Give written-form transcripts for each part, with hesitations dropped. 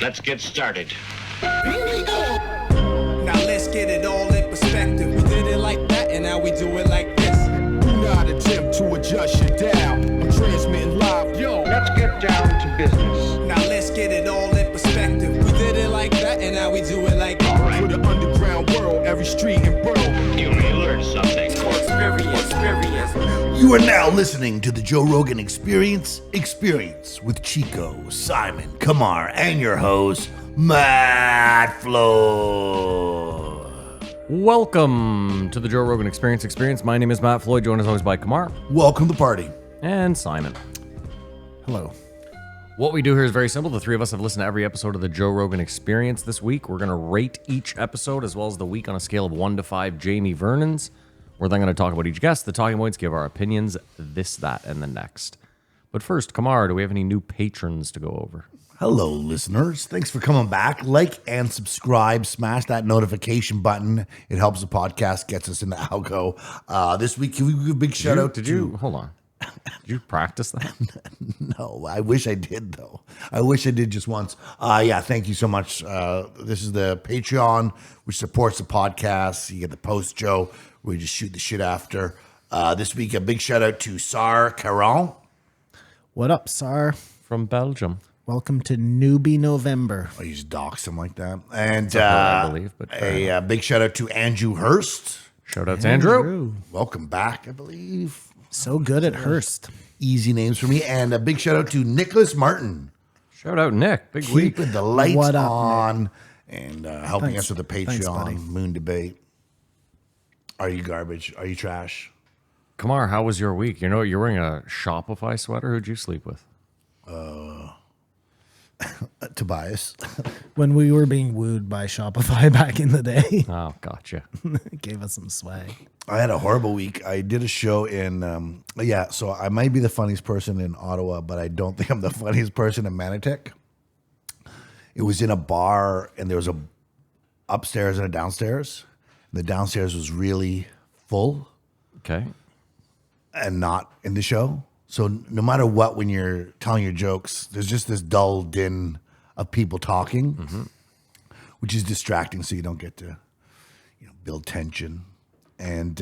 Let's get started. Now let's get it all in perspective. We did it like that, and now we do it like this. Do not attempt to adjust your dial. I'm transmitting live. Yo, Let's get down to business. Now let's get it all in perspective. We did it like that, and now we do it like this. All right. for the underground world, every street and borough. You may learn something. You are now listening to the Joe Rogan Experience with Chico, Simon, Kamar, and your host, Matt Floyd. Welcome to the Joe Rogan Experience. My name is Matt Floyd, joined as always by Kamar Welcome to the party. and Simon. Hello. What we do here is very simple. The three of us have listened to every episode of the Joe Rogan Experience this week. We're going to rate each episode as well as the week on a scale of 1 to 5 Jamie Vernon's. We're then going to talk about each guest, the talking points, give our opinions, this, that, and the next. But first, Kamar, do we have any new patrons to go over? Hello, listeners. Thanks for coming back. Like and subscribe. Smash that notification button. It helps the podcast, gets us in the algo. This week, can we give a big shout out to... Hold on. Did you practice that? No, I wish I did, though. I wish I did just once. Yeah, thank you so much. This is the Patreon, which supports the podcast. You get the post, Joe, where we just shoot the shit after. This week, a big shout out to Sar Caron. What up, Sar? From Belgium. Welcome to Newbie November. I used to dox him like that. And I believe, but a big shout out to Andrew Hurst. Shout out to Andrew. Welcome back, I believe. So good at Hearst. Easy names for me. And a big shout out to Nicholas Martin. Shout out Nick. Big week. Keeping the lights What up, on and helping Thanks. us with the Thanks, buddy. Patreon Moon Debate. Are you garbage? Are you trash? Kamar, how was your week? You know, you're wearing a Shopify sweater. Who'd you sleep with? Tobias. When we were being wooed by Shopify back in the day, Oh, gotcha. it gave us some swag. I had a horrible week. I did a show in, so I might be the funniest person in Ottawa, but I don't think I'm the funniest person in Manitic. It was in a bar, and there was a upstairs and a downstairs. The downstairs was really full Okay. and not in the show. So no matter what, when you're telling your jokes, there's just this dull din of people talking, which is distracting. So you don't get to, build tension. And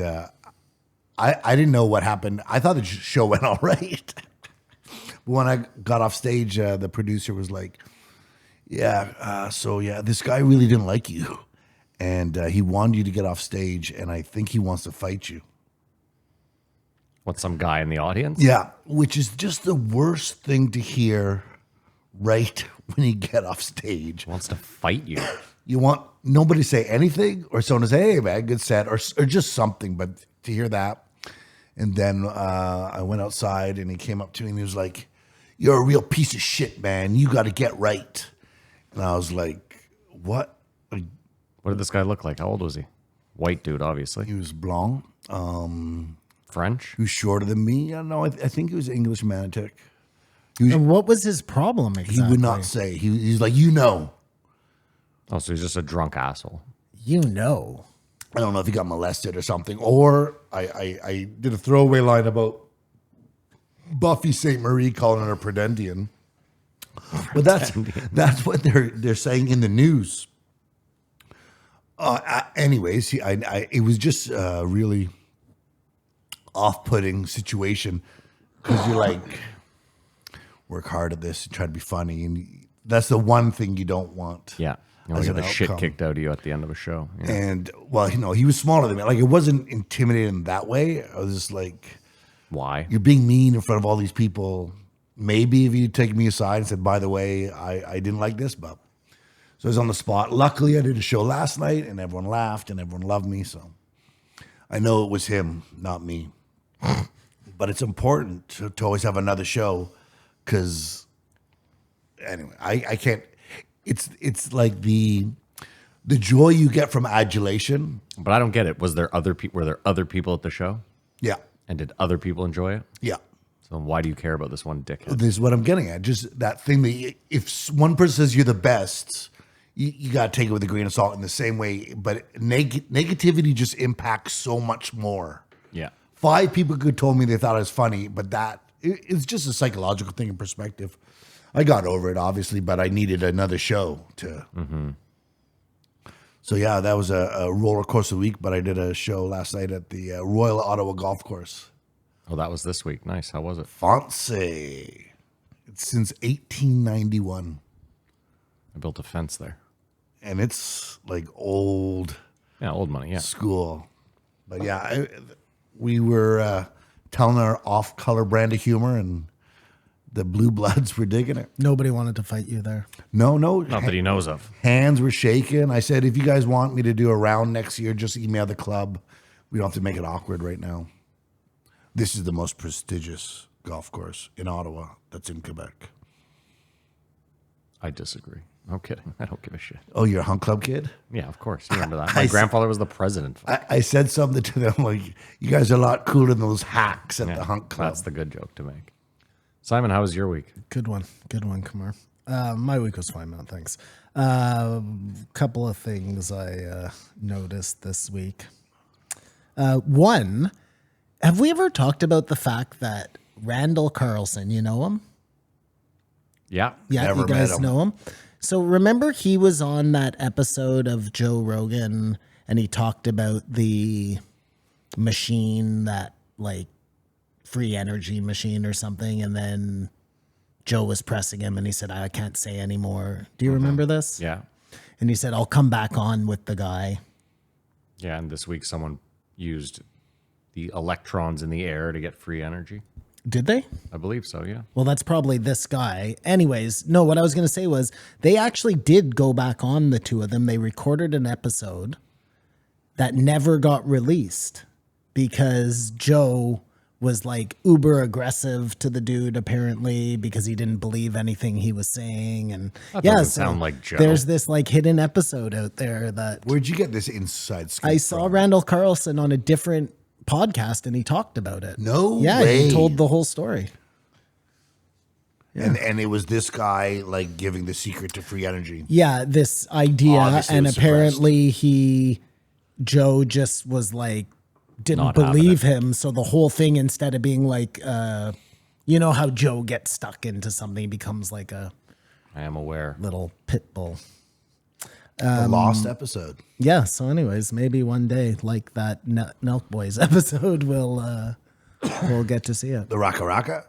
I didn't know what happened. I thought the show went all right. But when I got off stage, the producer was like, this guy really didn't like you. And he wanted you to get off stage, and I think he wants to fight you. What, some guy in the audience? Yeah, which is just the worst thing to hear right when you get off stage. Wants to fight you. You want nobody to say anything or someone to say, hey, man, good set, or just something, but to hear that. And then I went outside, and he came up to me, and he was like, you're a real piece of shit, man. You got to get right. And I was like, what? What did this guy look like? How old was he? White dude, obviously. He was blonde. French? He was shorter than me. I don't know. I think he was English Manitic. He was, And what was his problem exactly? He would not say. He's like, Oh, so he's just a drunk asshole. You know. I don't know if he got molested or something. Or I did a throwaway line about Buffy St. Marie calling her Pretendian. But that's what they're saying in the news. Anyways, it was just a really off-putting situation because you're like, work hard at this and try to be funny, and that's the one thing you don't want. Yeah. You want as to get an the shit outcome. kicked out of you at the end of a show. Yeah. And well, he was smaller than me. Like, it wasn't intimidating that way. I was just like, Why? you're being mean in front of all these people. Maybe if you take me aside and said, by the way, I didn't like this, but so I was on the spot. Luckily, I did a show last night, and everyone laughed, and everyone loved me. So I know it was him, not me. But it's important to always have another show, because anyway, I can't. It's like the joy you get from adulation. But I don't get it. Were there other people at the show? Yeah, And did other people enjoy it? yeah. So why do you care about this one dickhead? This is what I'm getting at. Just that thing that if one person says you're the best, you got to take it with a grain of salt in the same way. But negativity just impacts so much more. Yeah. 5 people could told me they thought it was funny, but it's just a psychological thing in perspective. I got over it, obviously, but I needed another show to. So yeah, that was a roller coaster week. But I did a show last night at the Royal Ottawa Golf Course. Oh, that was this week. Nice. How was it? Fancy. It's since 1891, I built a fence there. and it's like old Yeah, old money. Yeah. school. But yeah, we were telling our off-color brand of humor, and the blue bloods were digging it. Nobody wanted to fight you there. No, Not that he knows of. hands were shaking. I said, if you guys want me to do a round next year, just email the club. We don't have to make it awkward right now. This is the most prestigious golf course in Ottawa that's in Quebec. I disagree. I'm kidding. I don't give a shit. Oh, you're a Hunt Club kid? Yeah, of course. You remember that. My grandfather was the president. I said something to them like, you guys are a lot cooler than those hacks at Yeah, the Hunt Club. that's the good joke to make. Simon, how was your week? Good one, Kumar. My week was fine, man. Thanks. Couple of things I noticed this week. One, have we ever talked about the fact that Randall Carlson, you know him? Yeah. Yeah, Never you met guys him. know him. So remember he was on that episode of Joe Rogan and he talked about the machine that like free energy machine or something, and then Joe was pressing him and he said, I can't say anymore. Do you remember this? Yeah. And he said, I'll come back on with the guy. Yeah. And this week someone used the electrons in the air to get free energy. Did they? I believe so, yeah. Well, that's probably this guy. Anyways, no, what I was going to say was they actually did go back on, the two of them. They recorded an episode that never got released because Joe was like uber aggressive to the dude, apparently, because he didn't believe anything he was saying. And That yeah, doesn't so sound like Joe. there's this like hidden episode out there that Where'd you get this inside scoop I saw from? Randall Carlson on a different podcast and he talked about it. No yeah, way. he told the whole story. And it was this guy like giving the secret to free energy. Yeah, this idea, Obviously and was apparently Joe just was like, didn't Not having believe him. So the whole thing, instead of being like, you know how Joe gets stuck into something, becomes like a I am aware. little pit bull. The lost episode. Yeah. So, anyways, maybe one day, like that Nelk Boys episode, we'll get to see it. The Raka Raka?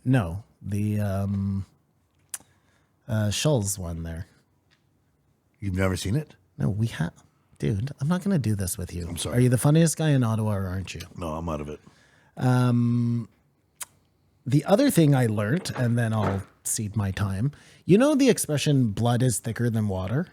No, the Schulz one there. You've never seen it? No, we have. Dude, I'm not going to do this with you. I'm sorry. Are you the funniest guy in Ottawa or aren't you? No, I'm out of it. The other thing I learned, and then I'll cede my time. You know the expression blood is thicker than water?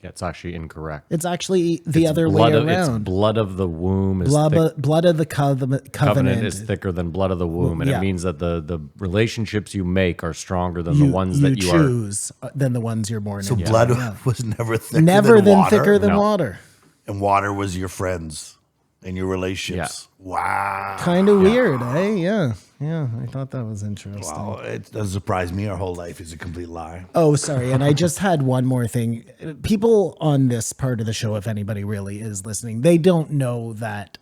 Yeah, it's actually incorrect. It's actually the other blood way of, it's around. blood of the womb is Blood, thick. blood of the covenant Is thicker than blood of the womb, and yeah. it means that the relationships you make are stronger than the ones that you are. choose than the ones you're born So in. blood was never thicker Never than than water. thicker than No. water. And water was your friends and your relationships. Wow. Kind of weird, eh? Yeah. Yeah. I thought that was interesting. Wow. It doesn't surprise me. Our whole life is a complete lie. Oh, sorry. And I just had one more thing. People on this part of the show, if anybody really is listening, they don't know that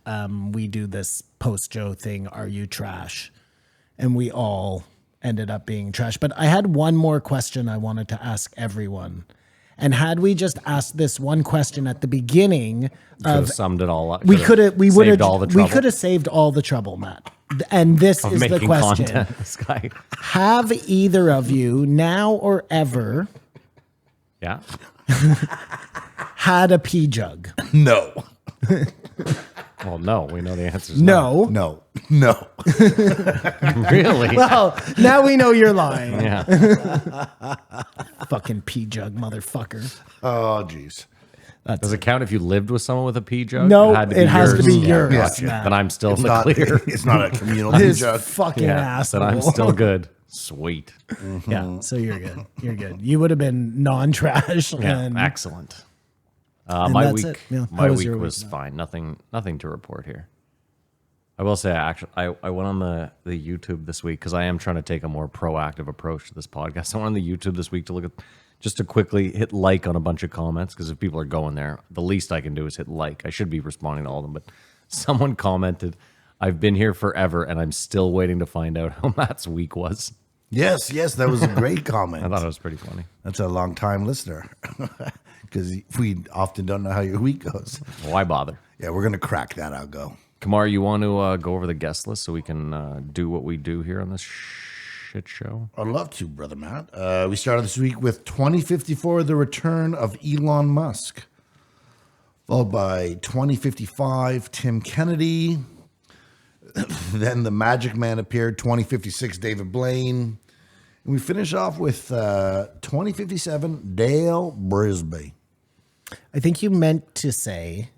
we do this post Joe thing. Are you trash? And we all ended up being trash. But I had one more question I wanted to ask everyone. And had we just asked this one question at the beginning Could have of, summed it all up. we could have, we would saved have, all the we trouble could have saved all the trouble, Matt. And this of is the making question. content. This guy. Have either of you, now or ever, Yeah. had a pee jug? No. Well, no, we know the answer is No. No. No. Really? Well, now we know you're lying. Yeah. Fucking pee jug, motherfucker. Oh, jeez. Does it count if you lived with someone with a pee jug? No, it has to be yours. Gotcha. Matt. Then I'm still It's the not, clear. it's not a communal This jug. fucking Yeah. asshole. Then I'm still good. Sweet. Yeah, so you're good. You're good. You would have been non-trash. Yeah. and Excellent. and My that's week. it. Yeah. How My was week your week, was Matt? fine. Nothing to report here. I will say, I went on the YouTube this week because I am trying to take a more proactive approach to this podcast. I went on the YouTube this week to look at, just to quickly hit like on a bunch of comments, because if people are going there, the least I can do is hit like. I should be responding to all of them, but someone commented, I've been here forever and I'm still waiting to find out how Matt's week was. Yes, that was a great comment. I thought it was pretty funny. That's a long time listener because we often don't know how your week goes. Why bother? Yeah, we're gonna crack that. I'll go. Kamar, you want to go over the guest list so we can do what we do here on this shit show? I'd love to, brother Matt. We started this week with 2054, the return of Elon Musk, followed by 2055, Tim Kennedy. Then the Magic Man appeared, 2056, David Blaine. And we finish off with 2057, Dale Brisby. I think you meant to say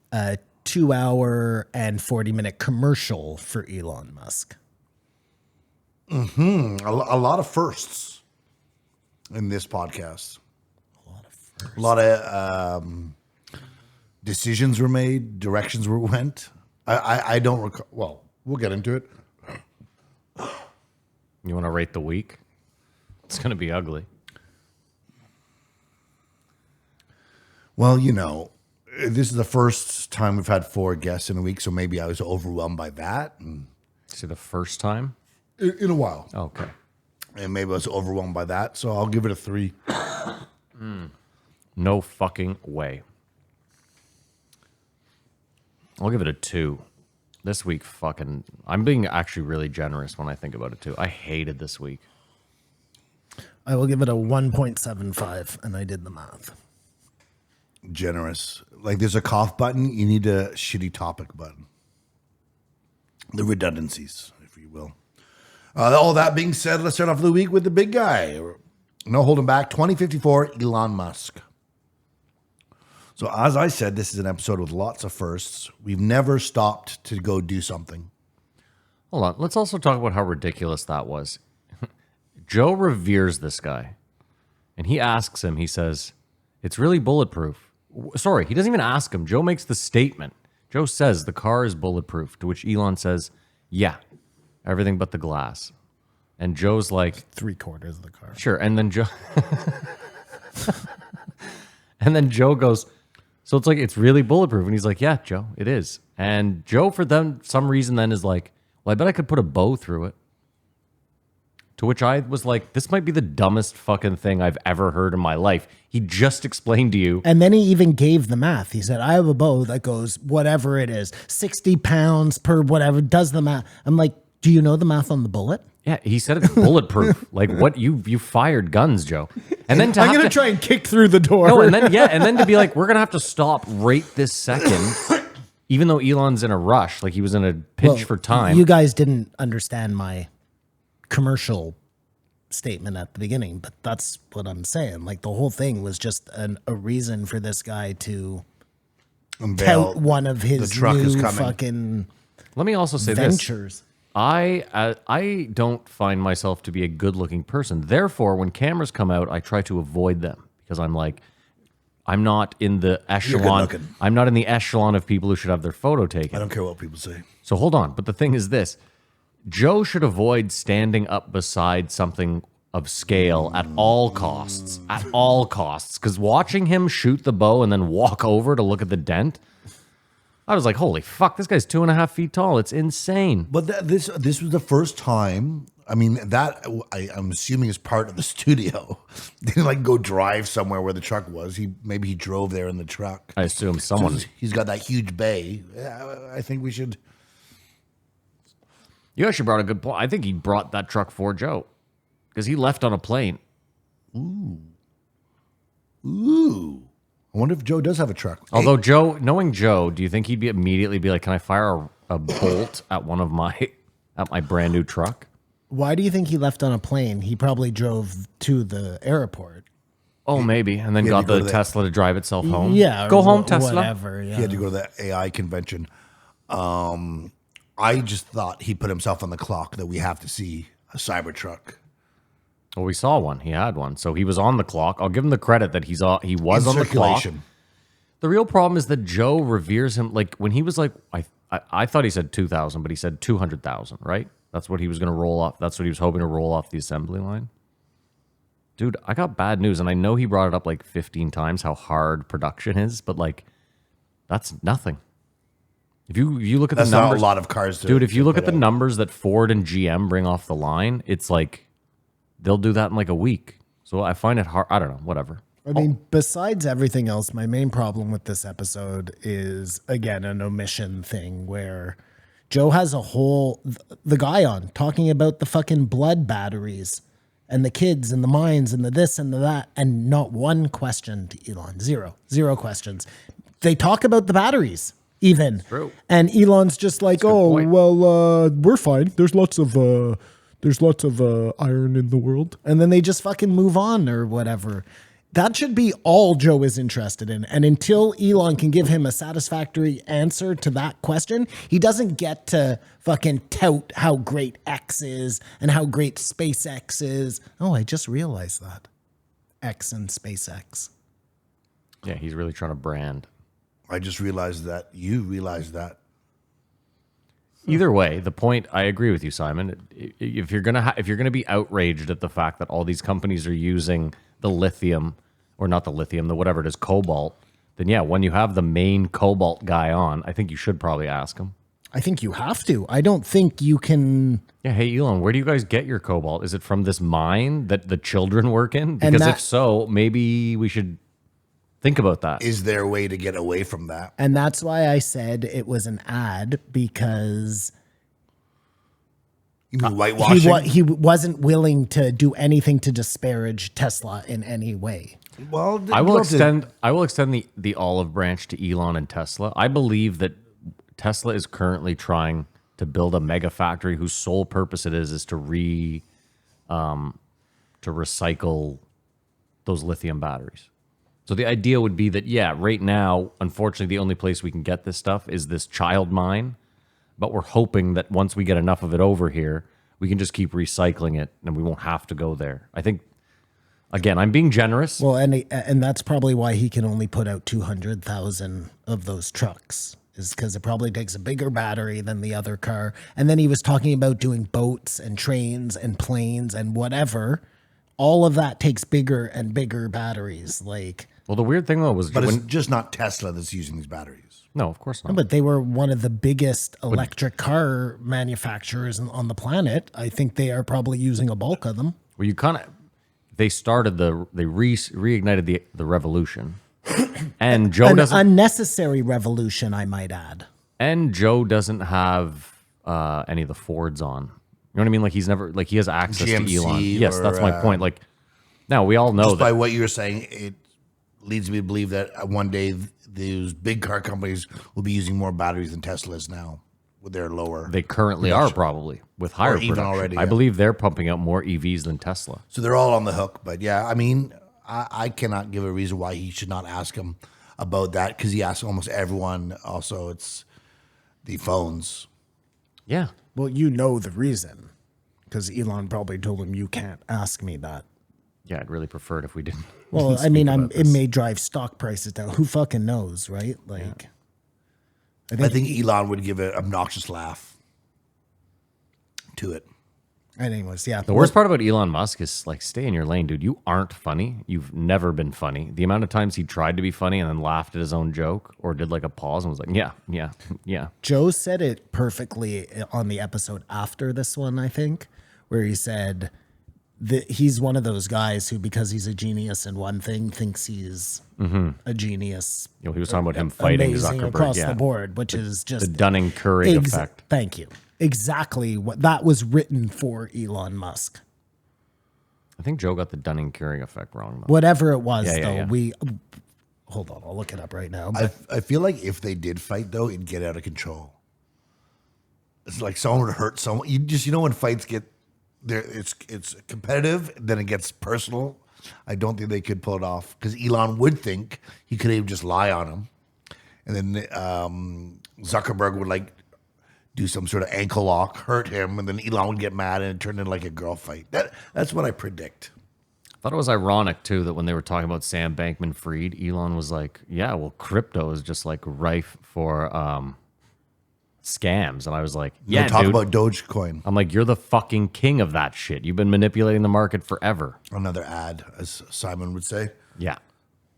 2 hour and 40-minute commercial for Elon Musk. A lot of firsts in this podcast. A lot of decisions were made, directions went. I don't recall. Well, we'll get into it. You want to rate the week? It's going to be ugly. Well, this is the first time we've had 4 guests in a week, so maybe I was overwhelmed by that. And See, the first time? in a while. Okay. And maybe I was overwhelmed by that, so I'll give it a 3. No fucking way. I'll give it a 2. This week, I'm being actually really generous when I think about it, too. I hated this week. I will give it a 1.75, and I did the math. Generous. Like there's a cough button, you need a shitty topic button. The redundancies, if you will. All that being said, let's start off the week with the big guy. No holding back. 2054, Elon Musk. So as I said, this is an episode with lots of firsts. We've never stopped to go do something. Hold on. Let's also talk about how ridiculous that was. Joe reveres this guy. And he asks him, he says, it's really bulletproof. Sorry, he doesn't even ask him. Joe makes the statement. Joe says the car is bulletproof, to which Elon says, yeah, everything but the glass. And Joe's like, 3/4 of the car. sure. And then Joe goes, so it's like, it's really bulletproof. And he's like, yeah, Joe, it is. And Joe, for some reason then is like, well, I bet I could put a bow through it. To which I was like, this might be the dumbest fucking thing I've ever heard in my life. He just explained to you. And then he even gave the math. He said, I have a bow that goes whatever it is, 60 pounds per whatever, does the math. I'm like, do you know the math on the bullet? Yeah, he said it's bulletproof. Like, what? You fired guns, Joe. And then I'm going to try and kick through the door. No, and then to be like, we're going to have to stop right this second, even though Elon's in a rush, like he was in a pinch for time. You guys didn't understand my commercial statement at the beginning, but that's what I'm saying. Like the whole thing was just a reason for this guy to tout one of his the truck new is coming. fucking Let me also say ventures. this. I don't find myself to be a good-looking person. Therefore, when cameras come out, I try to avoid them because I'm like, I'm not in the echelon. good-looking. I'm not in the echelon of people who should have their photo taken. I don't care what people say. So hold on. But the thing is this. Joe should avoid standing up beside something of scale at all costs. At all costs. Because watching him shoot the bow and then walk over to look at the dent, I was like, holy fuck, this guy's 2.5 feet tall. It's insane. But this was the first time. I mean, that I'm assuming is part of the studio. They didn't like go drive somewhere where the truck was. Maybe he drove there in the truck. I assume someone... He's got that huge bay. I think we should... You actually brought a good point. I think he brought that truck for Joe because he left on a plane. Ooh. I wonder if Joe does have a truck. Although Joe, knowing Joe, do you think he'd immediately be like, "Can I fire a bolt at my brand new truck?" Why do you think he left on a plane? He probably drove to the airport. Oh, maybe, and then had got to go the to Tesla to drive itself home. Yeah. Go or home, Tesla. Whatever. Yeah. He had to go to the AI convention. I just thought he put himself on the clock that we have to see a Cybertruck. Well, we saw one. He had one, so he was on the clock. I'll give him the credit that he was In on the clock. circulation. The real problem is that Joe reveres him. Like when he was like, I thought he said 2,000, but he said 200,000. Right? That's what he was going to roll off. That's what he was hoping to roll off the assembly line. Dude, I got bad news, and I know he brought it up like 15 times how hard production is, but like that's nothing. If you look at That's the numbers, not a lot of cars. dude. If you look at the numbers that Ford and GM bring off the line, it's like they'll do that in like a week. So I find it hard. I don't know, whatever. I mean, besides everything else, my main problem with this episode is, again, an omission thing where Joe has the guy on talking about the fucking blood batteries and the kids and the mines and the this and the that, and not one question to Elon. Zero questions. They talk about the batteries even. True. And Elon's just like, point. we're fine. There's lots of iron in the world. And then they just fucking move on or whatever. That should be all Joe is interested in. And until Elon can give him a satisfactory answer to that question, he doesn't get to fucking tout how great X is and how great SpaceX is. Oh, I just realized that. X and SpaceX. Yeah, he's really trying to brand. I just realized that. You realized that. Either way, the point, I agree with you, Simon. If you're gonna be outraged at the fact that all these companies are using the lithium, or not the lithium, the whatever it is, cobalt, then yeah, when you have the main cobalt guy on, I think you should probably ask him. I think you have to. I don't think you can. Yeah, hey Elon, where do you guys get your cobalt? Is it from this mine that the children work in? Because if so, maybe we should think about that. Is there a way to get away from that? And that's why I said it was an ad, because You mean whitewashing? he wasn't willing to do anything to disparage Tesla in any way. Well, I will extend the olive branch to Elon and Tesla. I believe that Tesla is currently trying to build a mega factory whose sole purpose is to recycle those lithium batteries. So the idea would be that, yeah, right now, unfortunately, the only place we can get this stuff is this child mine. But we're hoping that once we get enough of it over here, we can just keep recycling it and we won't have to go there. I think, again, I'm being generous. Well, and that's probably why he can only put out 200,000 of those trucks, is because it probably takes a bigger battery than the other car. And then he was talking about doing boats and trains and planes and whatever. All of that takes bigger and bigger batteries. Well, the weird thing, though, was But it's just not Tesla that's using these batteries. No, of course not. But they were one of the biggest electric car manufacturers on the planet. I think they are probably using a bulk of them. Well, they reignited the revolution. And Joe An unnecessary revolution, I might add. And Joe doesn't have any of the Fords on. You know what I mean? Like, he has access GMC to Elon. Yes, or, that's my point. Like, now we all know Just that. by what you're saying, it leads me to believe that one day these big car companies will be using more batteries than Teslas now with their lower. They currently are probably with higher even production. already, I yeah. believe they're pumping out more EVs than Tesla. So they're all on the hook. But yeah, I mean, I cannot give a reason why he should not ask him about that, because he asks almost everyone. Also, it's the phones. Yeah. Well, you know the reason, because Elon probably told him, you can't ask me that. Yeah, I'd really prefer it if we didn't. Well, I speak mean, about it this. may drive stock prices down. Who fucking knows, right? Like, I think Elon would give an obnoxious laugh to it. anyways, yeah. The worst part about Elon Musk is, like, stay in your lane, dude. You aren't funny. You've never been funny. The amount of times he tried to be funny and then laughed at his own joke or did like a pause and was like, yeah. Joe said it perfectly on the episode after this one, I think, where he said that he's one of those guys who, because he's a genius in one thing, thinks he's a genius. You know, he was talking about him fighting amazing Zuckerberg. across Yeah. the board, which is just The Dunning-Kruger effect. Thank you. Exactly what that was written for Elon Musk. I think Joe got the Dunning-Kruger effect wrong, though. Whatever it was, Yeah, though, yeah. hold on, I'll look it up right now. I feel like if they did fight, though, it'd get out of control. It's like someone would hurt someone. You know when fights get there, it's competitive, then it gets personal. I don't think they could pull it off, because Elon would think he could even just lie on him, and then Zuckerberg would like do some sort of ankle lock, hurt him, and then Elon would get mad and it turned into like a girl fight. That's what I predict. I thought it was ironic, too, that when they were talking about Sam Bankman-Fried, Elon was like, yeah, well, crypto is just, like, rife for scams. And I was like, yeah, Talk dude. about Dogecoin. I'm like, you're the fucking king of that shit. You've been manipulating the market forever. Another ad, as Simon would say. Yeah.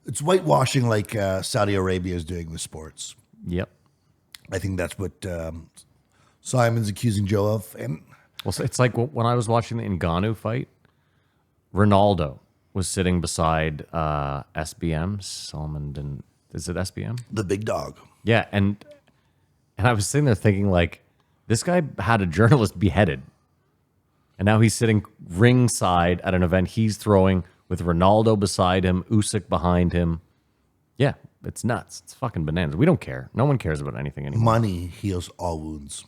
It's whitewashing like Saudi Arabia is doing with sports. Yep. I think that's what Simon's accusing Joe of. And Well, so it's like when I was watching the Ngannou fight, Ronaldo was sitting beside SBM, Solomon, and is it SBM? The big dog. Yeah, and I was sitting there thinking, like, this guy had a journalist beheaded, and now he's sitting ringside at an event he's throwing with Ronaldo beside him, Usyk behind him. Yeah, it's nuts. It's fucking bananas. We don't care. No one cares about anything anymore. Money heals all wounds.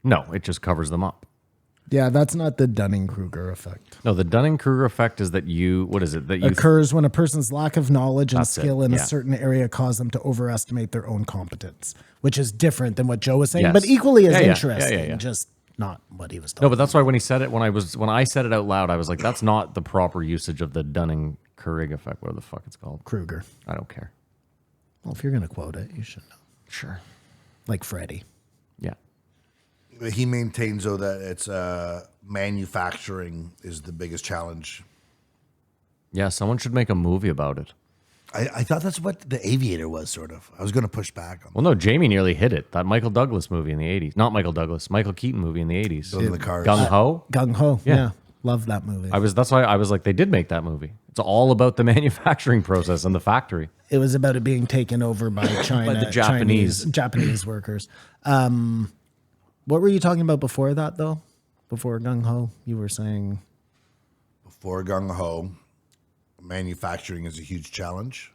No, it just covers them up. Yeah, that's not the Dunning-Kruger effect. No, the Dunning-Kruger effect is that what is it? That you Occurs when a person's lack of knowledge and That's it, skill in yeah. a certain area cause them to overestimate their own competence, which is different than what Joe was saying, Yes. but equally as Yeah, yeah, interesting, yeah. just not what he was talking No, but that's why when he said it, when I said it out loud, I was like, that's not the proper usage of the Dunning-Kruger effect, whatever the fuck it's called. Kruger. I don't care. Well, if you're going to quote it, you should know. Sure. Like Freddie. Yeah. He maintains, though, that it's manufacturing is the biggest challenge. Yeah, someone should make a movie about it. I thought that's what The Aviator was, sort of. I was going to push back on Well, no, Jamie nearly hit it. That Michael Douglas movie in the 80s. Not Michael Douglas, Michael Keaton movie in the 80s. Building the cars. Gung Ho. Gung Ho. Yeah. Yeah. Love that movie. That's why I was like, they did make that movie. It's all about the manufacturing process and the factory. It was about it being taken over by China, the Japanese. Japanese workers. What were you talking about before that, though? Before Gung Ho, you were saying Before Gung Ho, manufacturing is a huge challenge.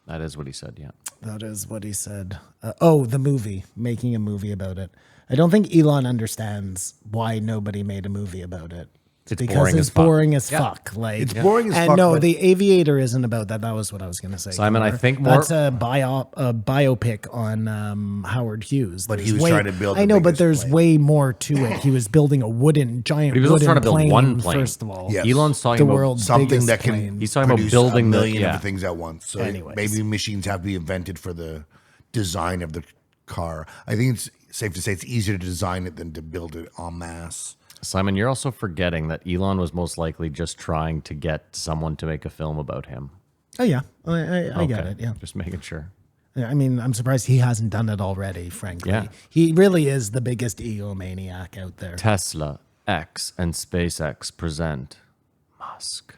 That is what he said, yeah. that is what he said. The movie, making a movie about it. I don't think Elon understands why nobody made a movie about it. It's Because boring it's as fuck. boring as Yeah. fuck. Like It's boring as and fuck, no, but- The Aviator isn't about that. That was what I was going to say. Simon, I Connor. think more- that's a biopic on Howard Hughes. But he There's was trying to build I the know, but biggest there's plane. way more to it. He was building giant. But he was also wooden trying to build plane, one plane. First of all, Yes. Elon's the talking about world's Something biggest that can plane. He's talking about produce building a the- million yeah. of things at once. So Anyways. maybe machines have to be invented for the design of the car. I think it's safe to say it's easier to design it than to build it en masse. Simon, you're also forgetting that Elon was most likely just trying to get someone to make a film about him. Oh yeah, I get Okay. it. Yeah. Just making sure. I mean, I'm surprised he hasn't done it already, frankly. Yeah. He really is the biggest egomaniac out there. Tesla, X, and SpaceX present Musk.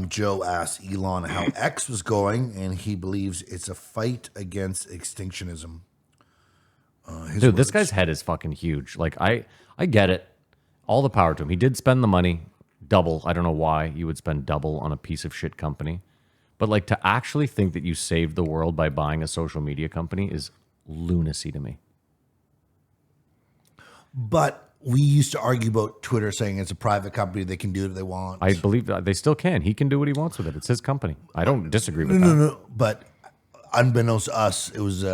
Joe asked Elon how X was going, and he believes it's a fight against extinctionism. His Dude, this words. guy's head is fucking huge. Like, I get it. All the power to him. He did spend the money, double. I don't know why you would spend double on a piece of shit company. But, like, to actually think that you saved the world by buying a social media company is lunacy to me. But we used to argue about Twitter saying it's a private company, they can do what they want. I believe that they still can. He can do what he wants with it. It's his company. I don't disagree with No, that. no. But unbeknownst to us, it was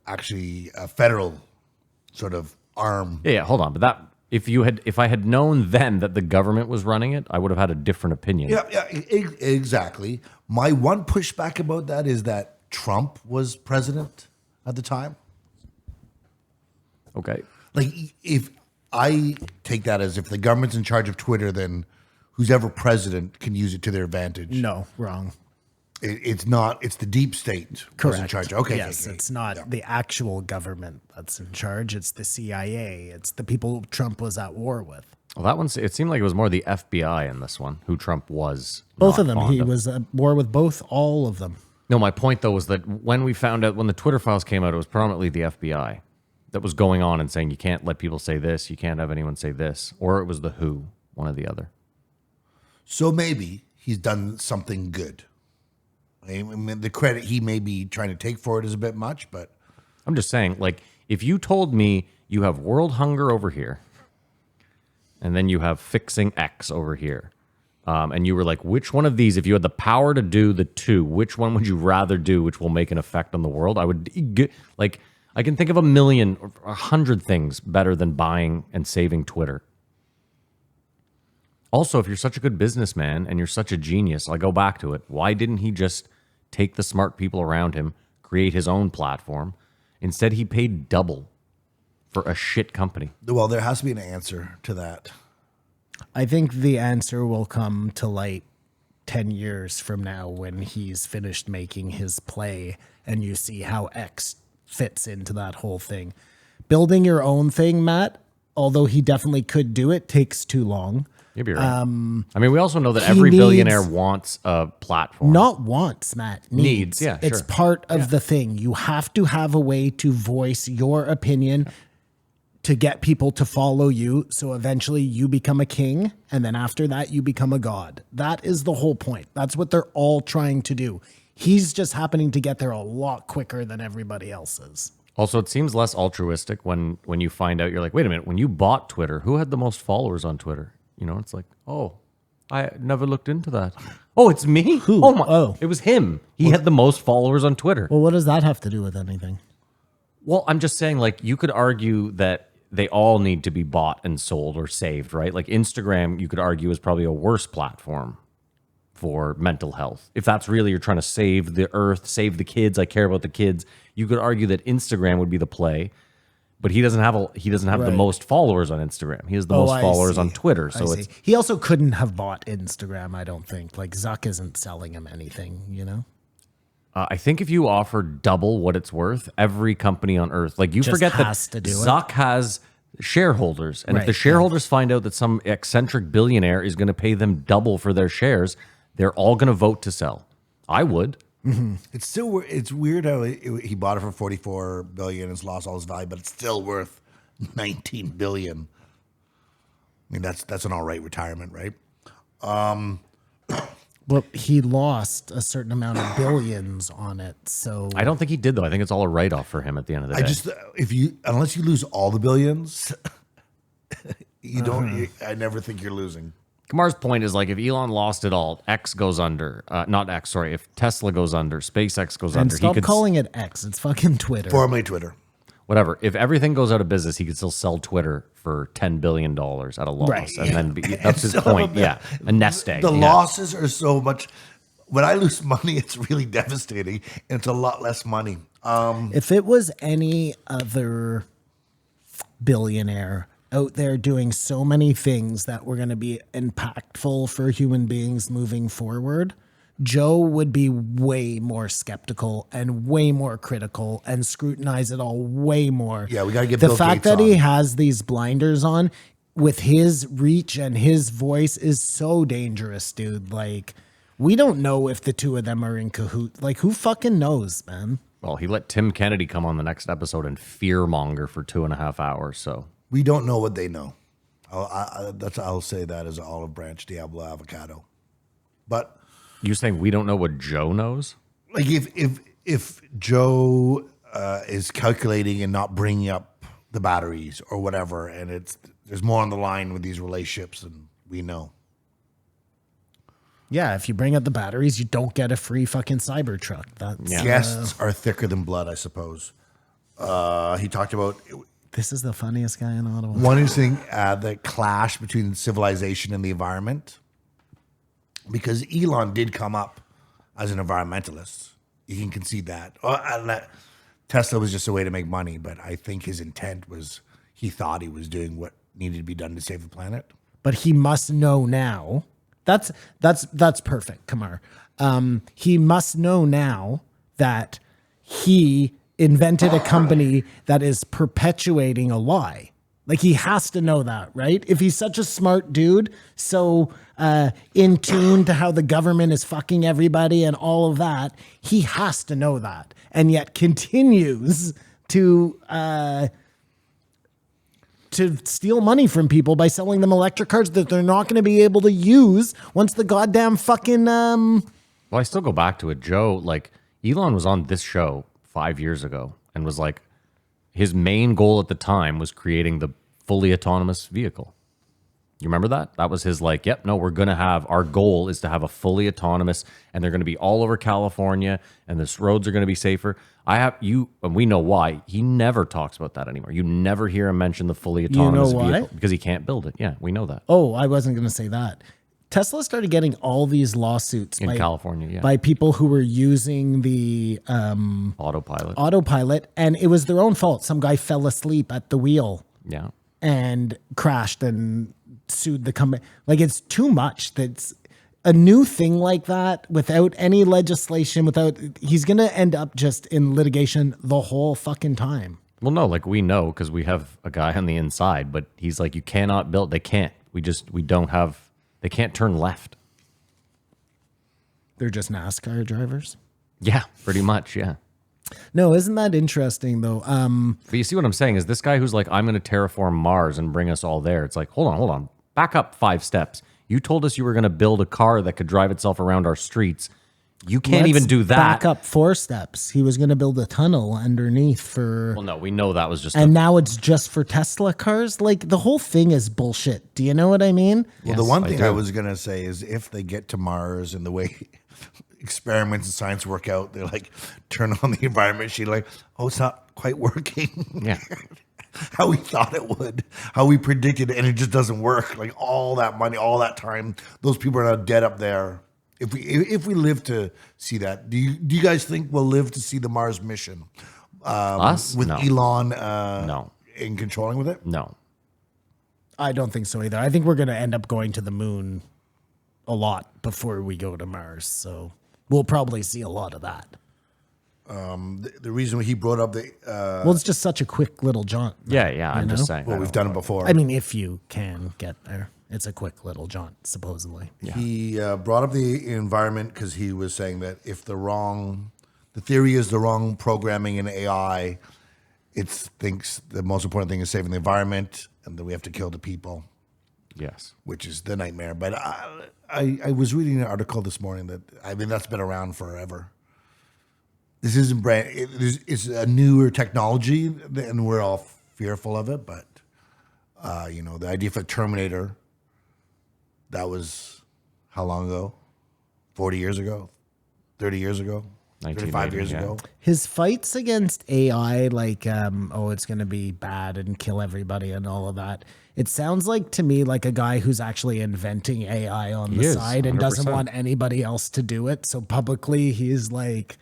actually a federal sort of arm. Yeah, hold on. But that if I had known then that the government was running it, I would have had a different opinion. Yeah, exactly. My one pushback about that is that Trump was president at the time. Okay. Like, if I take that as if the government's in charge of Twitter, then who's ever president can use it to their advantage. No, wrong. It's not. It's the deep state who's in charge. Okay. Yes, okay. it's not the actual government that's in charge. It's the CIA. It's the people Trump was at war with. Well, that one, it seemed like it was more the FBI in this one, who Trump was. Both not of them. fond He was at war with all of them. No, my point, though, was that when we found out, when the Twitter files came out, it was prominently the FBI that was going on and saying, you can't let people say this, you can't have anyone say this. Or it was the WHO, one or the other. So maybe he's done something good. I mean, the credit he may be trying to take for it is a bit much, but I'm just saying, like, if you told me you have world hunger over here, and then you have fixing X over here, and you were like, which one of these, if you had the power to do the two, which one would you rather do, which will make an effect on the world? I would, like, I can think of 1,000,000 or 100 things better than buying and saving Twitter. Also, if you're such a good businessman and you're such a genius, I go back to it. Why didn't he just take the smart people around him, create his own platform? Instead, he paid double for a shit company. well, there has to be an answer to that. I think the answer will come to light 10 years from now when he's finished making his play and you see how X fits into that whole thing. Building your own thing, Matt, although he definitely could do it, takes too long. You'd be right. I mean, we also know that he every needs- billionaire wants a platform. Not wants, Matt. Needs. Yeah, It's sure. part of the thing. You have to have a way to voice your opinion to get people to follow you. So eventually you become a king. And then after that, you become a god. That is the whole point. That's what they're all trying to do. He's just happening to get there a lot quicker than everybody else is. Also, it seems less altruistic when you find out, you're like, wait a minute, when you bought Twitter, who had the most followers on Twitter? You know, it's like, oh, I never looked into that. Oh, it's me? Who? Oh, my. Oh. It was him. He had the most followers on Twitter. Well, what does that have to do with anything? Well, I'm just saying, like, you could argue that they all need to be bought and sold or saved, right? Like Instagram, you could argue, is probably a worse platform for mental health. If that's really you're trying to save the earth, save the kids, I care about the kids, you could argue that Instagram would be the play. But he doesn't have the Right. most followers on Instagram. He has the most I followers see. on Twitter. I So see. it's He also couldn't have bought Instagram, I don't think. Like Zuck isn't selling him anything, you know? I think if you offer double what it's worth, every company on earth, like you Just forget has that to do it. Zuck has shareholders, and if Right, the shareholders find out that some eccentric billionaire is going to pay them double for their shares, they're all going to vote to sell. I would. It's still it's weird how he bought it for 44 billion. It's lost all its value, but it's still worth 19 billion. I mean, that's an all right retirement, right? Well, he lost a certain amount of billions on it. So I don't think he did though. I think it's all a write off for him at the end of the day. Unless you lose all the billions, you don't. I never think you're losing. Kamar's point is like if Elon lost it all, X goes under. Not X, sorry. If Tesla goes under, SpaceX goes and under. stop he could calling it X. It's fucking Twitter. Formerly Twitter. whatever. If everything goes out of business, he could still sell Twitter for $10 billion at a loss. Right. And then that's his point. Yeah. A nest egg. The yeah. losses are so much. When I lose money, it's really devastating, and it's a lot less money. If it was any other billionaire out there doing so many things that were going to be impactful for human beings moving forward, Joe would be way more skeptical and way more critical and scrutinize it all way more. Yeah, we gotta get the Bill fact Gates that he on. has these blinders on with his reach and his voice is so dangerous, dude. Like, we don't know if the two of them are in cahoots. Like, who fucking knows, man? Well, he let Tim Kennedy come on the next episode and fearmonger for 2.5 hours. So We don't know what they know. I'll say that as an olive branch, Diablo avocado. But you saying we don't know what Joe knows? like if Joe is calculating and not bringing up the batteries or whatever, and there's more on the line with these relationships than we know. Yeah, if you bring up the batteries, you don't get a free fucking Cybertruck. That's Yeah. Guests are thicker than blood, I suppose. He talked about this is the funniest guy in Ottawa. one interesting the clash between civilization and the environment, because Elon did come up as an environmentalist. You can concede that. Tesla was just a way to make money, but I think his intent was he thought he was doing what needed to be done to save the planet. But he must know now. That's perfect, Kamar. He must know now that he invented a company that is perpetuating a lie. Like, he has to know that, right? If he's such a smart dude, so in tune to how the government is fucking everybody and all of that, he has to know that, and yet continues to steal money from people by selling them electric cars that they're not going to be able to use once the goddamn fucking Well, I still go back to it. Joe, like, Elon was on this show 5 years ago and was like, his main goal at the time was creating the fully autonomous vehicle. You remember that? That was his like, yep, no, we're going to have, our goal is to have a fully autonomous, and they're going to be all over California, and the roads are going to be safer. And we know why. He never talks about that anymore. You never hear him mention the fully autonomous why? vehicle because he can't build it. Yeah, we know that. Oh, I wasn't going to say that. Tesla started getting all these lawsuits In California, yeah. by people who were using the autopilot, and it was their own fault. Some guy fell asleep at the wheel Yeah. and crashed and sued the company. Like, it's too much. That's a new thing like that without any legislation, he's going to end up just in litigation the whole fucking time. Well, no, like we know because we have a guy on the inside, but he's like, you cannot build. They can't. We don't have They can't turn left. They're just NASCAR drivers. Yeah, pretty much. Yeah. No, isn't that interesting though? But you see what I'm saying is this guy who's like, I'm going to terraform Mars and bring us all there. It's like, hold on. Back up 5 steps. You told us you were going to build a car that could drive itself around our streets. You can't even do that. Back up 4 steps. He was going to build a tunnel underneath for. Well, no, we know that was just. And now it's just for Tesla cars. Like the whole thing is bullshit. Do you know what I mean? Well, the one thing I was going to say is if they get to Mars and the way experiments in science work out, they're like, turn on the environment sheet, like, oh, it's not quite working. Yeah. How we thought it would, how we predicted it, and it just doesn't work. Like all that money, all that time, those people are now dead up there. If we live to see that, do you guys think we'll live to see the Mars mission? Us? With No. Elon No. in controlling with it? No. I don't think so either. I think we're going to end up going to the moon a lot before we go to Mars. So we'll probably see a lot of that. The reason he brought up the Well, it's just such a quick little jaunt. Yeah. I'm just saying. well, we've done it before. I mean, if you can get there, it's a quick little jaunt, supposedly. He brought up the environment because he was saying that if the theory is the wrong programming in AI, it thinks the most important thing is saving the environment, and that we have to kill the people, Yes. which is the nightmare. But I was reading an article this morning that's been around forever. This isn't it's a newer technology, and we're all fearful of it. But the idea for Terminator, that was how long ago? 40 years ago, 30 years ago, 35 years ago. His fights against AI, like, it's going to be bad and kill everybody and all of that. It sounds like to me like a guy who's actually inventing AI on the is, side and doesn't 100%. want anybody else to do it. So publicly, he's like,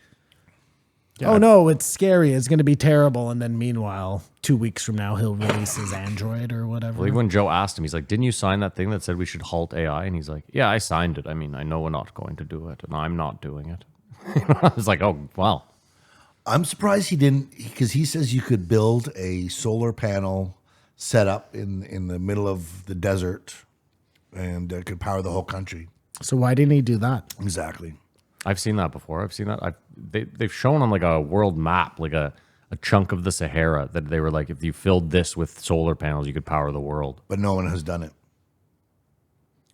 oh no, it's scary. It's going to be terrible. And then meanwhile, 2 weeks from now, he'll release his Android or whatever. Well, even when Joe asked him, he's like, didn't you sign that thing that said we should halt AI? And he's like, yeah, I signed it. I mean, I know we're not going to do it, and I'm not doing it. I was like, oh, wow. I'm surprised he didn't, because he says you could build a solar panel set up in the middle of the desert and could power the whole country. So why didn't he do that? Exactly. I've seen that before. I've seen that. They've shown on like a world map, like a chunk of the Sahara, that they were like, if you filled this with solar panels, you could power the world. But no one has done it.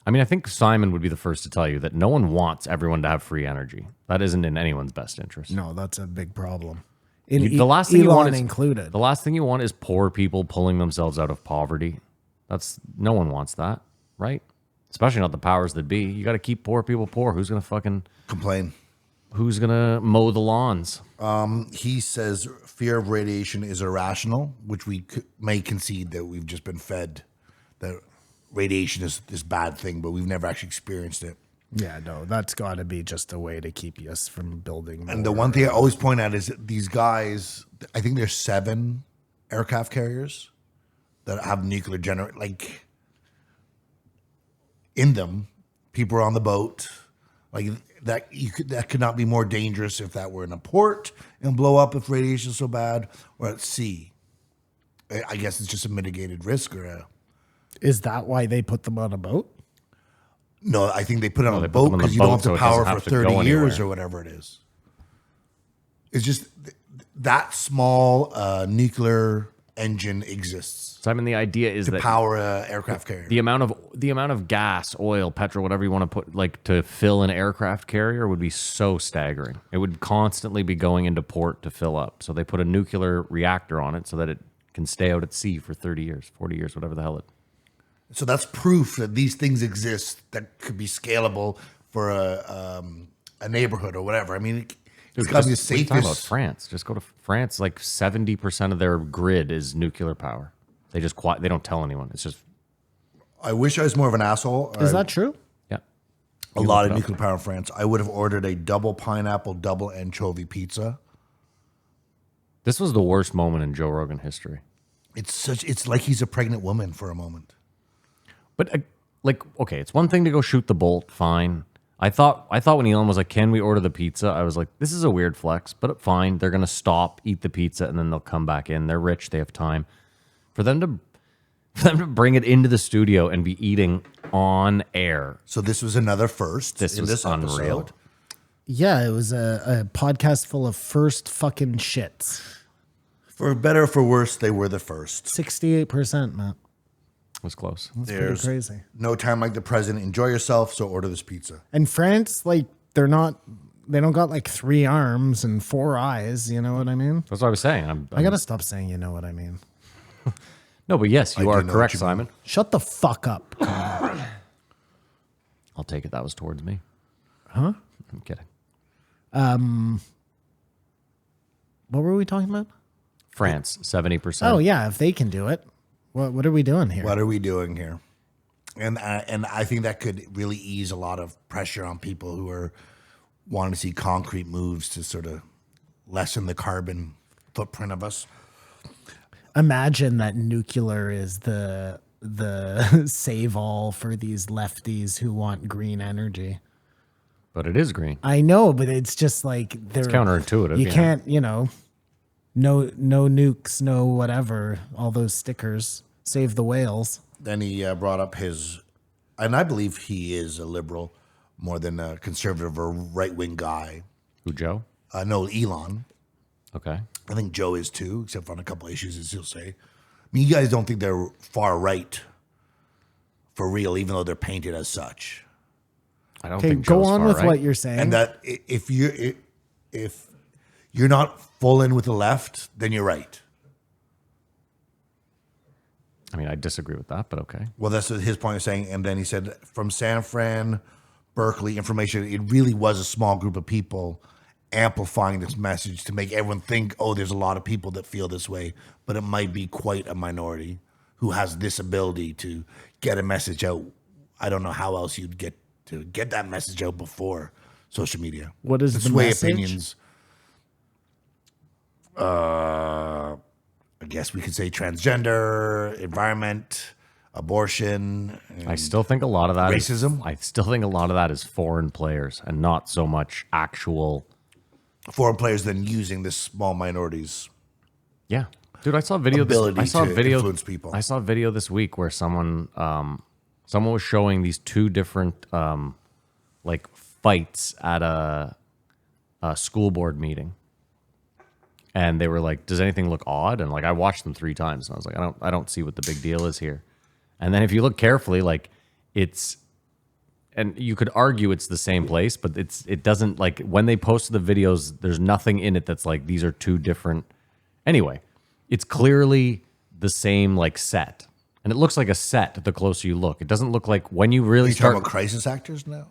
I mean, I think Simon would be the first to tell you that no one wants everyone to have free energy. That isn't in anyone's best interest. No, that's a big problem. The last thing you want is included. The last thing you want is poor people pulling themselves out of poverty. No one wants that, right? Especially not the powers that be. You got to keep poor people poor. Who's gonna Complain. Who's gonna mow the lawns? He says fear of radiation is irrational, which we may concede that we've just been fed that radiation is this bad thing, but we've never actually experienced it. Yeah, no, that's got to be just a way to keep us from building more. And the one thing I always point out is that these guys, I think there's 7 aircraft carriers that have nuclear like in them. People are on the boat, like that. That could not be more dangerous if that were in a port and blow up if radiation is so bad, or at sea. I guess it's just a mitigated risk, Is that why they put them on a boat? No, I think they put it on a they put boat them on the because you don't boat have so to it power doesn't for have to go 30 years anywhere. or whatever it is. It's just that small nuclear engine exists Simon, the idea is to that power a aircraft carrier. the amount of gas, oil, petrol, whatever you want to put, like to fill an aircraft carrier, would be so staggering. It would constantly be going into port to fill up. So they put a nuclear reactor on it so that it can stay out at sea for 30 years, 40 years, whatever the hell it. So that's proof that these things exist that could be scalable for a neighborhood or whatever. I mean, it's got to be the What are you talking about? safest. France. Just go to France. Like 70% of their grid is nuclear power. They just they don't tell anyone. It's just I wish I was more of an asshole. Is that true? yeah. A lot of nuclear power in France? I would have ordered a double pineapple, double anchovy pizza. This was the worst moment in Joe Rogan history. It's like he's a pregnant woman for a moment. But okay, it's one thing to go shoot the bolt, fine. I thought when Elon was like, "Can we order the pizza?" I was like, "This is a weird flex, but fine. They're gonna stop, eat the pizza, and then they'll come back in. They're rich, they have time." For For them to bring it into the studio and be eating on air. So this was another first. This in was this unreal. episode. Yeah, it was a podcast full of first fucking shits. For better or for worse, they were the first. 68%, Matt. It was close. That's There's pretty crazy. no time like the present. Enjoy yourself, so order this pizza. And France, like, they don't got like 3 arms and 4 eyes. You know what I mean? That's what I was saying. I gotta stop saying you know what I mean. No, but yes, you I are do know correct, what you mean. Simon. Shut the fuck up. I'll take it that was towards me. Huh? I'm kidding. What were we talking about? France, 70%. Oh yeah, if they can do it, what are we doing here? What are we doing here? And I think that could really ease a lot of pressure on people who are wanting to see concrete moves to sort of lessen the carbon footprint of us. Imagine that nuclear is the save all for these lefties who want green energy. But it is green. I know, but it's just like It's counterintuitive. You can't, no nukes, no whatever, all those stickers. Save the whales. Then he brought up his, and I believe he is a liberal more than a conservative or right-wing guy. Who, Joe? No, Elon. Okay. I think Joe is too, except for on a couple issues, as he'll say. I mean, you guys don't think they're far right for real, even though they're painted as such. I don't Okay, think go Joe's on far with right. what you're saying. And that if you're not full in with the left, then you're right. I mean, I disagree with that, but okay. Well, that's what his point of saying. And then he said from San Fran, Berkeley, information, it really was a small group of people amplifying this message to make everyone think, oh, there's a lot of people that feel this way, but it might be quite a minority who has this ability to get a message out. I don't know how else you'd get to get that message out before social media. What is to the sway message? opinions. I guess we could say transgender, environment, abortion. I still think a lot of that Racism? I still think a lot of that is foreign players and not so much actual. Foreign players then using this small minorities. Yeah, dude, I saw a video. Ability I saw a to video. influence people. I saw a video this week where someone was showing these 2 different like fights at a school board meeting, and they were like, "Does anything look odd?" And like, I watched them 3 times, and I was like, I don't see what the big deal is here. And then if you look carefully, like it's. And you could argue it's the same place, but it doesn't, like, when they posted the videos, there's nothing in it that's like these are 2 different. Anyway, it's clearly the same like set, and it looks like a set the closer you look. It doesn't look like when you really Are you start. talking about crisis actors now?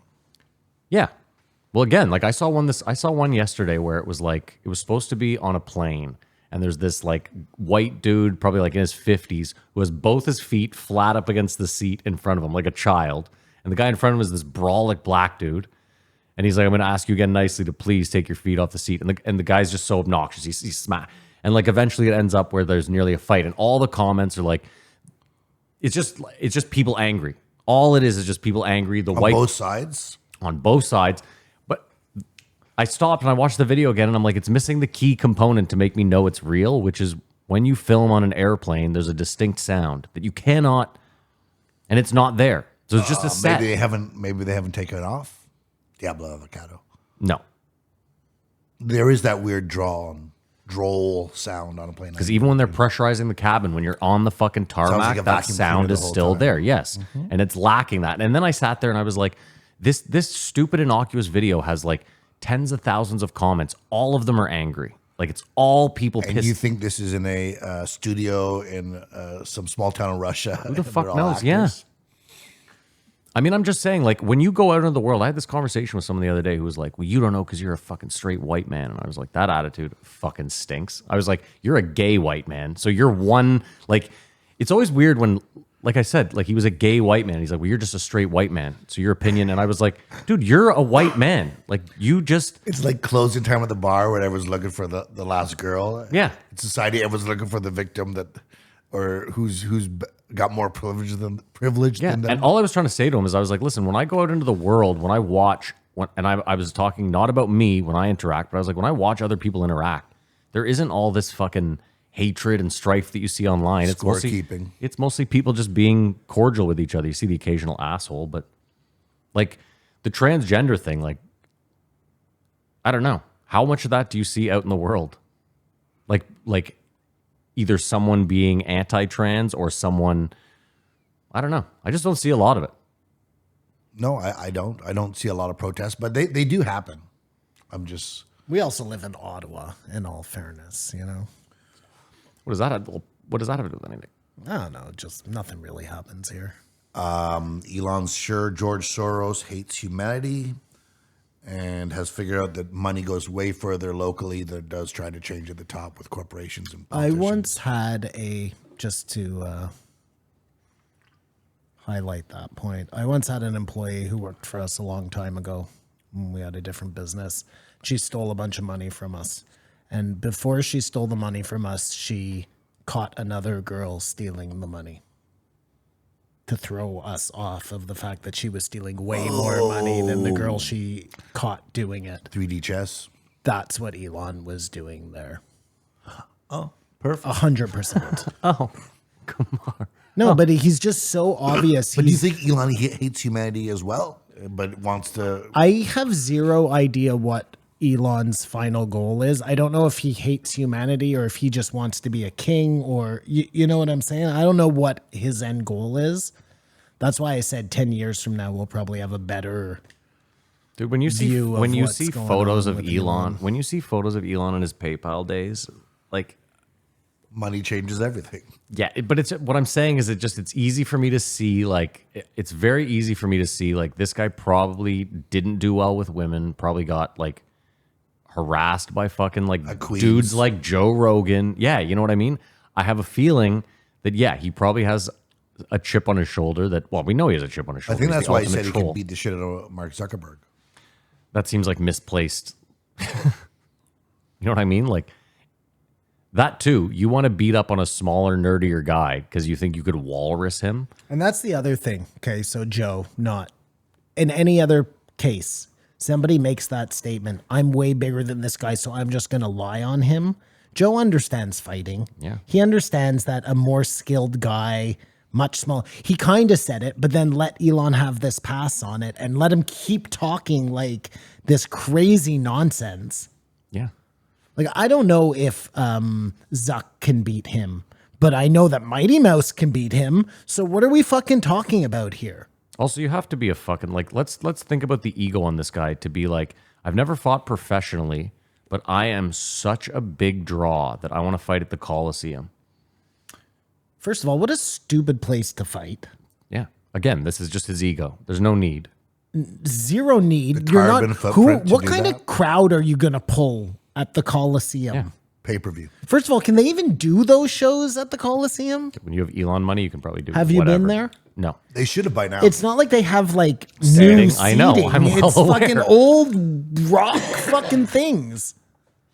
Yeah. Well, again, like I saw one yesterday where it was like it was supposed to be on a plane, and there's this like white dude, probably like in his 50s, who has both his feet flat up against the seat in front of him, like a child. And the guy in front of him is this brawlic black dude. And he's like, I'm going to ask you again nicely to please take your feet off the seat. And the guy's just so obnoxious. He's smack. And like eventually it ends up where there's nearly a fight. And all the comments are like, it's just people angry. All it is just people angry. The On white both sides? on both sides. But I stopped and I watched the video again, and I'm like, it's missing the key component to make me know it's real, which is when you film on an airplane, there's a distinct sound that you cannot, and it's not there. So it's just a set. Maybe they haven't taken it off. Diablo Avocado. No, There is that weird droll sound on a plane. because even when they're pressurizing the cabin, when you're on the fucking tarmac, like a that vacuum sound cleaner the is whole still time. there. Yes, and it's lacking that. And then I sat there and I was like, this stupid innocuous video has like tens of thousands of comments. All of them are angry. Like it's all people And pissed. you think this is in a studio in some small town in Russia? Who the fuck knows? Yeah. I mean, I'm just saying, like, when you go out into the world, I had this conversation with someone the other day who was like, well, you don't know because you're a fucking straight white man. And I was like, that attitude fucking stinks. I was like, you're a gay white man. So you're one, like, it's always weird when, like I said, like he was a gay white man. He's like, well, you're just a straight white man. So your opinion. And I was like, dude, you're a white man. Like, you just, It's like closing time at the bar where everyone's looking for the last girl. Yeah. In society, everyone's looking for the victim that, or who's got more privilege than yeah. them. And all I was trying to say to him is I was like, listen, when I go out into the world, when I watch, and I was talking not about me when I interact, but I was like, when I watch other people interact, there isn't all this fucking hatred and strife that you see online. It's mostly, Scorekeeping. it's mostly people just being cordial with each other. You see the occasional asshole, but like the transgender thing, like, I don't know. How much of that do you see out in the world? Like either someone being anti-trans or someone, I don't know. I just don't see a lot of it. No, I don't. I don't see a lot of protests, but they do happen. We also live in Ottawa, in all fairness, you know? What does that have to do with anything? I don't know. Just nothing really happens here. Elon's sure George Soros hates humanity and has figured out that money goes way further locally than it does trying to change at the top with corporations and I politicians. once had just to highlight that point, I once had an employee who worked for us a long time ago when we had a different business. She stole a bunch of money from us. And before she stole the money from us, she caught another girl stealing the money to throw us off of the fact that she was stealing way more money than the girl she caught doing it. 3D chess. That's what Elon was doing there. Oh, perfect. 100%. Oh, come on. No, but he's just so obvious. But do you think Elon hates humanity as well, but wants to? I have zero idea what Elon's final goal is. I don't know if he hates humanity or if he just wants to be a king, or you know what I'm saying? I don't know what his end goal is. That's why I said 10 years from now we'll probably have a better Dude, when you see view of what's see going photos on of with Elon, when you see photos of Elon in his PayPal days, like, Money changes everything. yeah, but it's what I'm saying is it's easy for me to see, like, it's very easy for me to see, like, this guy probably didn't do well with women, probably got, like, harassed by fucking, like, queens. dudes like Joe Rogan. Yeah, you know what I mean? I have a feeling that, yeah, he probably has a chip on his shoulder that, well, we know he has a chip on his I shoulder. think He's that's the why he ultimate said he troll. can beat the shit out of Mark Zuckerberg. That seems like misplaced. You know what I mean? Like, that too, you want to beat up on a smaller, nerdier guy because you think you could walrus him. And that's the other thing. Okay, so Joe, not in any other case, somebody makes that statement, I'm way bigger than this guy, so I'm just going to lie on him. Joe understands fighting. Yeah. He understands that a more skilled guy, much smaller, he kind of said it, but then let Elon have this pass on it and let him keep talking like this crazy nonsense. Yeah. Like, I don't know if Zuck can beat him, but I know that Mighty Mouse can beat him. So what are we fucking talking about here? Also, you have to be a fucking, like, let's think about the ego on this guy to be like, I've never fought professionally, but I am such a big draw that I want to fight at the Coliseum. First of all, what a stupid place to fight. Yeah. Again, this is just his ego. There's no need. Zero need. The You're carbon not. footprint to What do kind that? of crowd are you gonna pull at the Coliseum? Yeah. Pay-per-view. First of all, can they even do those shows at the Coliseum? When you have Elon money, you can probably do Have you whatever. been there? No. They should have by now. It's not like they have like Standing. new I know. seating. I'm well It's aware. fucking old rock fucking things.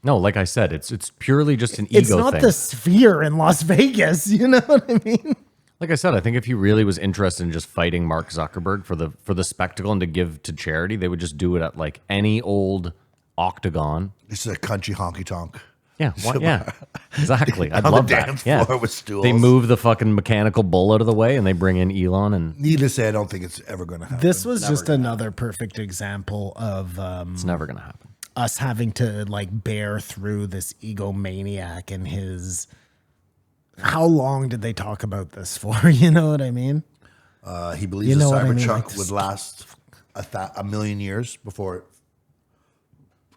No, like I said, it's purely just an It's ego not thing. the Sphere in Las Vegas. You know what I mean? Like I said, I think if he really was interested in just fighting Mark Zuckerberg for the spectacle and to give to charity, they would just do it at like any old octagon. This is a country honky tonk. Yeah, yeah, exactly. I'd On the love that. dance Yeah, floor with stools. they move the fucking mechanical bull out of the way and they bring in Elon and Needless to say, I don't think it's ever going to happen. This was just another perfect example of it's never gonna happen. us having to like bear through this egomaniac and his. How long did they talk about this for? You know what I mean? He believes You know the what I mean, Cybertruck like would last a million years before it.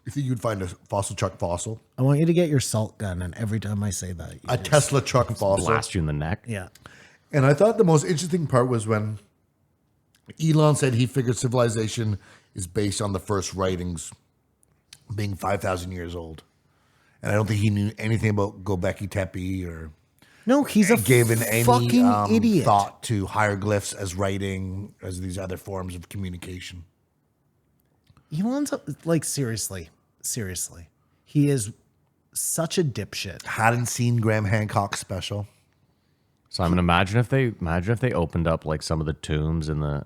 You think you'd find a fossil truck fossil? I want you to get your salt gun, and every time I say that, you A just- Tesla truck fossil. Blast you in the neck. yeah. And I thought the most interesting part was when Elon said he figured civilization is based on the first writings being 5,000 years old. And I don't think he knew anything about Göbekli Tepe or No, he's a given any fucking idiot. thought to hieroglyphs as writing, as these other forms of communication. Elon's like seriously, he is such a dipshit. Hadn't seen Graham Hancock's special. Simon, imagine if they opened up like some of the tombs in the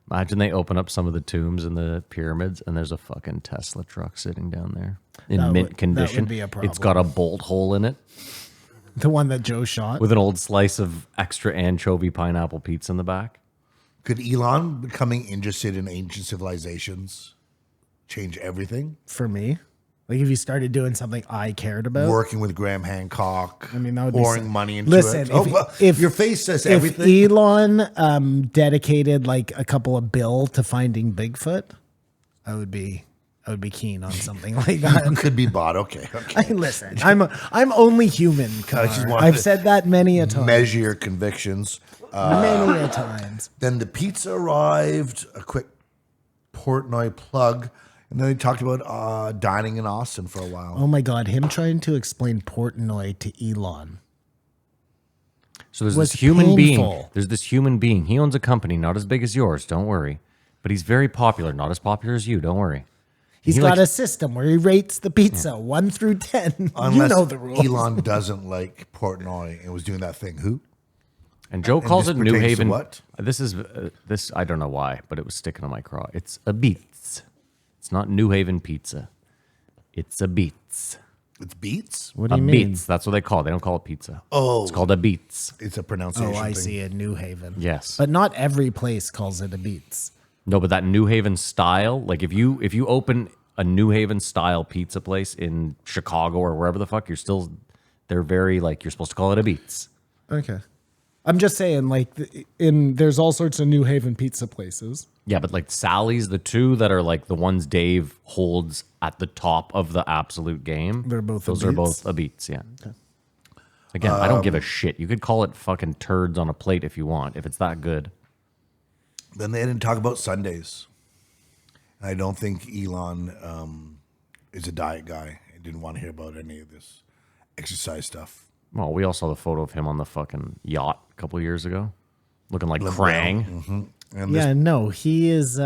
Imagine they open up some of the tombs in the pyramids and there's a fucking Tesla truck sitting down there in mint condition. That would be a problem. It's got a bolt hole in it The one that Joe shot. with an old slice of extra anchovy pineapple pizza in the back. Could Elon becoming interested in ancient civilizations change everything? For me. Like if you started doing something I cared about. Working with Graham Hancock. I mean, that would be pouring so- money into Listen, it. Oh, well, if your face says if everything. Elon dedicated like a couple of bill to finding Bigfoot, I would be keen on something like that. Could be bought. Okay. Hey, listen, I'm only human, Connor. just wanted I've to said that many a time. Measure your convictions. Many a times. Then the pizza arrived. A quick Portnoy plug. And then they talked about dining in Austin for a while. Oh my God, him trying to explain Portnoy to Elon. So there's Was this human being. painful. There's this human being. He owns a company, not as big as yours. Don't worry. But he's very popular, not as popular as you. Don't worry. He's He got likes- a system where he rates the pizza 1 through 10. Unless You know the rules. Elon doesn't like Portnoy and was doing that thing. Who? And Joe calls this it New pertains to Haven. what? This is this. I don't know why, but it was sticking on my craw. It's a Beats. It's not New Haven pizza. It's a Beats. It's Beats? What do A you mean? Beats. That's what they call it. They don't call it pizza. Oh. It's called a Beats. It's a pronunciation Oh, I thing. see. In New Haven. Yes. But not every place calls it a Beats. No, but that New Haven style, like if you open a New Haven style pizza place in Chicago or wherever the fuck, they're very like you're supposed to call it a Beats. Okay. I'm just saying, like, there's all sorts of New Haven pizza places. Yeah, but like Sally's, the two that are like the ones Dave holds at the top of the absolute game. They're both a those are Beats? both a Beats, yeah. Again, I don't give a shit. You could call it fucking turds on a plate if you want, if it's that good. Then they didn't talk about Sundays. I don't think Elon is a diet guy. I didn't want to hear about any of this exercise stuff. Well, we all saw the photo of him on the fucking yacht a couple years ago, looking like Krang. And this Yeah, no, he is.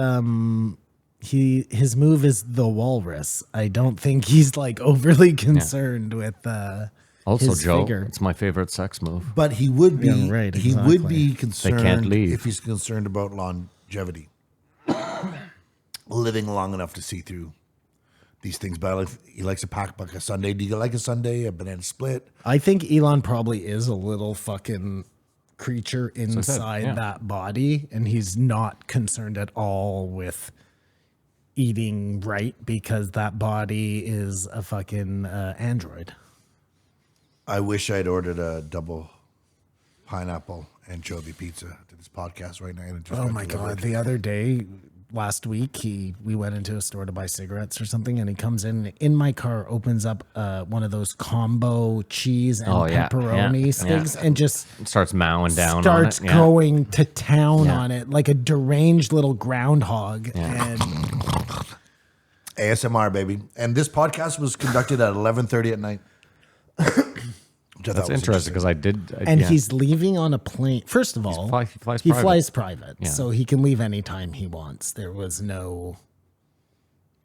His move is the walrus. I don't think he's like overly concerned with. Also, his Joe, figure. it's my favorite sex move. But he would be Yeah, right, he would exactly. be concerned can't leave. if he's concerned about longevity. Living long enough to see through these things. But he likes to pack like a sundae. Do you like a sundae, a banana split? I think Elon probably is a little fucking creature inside yeah. that body, and he's not concerned at all with eating right because that body is a fucking android. I wish I'd ordered a double pineapple anchovy pizza to this podcast right now. And it just Oh got my delivered. God. The other day, last week, we went into a store to buy cigarettes or something, and he comes in my car, opens up one of those combo cheese and Oh, yeah, pepperoni yeah, sticks, yeah. and just It starts mowing down starts on it. going to town Yeah. on it like a deranged little groundhog. And ASMR, baby. And this podcast was conducted at 11:30 at night. Which I thought That's was interesting because I did. and yeah. he's leaving on a plane. First of all, he flies he private. flies private, Yeah. so he can leave anytime he wants. There was no.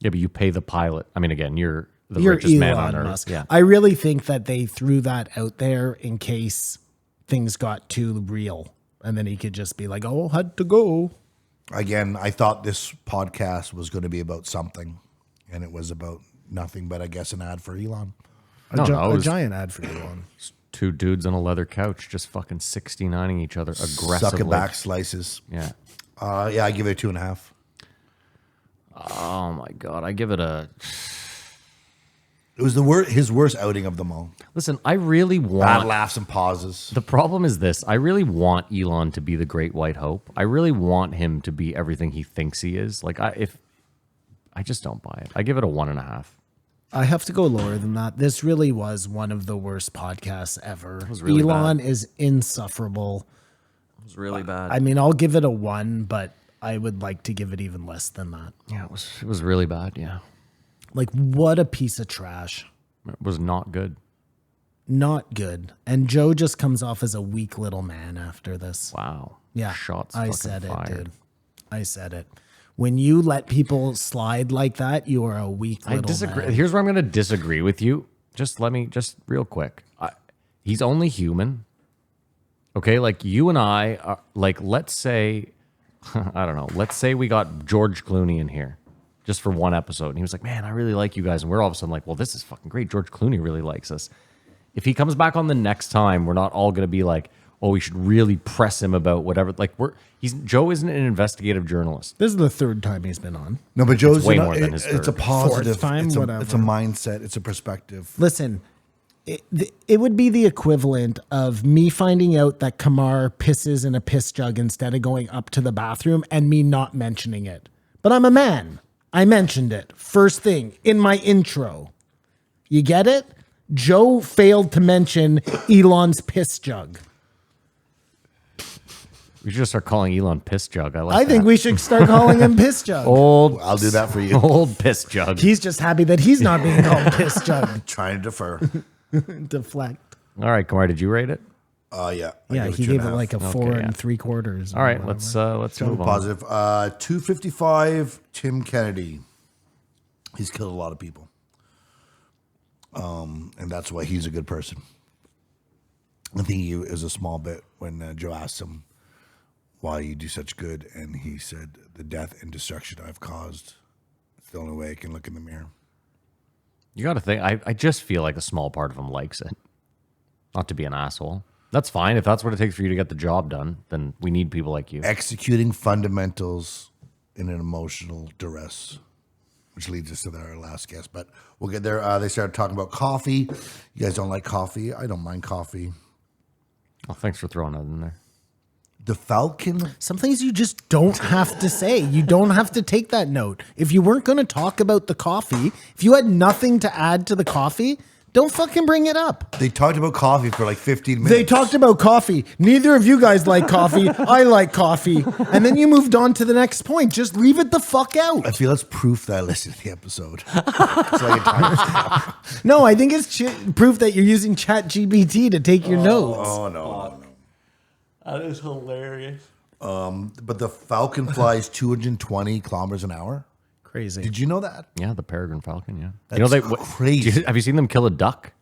Yeah, but you pay the pilot. I mean, again, you're the You're richest man Elon on earth. Musk. Yeah. I really think that they threw that out there in case things got too real, and then he could just be like, "Oh, had to go." Again, I thought this podcast was going to be about something, and it was about nothing but, I guess, an ad for Elon. No, it A was giant ad for Elon. two dudes on a leather couch just fucking 69ing each other aggressively. Sucking back slices. Yeah. Yeah, I give it a 2.5. Oh my God. I give it a. It was his worst outing of them all. Listen, I really Bad want. laughs and pauses. The problem is this. I really want Elon to be the great white hope. I really want him to be everything he thinks he is. Like, I just don't buy it. I give it a 1.5. I have to go lower than that. This really was one of the worst podcasts ever. was really Elon bad. is insufferable. It was really bad. I mean, I'll give it a 1, but I would like to give it even less than that. Yeah, it was really bad. Yeah. Like, what a piece of trash. It was not good. Not good. And Joe just comes off as a weak little man after this. Wow. Yeah. Shots I fucking said fired. it, dude. I said it. When you let people slide like that, you are a weak I little disagree. man. Here's where I'm going to disagree with you. Just real quick. He's only human. Okay, like you and I are, like, let's say I don't know. Let's say we got George Clooney in here just for one episode. And he was like, man, I really like you guys. And we're all of a sudden like, well, this is fucking great. George Clooney really likes us. If he comes back on the next time, we're not all going to be like, oh, we should really press him about whatever. Like Joe isn't an investigative journalist. This is the third time he's been on. No, but Joe's way more than his it's a third. positive Fourth time, whatever. It's a mindset. It's a perspective. Listen, it would be the equivalent of me finding out that Kamar pisses in a piss jug instead of going up to the bathroom and me not mentioning it. But I'm a man. I mentioned it first thing in my intro. You get it? Joe failed to mention Elon's piss jug. We should just start calling Elon Piss Jug. I think we should start calling him piss jug. I'll do that for you. Old Piss Jug. He's just happy that he's not being called piss jug. Trying to defer. Deflect. All right, Kamar, did you rate it? Yeah. Yeah, he gave it like a 4 3/4. All right, let's move on. Positive. 255. Tim Kennedy. He's killed a lot of people. And that's why he's a good person. I think he was a small bit when Joe asked him why you do such good, and he said, the death and destruction I've caused. It's the only way I can look in the mirror. You got to think. I just feel like a small part of him likes it. Not to be an asshole. That's fine. If that's what it takes for you to get the job done, then we need people like you. Executing fundamentals in an emotional duress, which leads us to our last guest. But we'll get there. They started talking about coffee. You guys don't like coffee. I don't mind coffee. Oh, thanks for throwing that in there. The Falcon. Some things you just don't have to say. You don't have to take that note. If you weren't going to talk about the coffee, if you had nothing to add to the coffee, don't fucking bring it up. They talked about coffee for like 15 minutes. They talked about coffee. Neither of you guys like coffee. I like coffee. And then you moved on to the next point. Just leave it the fuck out. I feel it's proof that I listened to the episode. It's like a timestamp. No, I think it's proof that you're using ChatGPT to take your notes. Oh, no. That is hilarious. But the Falcon flies 220 kilometers an hour. Crazy. Did you know that? Yeah, the peregrine falcon. Yeah, That's crazy. Have you seen them kill a duck?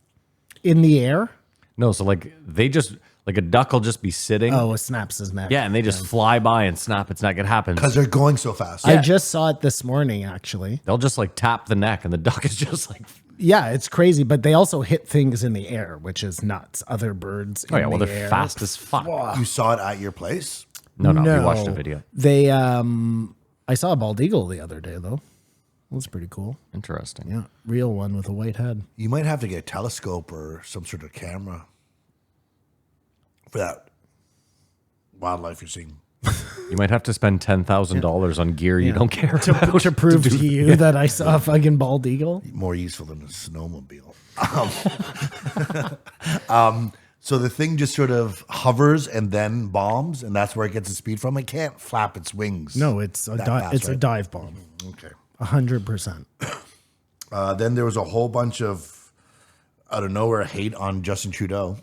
In the air? No. So like they just like a duck will just be sitting. Oh, it snaps his neck. Yeah, and they just fly by and snap its neck. It happens. Because they're going so fast. I just saw it this morning, actually. They'll just like tap the neck, and the duck is just like. Yeah, it's crazy, but they also hit things in the air, which is nuts. Other birds. Oh yeah, in well the they're air. fast as fuck. You saw it at your place? No, we watched a video. They, I saw a bald eagle the other day, though. It was pretty cool. Interesting. Yeah, real one with a white head. You might have to get a telescope or some sort of camera for that wildlife you're seeing. You might have to spend $10,000 on gear you don't care about. To prove to you that I saw a fucking bald eagle. More useful than a snowmobile. So the thing just sort of hovers and then bombs, and that's where it gets its speed from. It can't flap its wings. No, it's a that fast, it's a right? dive bomb. Okay. 100%. Then there was a whole bunch of, out of nowhere, hate on Justin Trudeau.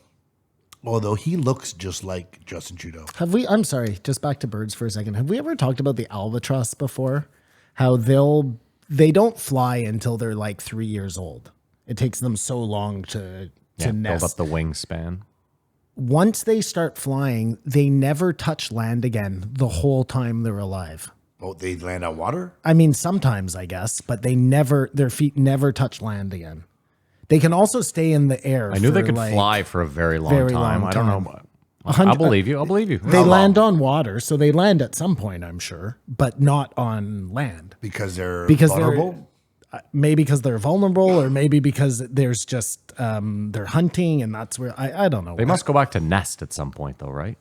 Although he looks just like Justin Trudeau. I'm sorry, just back to birds for a second. Have we ever talked about the albatross before? How they don't fly until they're like 3 years old. It takes them so long to Build nest. up the wingspan. Once they start flying, they never touch land again the whole time they're alive. Oh, they land on water? I mean, sometimes I guess, but their feet never touch land again. They can also stay in the air. I knew they for, could like, fly for a very long very time. long I don't know. time. But I'll believe you. I'll believe you. They land on water, so they land at some point, I'm sure, but not on land. Because they're Because vulnerable? Maybe because they're vulnerable, or maybe because there's just they're hunting, and that's where I don't know. They must go back to nest at some point, though, right?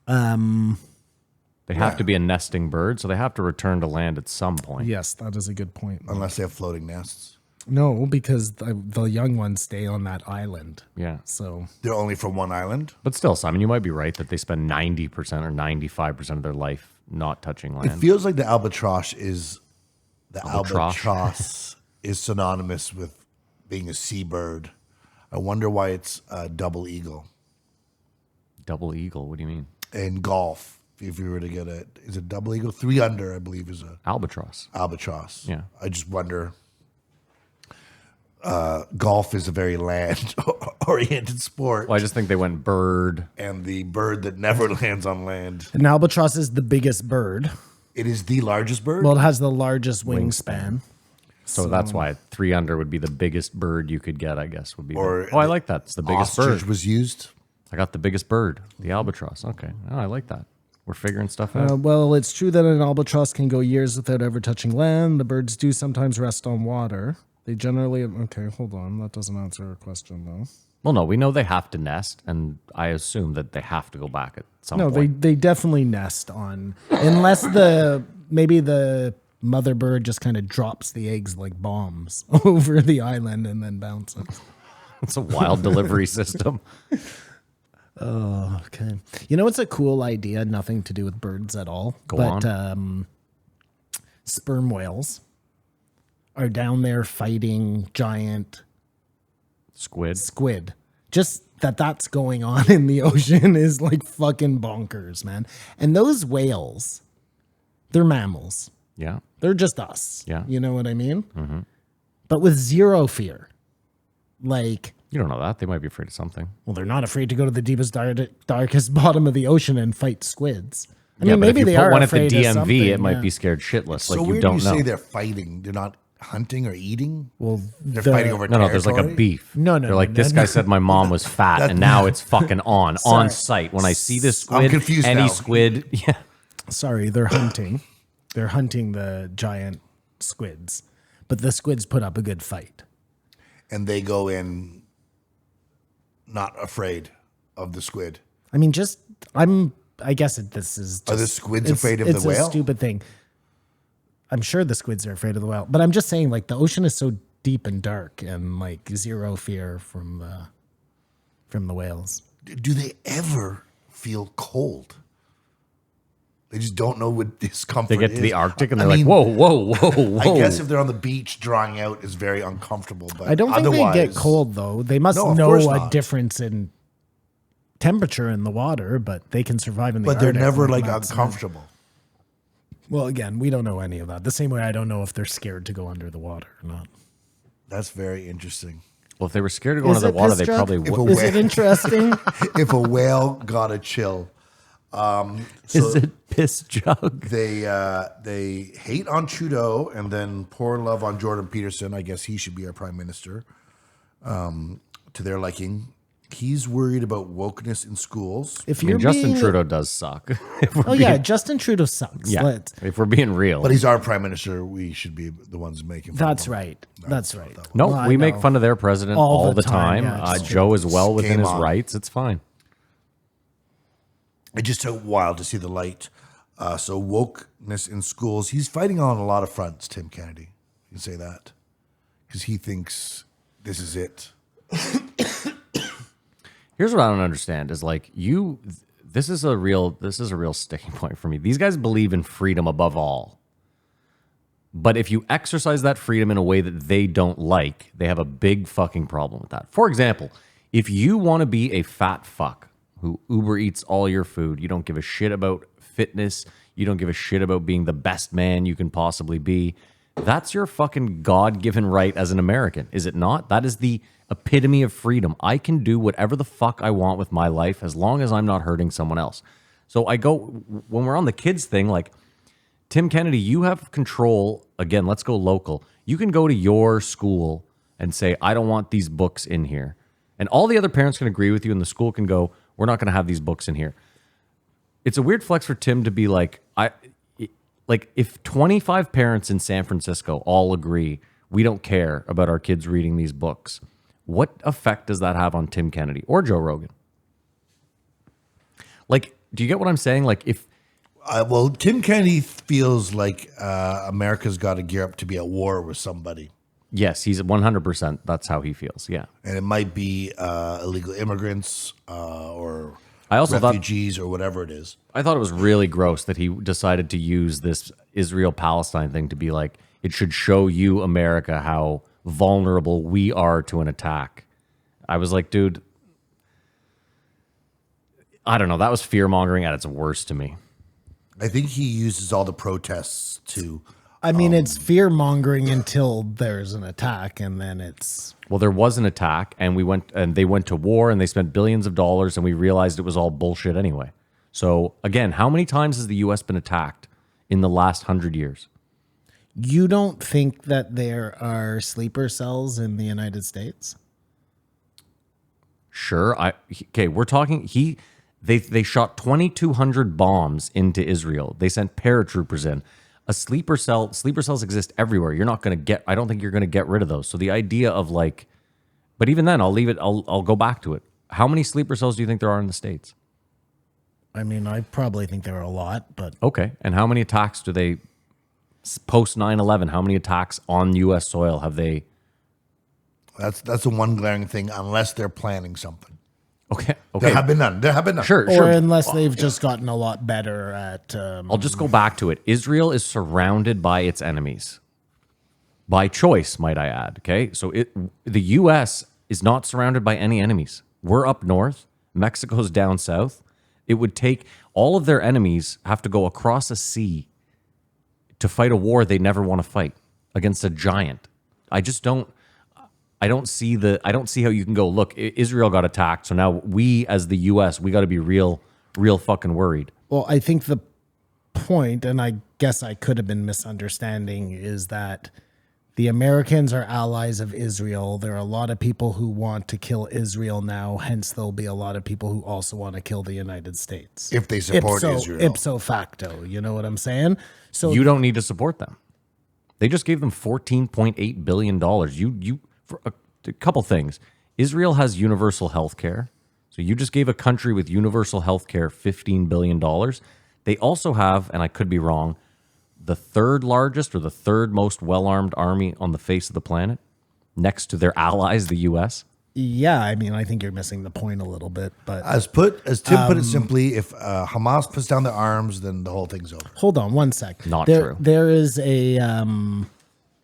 They have to be a nesting bird, so they have to return to land at some point. Yes, that is a good point. Unless they have floating nests. No, because the young ones stay on that island. Yeah. So They're only from one island? But still, Simon, you might be right that they spend 90% or 95% of their life not touching It land. feels like the albatross is Albatross. is synonymous with being a seabird. I wonder why it's a double eagle. Double eagle, what do you mean? In golf, if you were to get is it double eagle? 3 under, I believe, is a Albatross. albatross. Yeah. I just wonder. golf is a very land-oriented sport. Well, I just think they went bird. And the bird that never lands on land. An albatross is the biggest bird. It is the largest bird? Well, it has the largest wingspan. So that's why 3 under would be the biggest bird you could get, I guess, would be. Or I like that. It's the biggest Ostrich bird. was used. I got the biggest bird, the albatross. Okay. Oh, I like that. We're figuring stuff out. Well, it's true that an albatross can go years without ever touching land. The birds do sometimes rest on water. They generally... Okay, hold on. That doesn't answer our question, though. Well, no, we know they have to nest, and I assume that they have to go back at some No, point. they definitely nest on... Unless maybe the mother bird just kind of drops the eggs like bombs over the island and then bounces. It's a wild delivery system. Oh, okay. You know, it's a cool idea, nothing to do with birds at all. Go on. Sperm whales are down there fighting giant Squid. Just that's going on in the ocean is like fucking bonkers, man. And those whales, they're mammals. Yeah. They're just us. Yeah. You know what I mean? Mm-hmm. But with zero fear. Like... You don't know that. They might be afraid of something. Well, they're not afraid to go to the deepest, darkest bottom of the ocean and fight squids. I Yeah, mean, but maybe if they you put are one at the afraid of something, DMV, it might yeah. be scared shitless. So Like you where don't do you know. say they're fighting? They're not hunting or eating? Well, They're fighting over No, there's like a territory? beef. No, They're like, no, this no. guy said my mom was fat, and now it's fucking on Sorry. site. When I see this I'm squid, confused any now. squid, yeah. Sorry, they're hunting. They're hunting the giant squids. But the squids put up a good fight. And they go in not afraid of the squid. I mean, I guess this is just... Are the squids afraid of the It's whale? a stupid thing. I'm sure the squids are afraid of the whale. But I'm just saying, like, the ocean is so deep and dark and, like, zero fear from the whales. Do they ever feel cold? They just don't know what discomfort They is. get to the Arctic and I they're mean, like, whoa. I guess if they're on the beach drying out is very uncomfortable. But I don't think otherwise, they get cold, though. They must No, of know course a not. difference in temperature in the water, but they can survive in the But they're Arctic never like Matt said. uncomfortable. Well, again, we don't know any of that. The same way I don't know if they're scared to go under the water or not. That's very interesting. Well, if they were scared to go Is under the it water, piss they jug? probably If a would. Is it interesting? If a whale got a chill, Is it piss jug? they hate on Trudeau and then pour love on Jordan Peterson. I guess he should be our prime minister, to their liking. He's worried about wokeness in schools. If I mean, you're Justin being, Trudeau does suck. Oh yeah, Justin Trudeau sucks. Yeah. If we're being real. But he's our prime minister. We should be the ones making fun That's of him. right. That's right. No, Well, I we make know. fun of their president All all the the time. time, yeah, it's Joe is well within Game his on. rights. It's fine. It just took a while to see the light. So wokeness in schools. He's fighting on a lot of fronts, Tim Kennedy. You can say that. Because he thinks this is it. Here's what I don't understand is like this is a real sticking point for me. These guys believe in freedom above all. But if you exercise that freedom in a way that they don't like, they have a big fucking problem with that. For example, if you want to be a fat fuck who Uber eats all your food, you don't give a shit about fitness, you don't give a shit about being the best man you can possibly be, that's your fucking God-given right as an American, is it not? That is the epitome of freedom. I can do whatever the fuck I want with my life as long as I'm not hurting someone else. So I go, when we're on the kids thing, like, Tim Kennedy, you have control. Again, let's go local. You can go to your school and say, I don't want these books in here. And all the other parents can agree with you, and the school can go, we're not going to have these books in here. It's a weird flex for Tim to be like, if 25 parents in San Francisco all agree, we don't care about our kids reading these books, what effect does that have on Tim Kennedy or Joe Rogan? Like, do you get what I'm saying? Like, if Well, Tim Kennedy feels like America's got to gear up to be at war with somebody. yes, he's 100%. That's how he feels. Yeah. And it might be illegal immigrants or I also thought refugees or whatever it is. it was really gross that he decided to use this Israel-Palestine thing to be like, it should show you, America, how vulnerable we are to an attack. I was like, dude, I don't know. That was fear-mongering at its worst to me. I think he uses all the protests to I mean, it's fear mongering until there's an attack, and then it's Well, there was an attack, and they went to war, and they spent billions of dollars, and we realized it was all bullshit anyway. So again, how many times has the U.S. been attacked in the last 100 years? You don't think that there are sleeper cells in the United States? Sure. We're talking. They shot 2,200 bombs into Israel. They sent paratroopers in. Sleeper cells exist everywhere. You're not going to get. I don't think you're going to get rid of those. So the idea of but even then, I'll leave it. I'll go back to it. How many sleeper cells do you think there are in the States? I mean, I probably think there are a lot, but Okay. And how many attacks do they post 9/11? How many attacks on U.S. soil have they? That's the one glaring thing. Unless they're planning something, Okay. there have been none. There have been none. Sure. or unless they've just gotten a lot better at. I'll just go back to it. Israel is surrounded by its enemies. By choice, might I add. Okay. So the U.S. is not surrounded by any enemies. We're up north. Mexico's down south. It would take all of their enemies have to go across a sea to fight a war they never want to fight against a giant. I don't see how you can go, look, Israel got attacked, so now we as the US, we got to be real fucking worried. Well, I think the point, and I guess I could have been misunderstanding, is that the Americans are allies of Israel. There are a lot of people who want to kill Israel now. Hence, there'll be a lot of people who also want to kill the United States. If they support Israel. Ipso facto. You know what I'm saying? So You don't need to support them. They just gave them $14.8 billion. For a couple things. Israel has universal health care. So you just gave a country with universal health care $15 billion. They also have, and I could be wrong, the third largest or the third most well-armed army on the face of the planet, next to their allies, the U.S. yeah, I mean, I think you're missing the point a little bit. But As Tim put it simply, if Hamas puts down their arms, then the whole thing's over. hold on one sec. Not true. There is a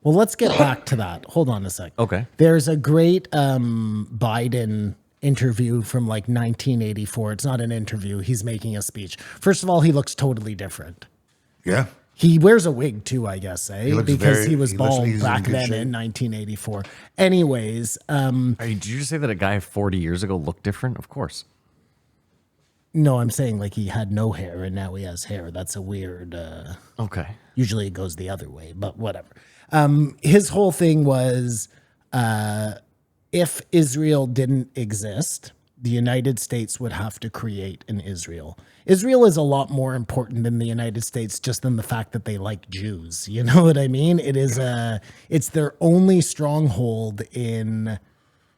well, let's get back to that. Hold on a sec. Okay. There's a great Biden interview from like 1984. It's not an interview. He's making a speech. First of all, he looks totally different. Yeah. He wears a wig too, I guess, looks because very- he was he looks like bald he's in back good then shape. in 1984. Anyways, Did you just say that a guy 40 years ago looked different? Of course. no, I'm saying like he had no hair and now he has hair. That's a weird. Okay. Usually it goes the other way, but whatever. His whole thing was if Israel didn't exist, the United States would have to create an Israel. Israel is a lot more important than the United States just than the fact that they like Jews. You know what I mean? It's their only stronghold in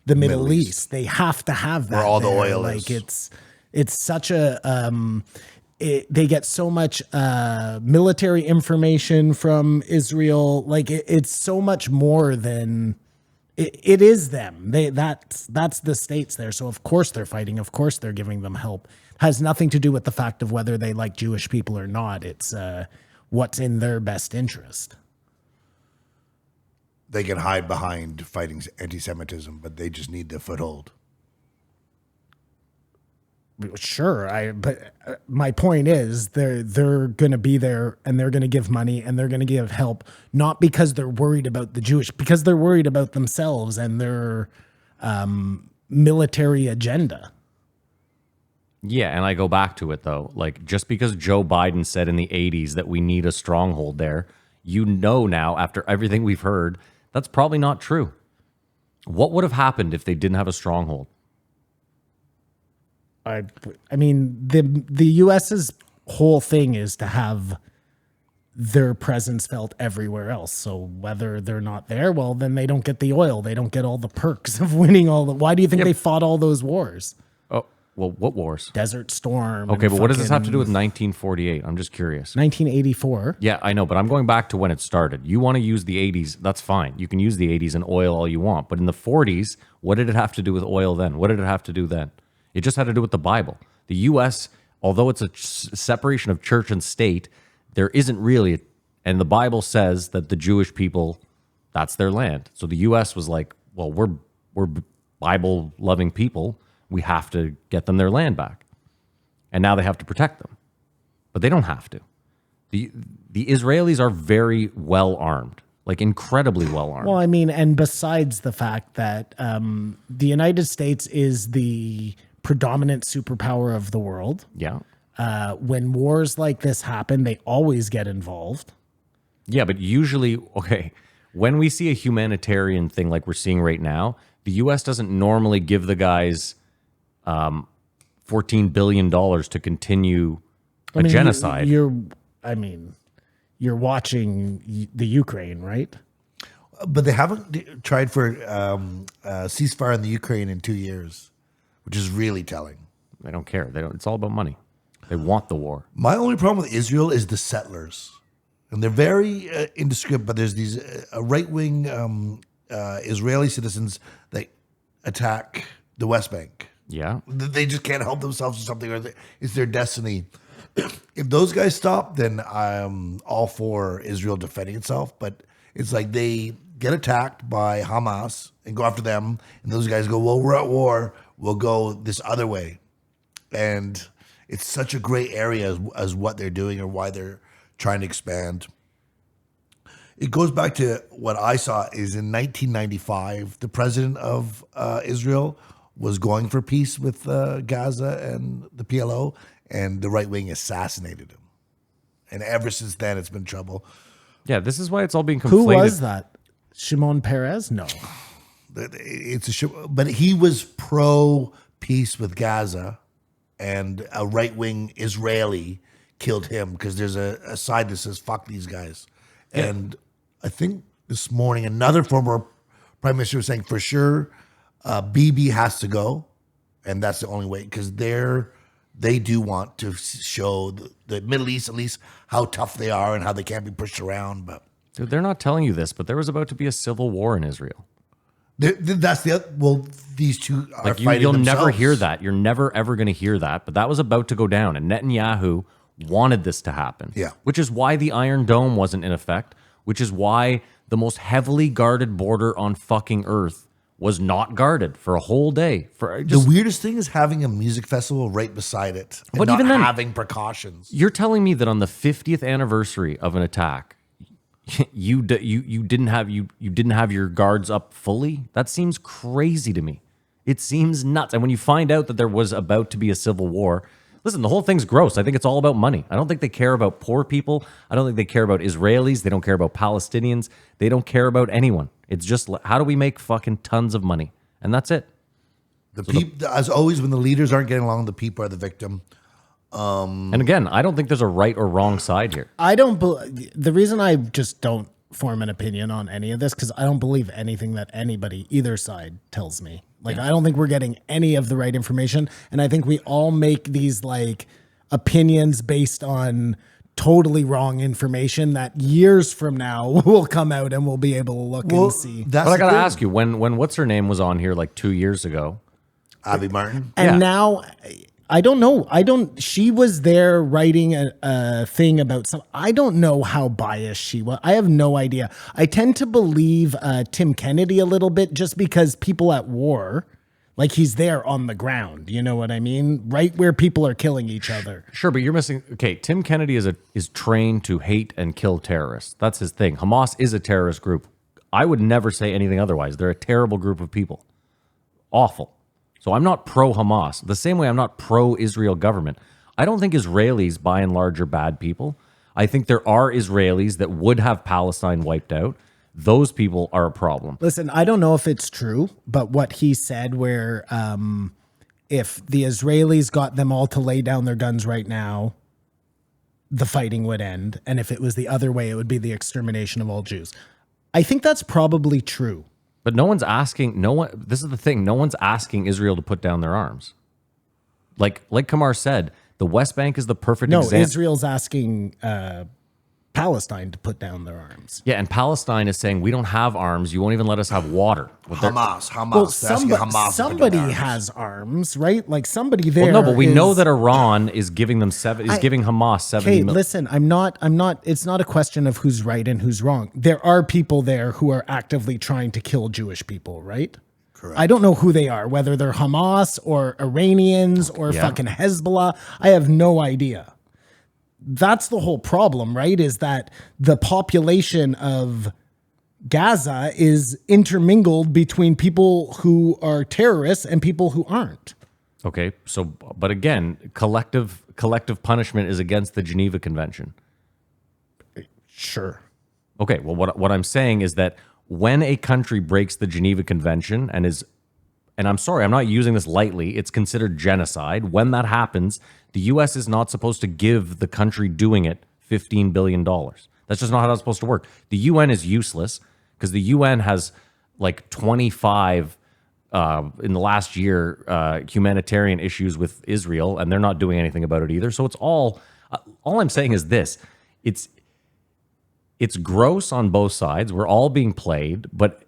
the Middle East. They have to have that. Where all the there. oil like is. it's such a they get so much military information from Israel. Like it's so much more than it is them. That's the states there. So of course they're fighting. Of course they're giving them help. Has nothing to do with the fact of whether they like Jewish people or not. It's what's in their best interest. They can hide behind fighting anti-Semitism, but they just need the foothold. Sure, but my point is they're going to be there and they're going to give money and they're going to give help, not because they're worried about the Jewish, because they're worried about themselves and their military agenda. Yeah, and I go back to it though. Like just because Joe Biden said in the 80s that we need a stronghold there, you know now after everything we've heard, that's probably not true. What would have happened if they didn't have a stronghold? I mean the US's whole thing is to have their presence felt everywhere else. So whether they're not there, well, then they don't get the oil. They don't get all the perks of winning all the. Why do you think they fought all those wars? Oh, well, what wars? Desert Storm. Okay, and but what does this have to do with fucking 1948? I'm just curious. 1984? Yeah, I know, but I'm going back to when it started. You want to use the 80s, that's fine. You can use the 80s and oil all you want. But in the 40s, what did it have to do with oil then? What did it have to do then? It just had to do with the Bible. The U.S., although it's a separation of church and state, there isn't really, and the Bible says that the Jewish people, that's their land. So the U.S. was like, well, we're Bible-loving people. We have to get them their land back. And now they have to protect them. But they don't have to. The Israelis are very well armed, like incredibly well armed. Well, I mean, and besides the fact that the United States is the predominant superpower of the world, Yeah. when wars like this happen, they always get involved. Yeah, but usually, okay, when we see a humanitarian thing like we're seeing right now, the U.S. doesn't normally give the guys $14 billion to continue a genocide. You're watching the Ukraine, right? But they haven't tried for ceasefire in the Ukraine in 2 years, which is really telling. They don't care. They don't. It's all about money. They want the war. My only problem with Israel is the settlers. And they're very indiscriminate, but there's these right-wing Israeli citizens that attack the West Bank. Yeah. They just can't help themselves or something, or it's their destiny. If those guys stop, then I'm all for Israel defending itself. But it's like they get attacked by Hamas and go after them, and those guys go, well, we're at war. We'll go this other way. And it's such a gray area as what they're doing or why they're trying to expand. It goes back to what I saw is in 1995, the president of Israel was going for peace with Gaza and the PLO, and the right wing assassinated him. And ever since then, it's been trouble. Yeah, this is why it's all being conflated. Who was that? Shimon Peres? No. But he was pro peace with Gaza, and a right wing Israeli killed him because there's a side that says fuck these guys. Yeah. And I think this morning another former prime minister was saying for sure Bibi has to go, and that's the only way, because they do want to show the Middle East at least how tough they are and how they can't be pushed around. But dude, they're not telling you this, but there was about to be a civil war in Israel. That's these two are like fighting you'll themselves. never hear that. You're never ever going to hear that. But that was about to go down, and Netanyahu wanted this to happen. Yeah, which is why the Iron Dome wasn't in effect. Which is why the most heavily guarded border on fucking Earth was not guarded for a whole day. The weirdest thing is having a music festival right beside it, and but not even then, having precautions. You're telling me that on the 50th anniversary of an attack, you didn't have your guards up fully? That seems crazy to me. It seems nuts. And when you find out that there was about to be a civil war, listen, the whole thing's gross. I think it's all about money. I don't think they care about poor people. I don't think they care about Israelis. They don't care about Palestinians. They don't care about anyone. It's just how do we make fucking tons of money? And that's it. As always, when the leaders aren't getting along, the people are the victim. And again, I don't think there's a right or wrong side here. The reason I just don't form an opinion on any of this, because I don't believe anything that anybody, either side, tells me. Like, I don't think we're getting any of the right information. And I think we all make these like opinions based on totally wrong information that years from now will come out and we'll be able to look and see. But I got to ask you, when what's her name was on here like 2 years ago? Abby Martin. And now, I don't know. She was there writing a thing about I don't know how biased she was. I have no idea. I tend to believe Tim Kennedy a little bit just because people at war, like he's there on the ground. You know what I mean? Right where people are killing each other. Sure, but you're missing. Okay, Tim Kennedy is trained to hate and kill terrorists. That's his thing. Hamas is a terrorist group. I would never say anything otherwise. They're a terrible group of people. Awful. So I'm not pro-Hamas. The same way I'm not pro-Israel government. I don't think Israelis, by and large, are bad people. I think there are Israelis that would have Palestine wiped out. Those people are a problem. Listen, I don't know if it's true, but what he said where if the Israelis got them all to lay down their guns right now, the fighting would end. And if it was the other way, it would be the extermination of all Jews. I think that's probably true. But no one's asking, this is the thing, no one's asking Israel to put down their arms. Like Kamar said, the West Bank is the perfect example. No, Israel's asking Palestine to put down their arms. Yeah, and Palestine is saying, we don't have arms, you won't even let us have water. Hamas. Well, somebody has arms, right? Like somebody there. Well, no, but we know that Iran is giving them giving Hamas 70 million. Listen, I'm not, it's not a question of who's right and who's wrong. There are people there who are actively trying to kill Jewish people, right? Correct. I don't know who they are, whether they're Hamas or Iranians or fucking Hezbollah. I have no idea. That's the whole problem, right? Is that the population of Gaza is intermingled between people who are terrorists and people who aren't. Okay, so but again, collective punishment is against the Geneva Convention. Sure. Okay, well, what I'm saying is that when a country breaks the Geneva Convention and I'm sorry, I'm not using this lightly, it's considered genocide. When that happens, the U.S. is not supposed to give the country doing it $15 billion. That's just not how that's supposed to work. The UN is useless because the UN has like 25 in the last year humanitarian issues with Israel, and they're not doing anything about it either. So it's all I'm saying is this: it's gross on both sides. We're all being played, but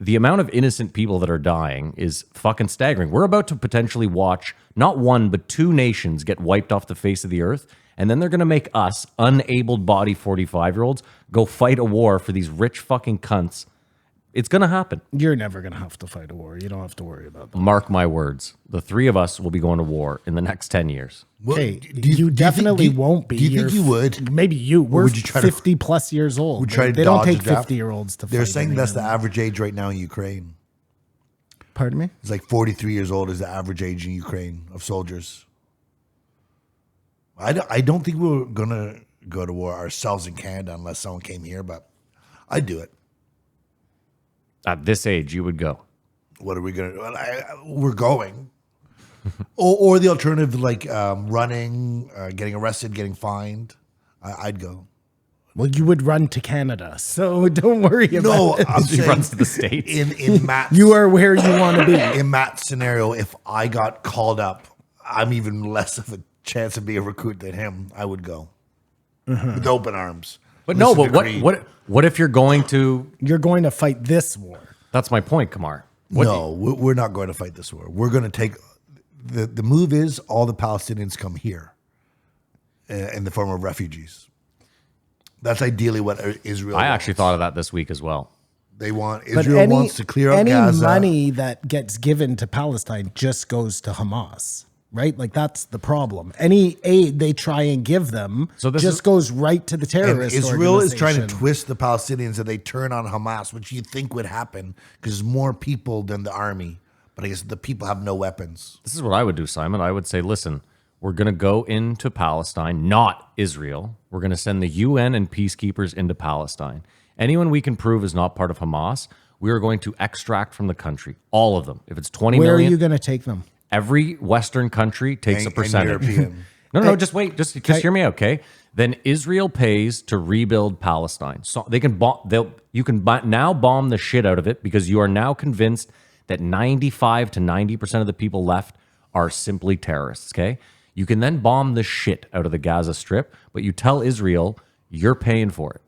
the amount of innocent people that are dying is fucking staggering. We're about to potentially watch not one, but two nations get wiped off the face of the earth. And then they're going to make us, unabled body 45-year-olds, go fight a war for these rich fucking cunts. It's going to happen. You're never going to have to fight a war. You don't have to worry about that. Mark my words. The three of us will be going to war in the next 10 years. Well, Hey, do you definitely think- won't be. Do you think You're you would? Maybe you. We're would you try to- 50 plus years old. Would try to They don't dodge take a draft? 50-year-olds to fight. They're saying in that's the England. average age right now in Ukraine. Pardon me? It's like 43 years old is the average age in Ukraine of soldiers. I don't think we're going to go to war ourselves in Canada unless someone came here, but I'd do it. At this age, you would go. What are we going to we're going. or the alternative, like running, getting arrested, getting fined. I'd go. Well, you would run to Canada, so don't worry about No, it. I'm He saying runs to the States. in Matt's, You are where you want to be. in Matt's scenario, if I got called up, I'm even less of a chance of being a recruit than him. I would go with open arms. But no, Listen but to Creed. what if you're going to... You're going to fight this war. That's my point, Kamar. No, we're not going to fight this war. We're going to take the move is all the Palestinians come here in the form of refugees. That's ideally what Israel. I wants. actually thought of that this week as well. They want But Israel wants to clear up any Gaza. money that gets given to Palestine just goes to Hamas, right? Like that's the problem. Any aid they try and give them So this just is- goes right to the And terrorist Israel is trying to organization. twist the Palestinians and they turn on Hamas, which you think would happen because there's more people than the army. But I guess the people have no weapons. This is what I would do, Simon. I would say, listen, we're going to go into Palestine, not Israel. We're going to send the UN and peacekeepers into Palestine. Anyone we can prove is not part of Hamas, we are going to extract from the country, all of them. If it's 20 Where are million, you going to take them? every Western country takes a And percentage. European. No, just wait. Just hear me out, okay? Then Israel pays to rebuild Palestine. So they can now bomb the shit out of it because you are now convinced that 95 to 90% of the people left are simply terrorists, okay? You can then bomb the shit out of the Gaza Strip, but you tell Israel you're paying for it.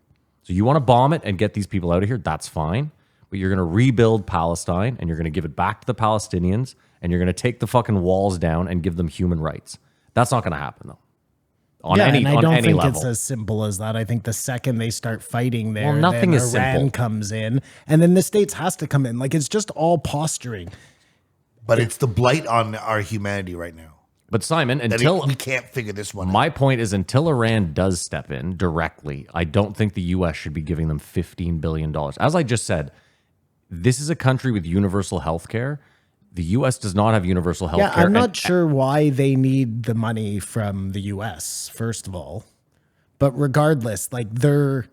So you want to bomb it and get these people out of here, that's fine. But you're going to rebuild Palestine and you're going to give it back to the Palestinians and you're going to take the fucking walls down and give them human rights. That's not going to happen though. On Yeah, any and I don't think level. it's as simple as that. I think the second they start fighting there, Well, nothing then is Iran simple. comes in, and then the States has to come in. Like it's just all posturing. But it's the blight on our humanity right now. But Simon, That until we can't figure this one out. my point is until Iran does step in directly, I don't think the US should be giving them $15 billion. As I just said, this is a country with universal health care. The US does not have universal health Yeah, care. I'm not sure why they need the money from the US, first of all. But regardless, like they're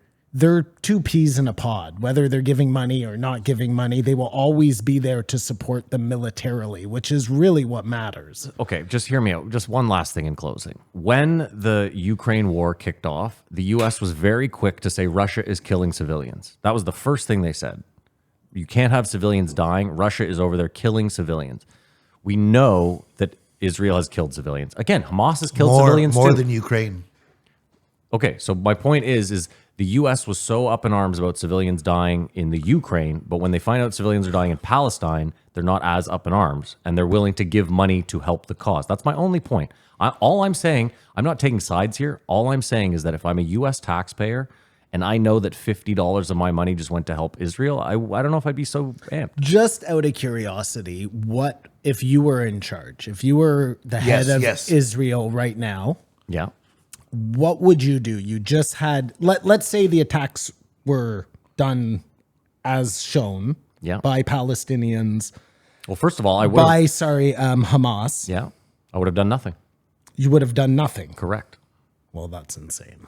two peas in a pod. Whether they're giving money or not giving money, they will always be there to support them militarily, which is really what matters. Okay, just hear me out. Just one last thing in closing. When the Ukraine war kicked off, the US was very quick to say Russia is killing civilians. That was the first thing they said. You can't have civilians dying. Russia is over there killing civilians. We know that Israel has killed civilians. Again, Hamas has killed civilians more too. than Ukraine. Okay, so my point is the U.S. was so up in arms about civilians dying in the Ukraine, but when they find out civilians are dying in Palestine, they're not as up in arms, and they're willing to give money to help the cause. That's my only point. All I'm saying, I'm not taking sides here. All I'm saying is that if I'm a U.S. taxpayer and I know that $50 of my money just went to help Israel, I don't know if I'd be so amped. Just out of curiosity, what if you were in charge? If you were the head of yes. Israel right now, Yeah. what would you do? You just had, let's say the attacks were done as shown by Palestinians. Well, first of all, Hamas. Yeah, I would have done nothing. You would have done nothing. Correct. Well, that's insane.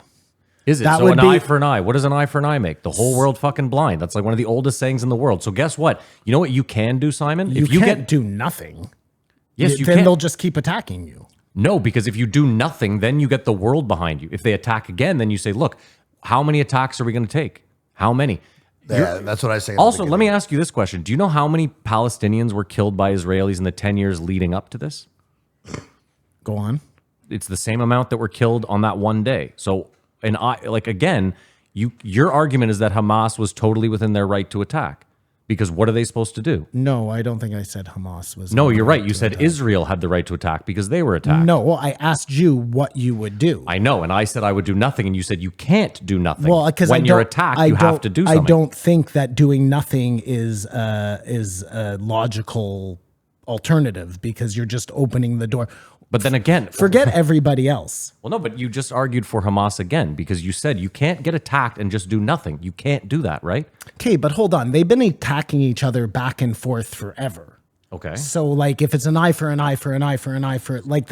Is it? That So would an be- eye for an eye. What does an eye for an eye make? The whole world fucking blind. That's like one of the oldest sayings in the world. So guess what? You know what you can do, Simon? You can't do nothing. Yes, you then can. they'll just keep attacking you. No, because if you do nothing, then you get the world behind you. If they attack again, then you say, look, how many attacks are we going to take? How many? Yeah, that's what I say. in the Also, let me beginning. ask you this question. Do you know how many Palestinians were killed by Israelis in the 10 years leading up to this? Go on. It's the same amount that were killed on that one day. So, and your argument is that Hamas was totally within their right to attack. Because what are they supposed to do? No, I don't think I said Hamas was. No, you're right. You said Israel had the right to attack because they were attacked. No, well, I asked you what you would do. I know, and I said I would do nothing, and you said you can't do nothing. Well, because when you're attacked, you have to do something. I don't think that doing nothing is a logical alternative because you're just opening the door. But then again, Forget everybody else. well, no, but you just argued for Hamas again because you said you can't get attacked and just do nothing. You can't do that, right? Okay, but hold on. They've been attacking each other back and forth forever. Okay. So, like, if it's an eye for an eye for an eye for an eye for, like,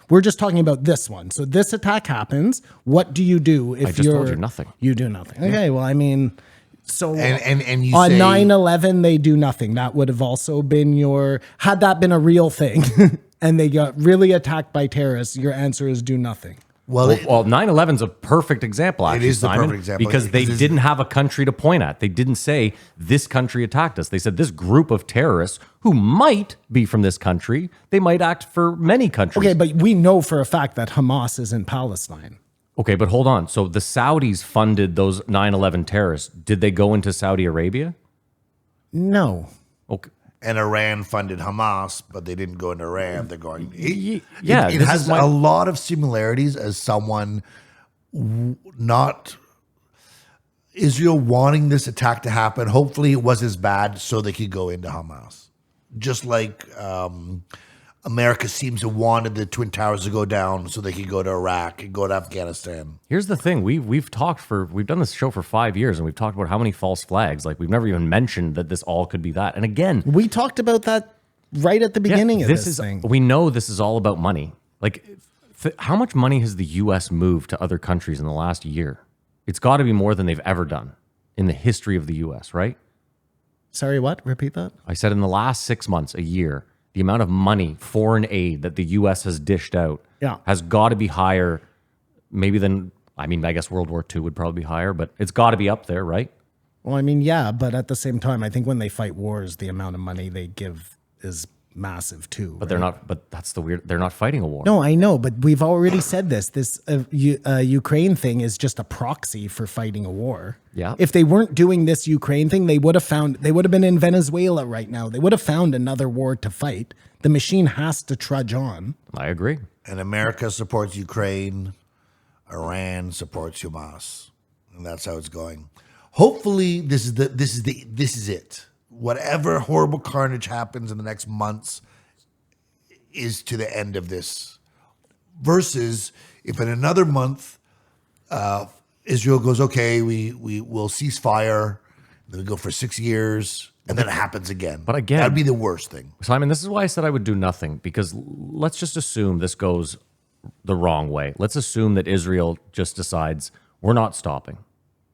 we're just talking about this one. So this attack happens. What do you do if I just told you nothing. You do nothing. Okay, well, I mean, so And you on say 9/11, they do nothing. That would have also been had that been a real thing and they got really attacked by terrorists, your answer is do nothing. well, Well, 9/11 is a perfect example, actually, is the Simon, perfect example. because they Because didn't have a country to point at. They didn't say this country attacked us. They said this group of terrorists who might be from this country, they might act for many countries. Okay, but we know for a fact that Hamas is in Palestine. Okay, but hold on. So the Saudis funded those 9/11 terrorists. Did they go into Saudi Arabia? No. Okay. and Iran funded Hamas, but they didn't go into Iran. They're going. It this has is my- a lot of similarities as someone not Israel wanting this attack to happen. Hopefully, it was as bad so they could go into Hamas. Just like America seems to wanted the Twin Towers to go down so they could go to Iraq and go to Afghanistan. Here's the thing: we've done this show for 5 years, and we've talked about how many false flags. Like we've never even mentioned that this all could be that. And again, We talked about that right at the beginning of this thing. We know this is all about money. Like, how much money has the U.S. moved to other countries in the last year? It's got to be more than they've ever done in the history of the U.S., right? Sorry, what? Repeat that? I said in the last 6 months, a year, the amount of money, foreign aid that the U.S. has dished out has got to be higher maybe than, I guess World War II would probably be higher, but it's got to be up there, right? Well, I mean, yeah, but at the same time, I think when they fight wars, the amount of money they give is massive too. But they're not, but that's the weird, they're not fighting a war. No, I know, but we've already said this. This Ukraine thing is just a proxy for fighting a war. Yeah. If they weren't doing this Ukraine thing, they would have been in Venezuela right now. They would have found another war to fight. The machine has to trudge on. I agree. And America supports Ukraine. Iran supports Hamas, and that's how it's going. Hopefully, this is it. Whatever horrible carnage happens in the next months is to the end of this. Versus if in another month Israel goes, okay, we will cease fire, then we go for 6 years, and then it happens again. But again- that'd be the worst thing. Simon, this is why I said I would do nothing, because let's just assume this goes the wrong way. Let's assume that Israel just decides we're not stopping.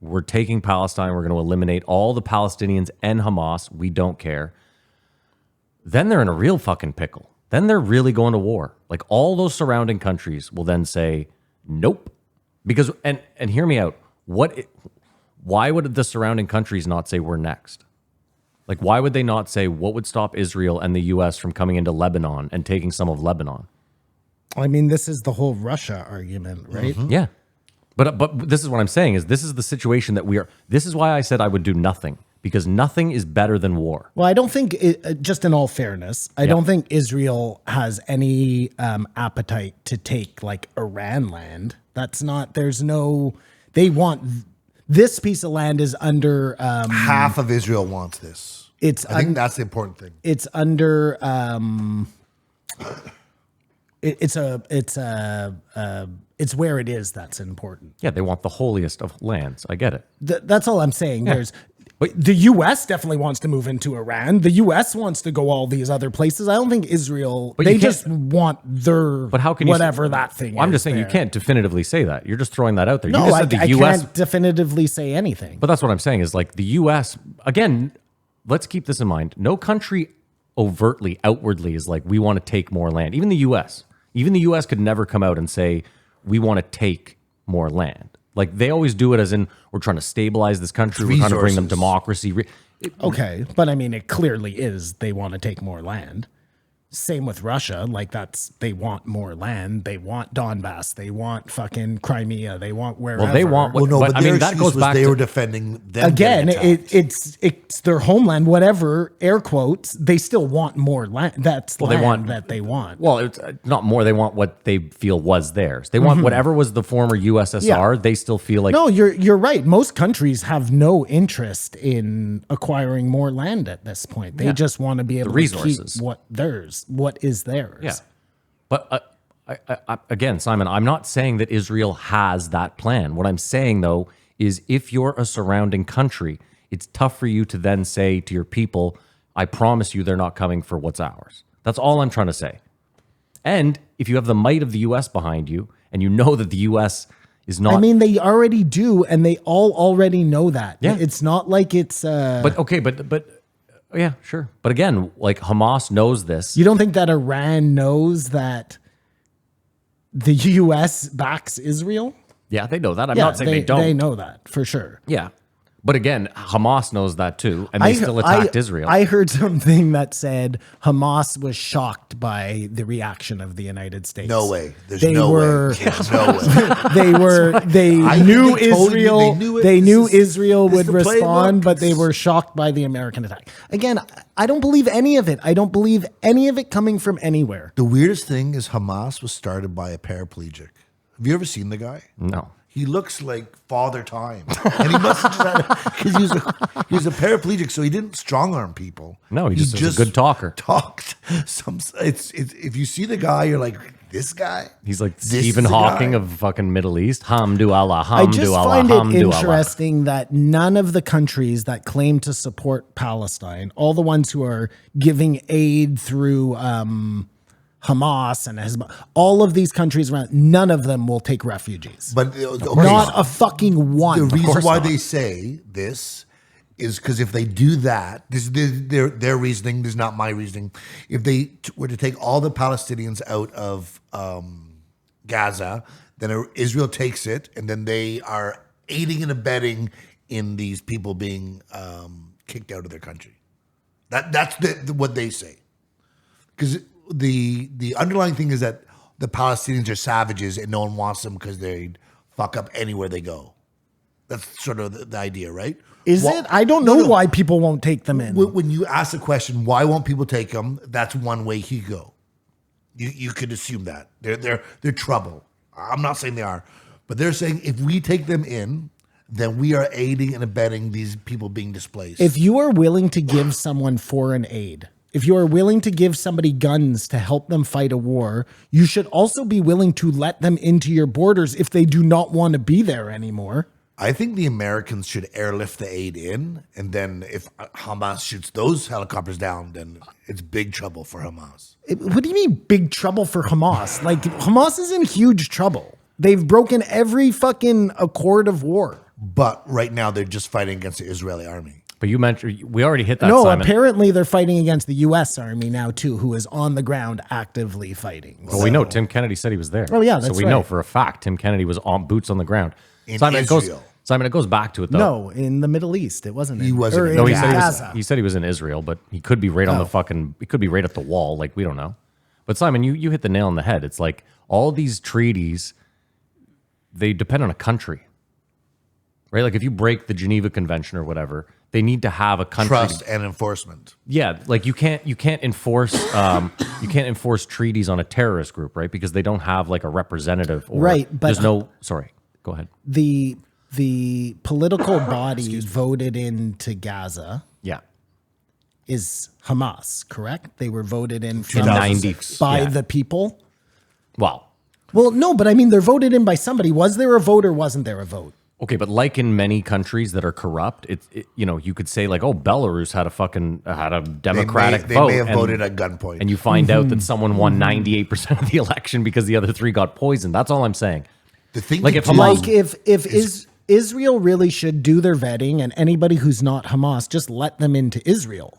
We're taking Palestine. We're going to eliminate all the Palestinians and Hamas. We don't care. Then they're in a real fucking pickle. Then they're really going to war. Like all those surrounding countries will then say, nope. Because, and hear me out. Why would the surrounding countries not say we're next? Like, why would they not say what would stop Israel and the U.S. from coming into Lebanon and taking some of Lebanon? I mean, this is the whole Russia argument, right? Yeah. But this is what I'm saying is this is the situation that we are. This is why I said I would do nothing, because nothing is better than war. Well, I don't think, just in all fairness, I don't think Israel has any appetite to take like Iran land. That's not, they want, this piece of land is under. Half of Israel wants this. I think that's the important thing. It's under it's where it is that's important. Yeah, they want the holiest of lands. I get it. That's all I'm saying. But the U.S. definitely wants to move into Iran. The U.S. wants to go all these other places. I don't think Israel. But they you can't- just want their. But how can you whatever that thing? I'm is just saying you there. can't definitively say that. You're just throwing that out there. No, you just I said the U.S. can't definitively say anything. But that's what I'm saying is like the U.S. Again, let's keep this in mind. No country overtly, outwardly is like we want to take more land. Even the U.S. Could never come out and say we want to take more land. Like they always do it as in we're trying to stabilize this country. We're trying to bring them Resources. democracy. Okay, but I mean, it clearly is they want to take more land. Same with Russia. Like they want more land. They want Donbass. They want fucking Crimea. They want wherever. Well, they want. Well, no, but I their mean that excuse goes was back they to were defending them. again. getting attacked. It's their homeland. Whatever air quotes. They still want more land. That's they land want- that they want. Well, it's not more. They want what they feel was theirs. They want whatever was the former USSR. Yeah. They still feel like No, you're right. Most countries have no interest in acquiring more land at this point. They Yeah. just want to be able to resources. keep what is theirs. Yeah. But again, Simon, I'm not saying that Israel has that plan. What I'm saying, though, is if you're a surrounding country, it's tough for you to then say to your people, I promise you they're not coming for what's ours. That's all I'm trying to say. And if you have the might of the U.S. behind you, and you know that the U.S. is not... I mean, they already do, and they all already know that. Yeah. It's not like it's... But okay, but yeah, sure. But again, like Hamas knows this. You don't think that Iran knows that the U.S. backs Israel? Yeah, they know that. I'm not saying they don't. They know that for sure. Yeah. But again, Hamas knows that too, and they still attacked Israel. I heard something that said Hamas was shocked by the reaction of the United States. No way. There's They no were- way. There's no way. They I knew think they told you Israel. they knew it. They This knew is- Israel this would is the respond, playbook. but they were shocked by the American attack. Again, I don't believe any of it. I don't believe any of it coming from anywhere. The weirdest thing is Hamas was started by a paraplegic. Have you ever seen the guy? No. He looks like Father Time, and he must have just had because he was a paraplegic, so he didn't strong arm people. No, he just was a good talker. Talked some. It's if you see the guy, you're like, this guy. He's like This Stephen is the Hawking guy. of fucking Middle East. Hamdu Allah, I just hamdu Allah, find it hamdu Allah. interesting that none of the countries that claim to support Palestine, all the ones who are giving aid through Hamas and Hezbollah, all of these countries around, none of them will take refugees. But Not a fucking one. The reason course why not. they say this is because if they do that, this is their reasoning. This is not my reasoning. If they were to take all the Palestinians out of Gaza, then Israel takes it, and then they are aiding and abetting in these people being kicked out of their country. That's what they say. Because the underlying thing is that the Palestinians are savages and no one wants them because they fuck up anywhere they go. That's sort of the idea, right? Is Well, it? I don't no, know no. why people won't take them in. When you ask the question, why won't people take them? That's one way he go. You could assume that they're trouble. I'm not saying they are, but they're saying if we take them in, then we are aiding and abetting these people being displaced. If you are willing to give someone foreign aid, if you are willing to give somebody guns to help them fight a war, you should also be willing to let them into your borders if they do not want to be there anymore. I think the Americans should airlift the aid in, and then if Hamas shoots those helicopters down, then it's big trouble for Hamas. What do you mean big trouble for Hamas? Like Hamas is in huge trouble. They've broken every fucking accord of war. But right now, they're just fighting against the Israeli army. But you mentioned, we already hit that, No, Simon. apparently they're fighting against the U.S. Army now too, who is on the ground actively fighting. Well, we know Tim Kennedy said he was there. Oh, yeah, so that's we know right. for a fact Tim Kennedy was on boots on the ground. In Simon, Israel. It goes back to it though. No, in the Middle East, it wasn't. He wasn't or in in No, he said Gaza. he said he was in Israel, but he could be right on the fucking. He could be right at the wall. Like we don't know. But Simon, you hit the nail on the head. It's like all these treaties, they depend on a country, right? Like if you break the Geneva Convention or whatever, they need to have a country. Trust and enforcement. Yeah, like you can't enforce you can't enforce treaties on a terrorist group, right? Because they don't have like a representative. Or Right, but- there's no. Sorry, go ahead. The political body voted into Gaza Yeah. is Hamas, correct? They were voted in from 90 by yeah. the people. Well, Well, no, but I mean, they're voted in by somebody. Was there a vote or wasn't there a vote? okay, but like in many countries that are corrupt, you could say like, oh, Belarus had a democratic They vote. may have and- voted at gunpoint. and you find out that someone won 98% of the election because the other 3 got poisoned. That's all I'm saying. the thing like to if do- Hamas- Like if Israel really should do their vetting, and anybody who's not Hamas, just let them into Israel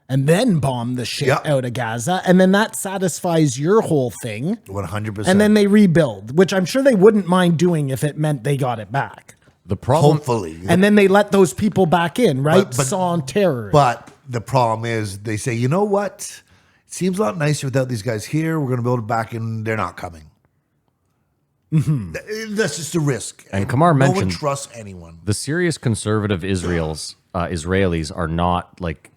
and then bomb the shit Yeah. out of Gaza. And then that satisfies your whole thing. 100%. And then they rebuild, which I'm sure they wouldn't mind doing if it meant they got it back. The problem, hopefully. And then they let those people back in, right? But- Sans terror. But the problem is they say, you know what? It seems a lot nicer without these guys here. We're going to build it back and they're not coming. That's just a risk. And Kamar no one mentioned- trusts anyone. the serious conservative Israelis are not like,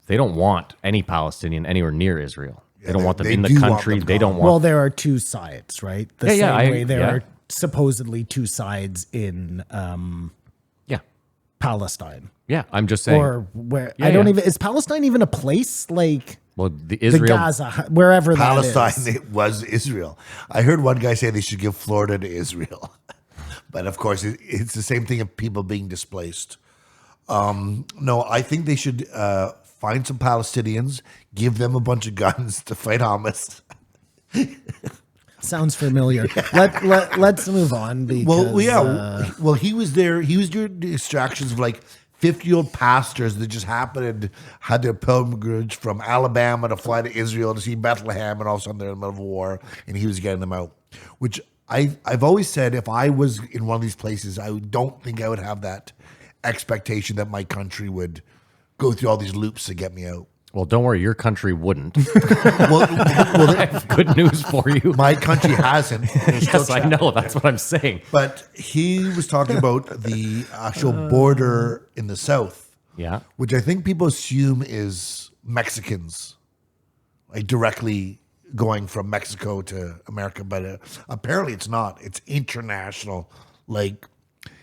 they don't want any Palestinian anywhere near Israel. They don't want them they in the do want country. them They don't gone. want. well, there are two sides, right? The Yeah, same yeah, way there yeah. are supposedly two sides in yeah, Palestine. yeah. I'm just saying. Or where Yeah, I don't yeah. even, is Palestine even a place? Like well, the the Israel. Gaza, wherever that Palestine, is. it was Israel. I heard one guy say they should give Florida to Israel. But of course, it's the same thing of people being displaced. No, I think they should find some Palestinians, give them a bunch of guns to fight Hamas. Sounds familiar. Let's move on because Well, yeah. Well, he was there. He was doing distractions of like 50-year-old pastors that just had their pilgrimage from Alabama to fly to Israel to see Bethlehem, and all of a sudden they're in the middle of a war, and he was getting them out. Which I've always said, if I was in one of these places, I don't think I would have that expectation that my country would go through all these loops to get me out. Well, don't worry, your country wouldn't. Well, Good news for you. my country hasn't. They're still Yes, I trapped. know. That's what I'm saying. But he was talking about the actual border in the south, Yeah. which I think people assume is Mexicans, like directly going from Mexico to America. But apparently it's not. It's international. Like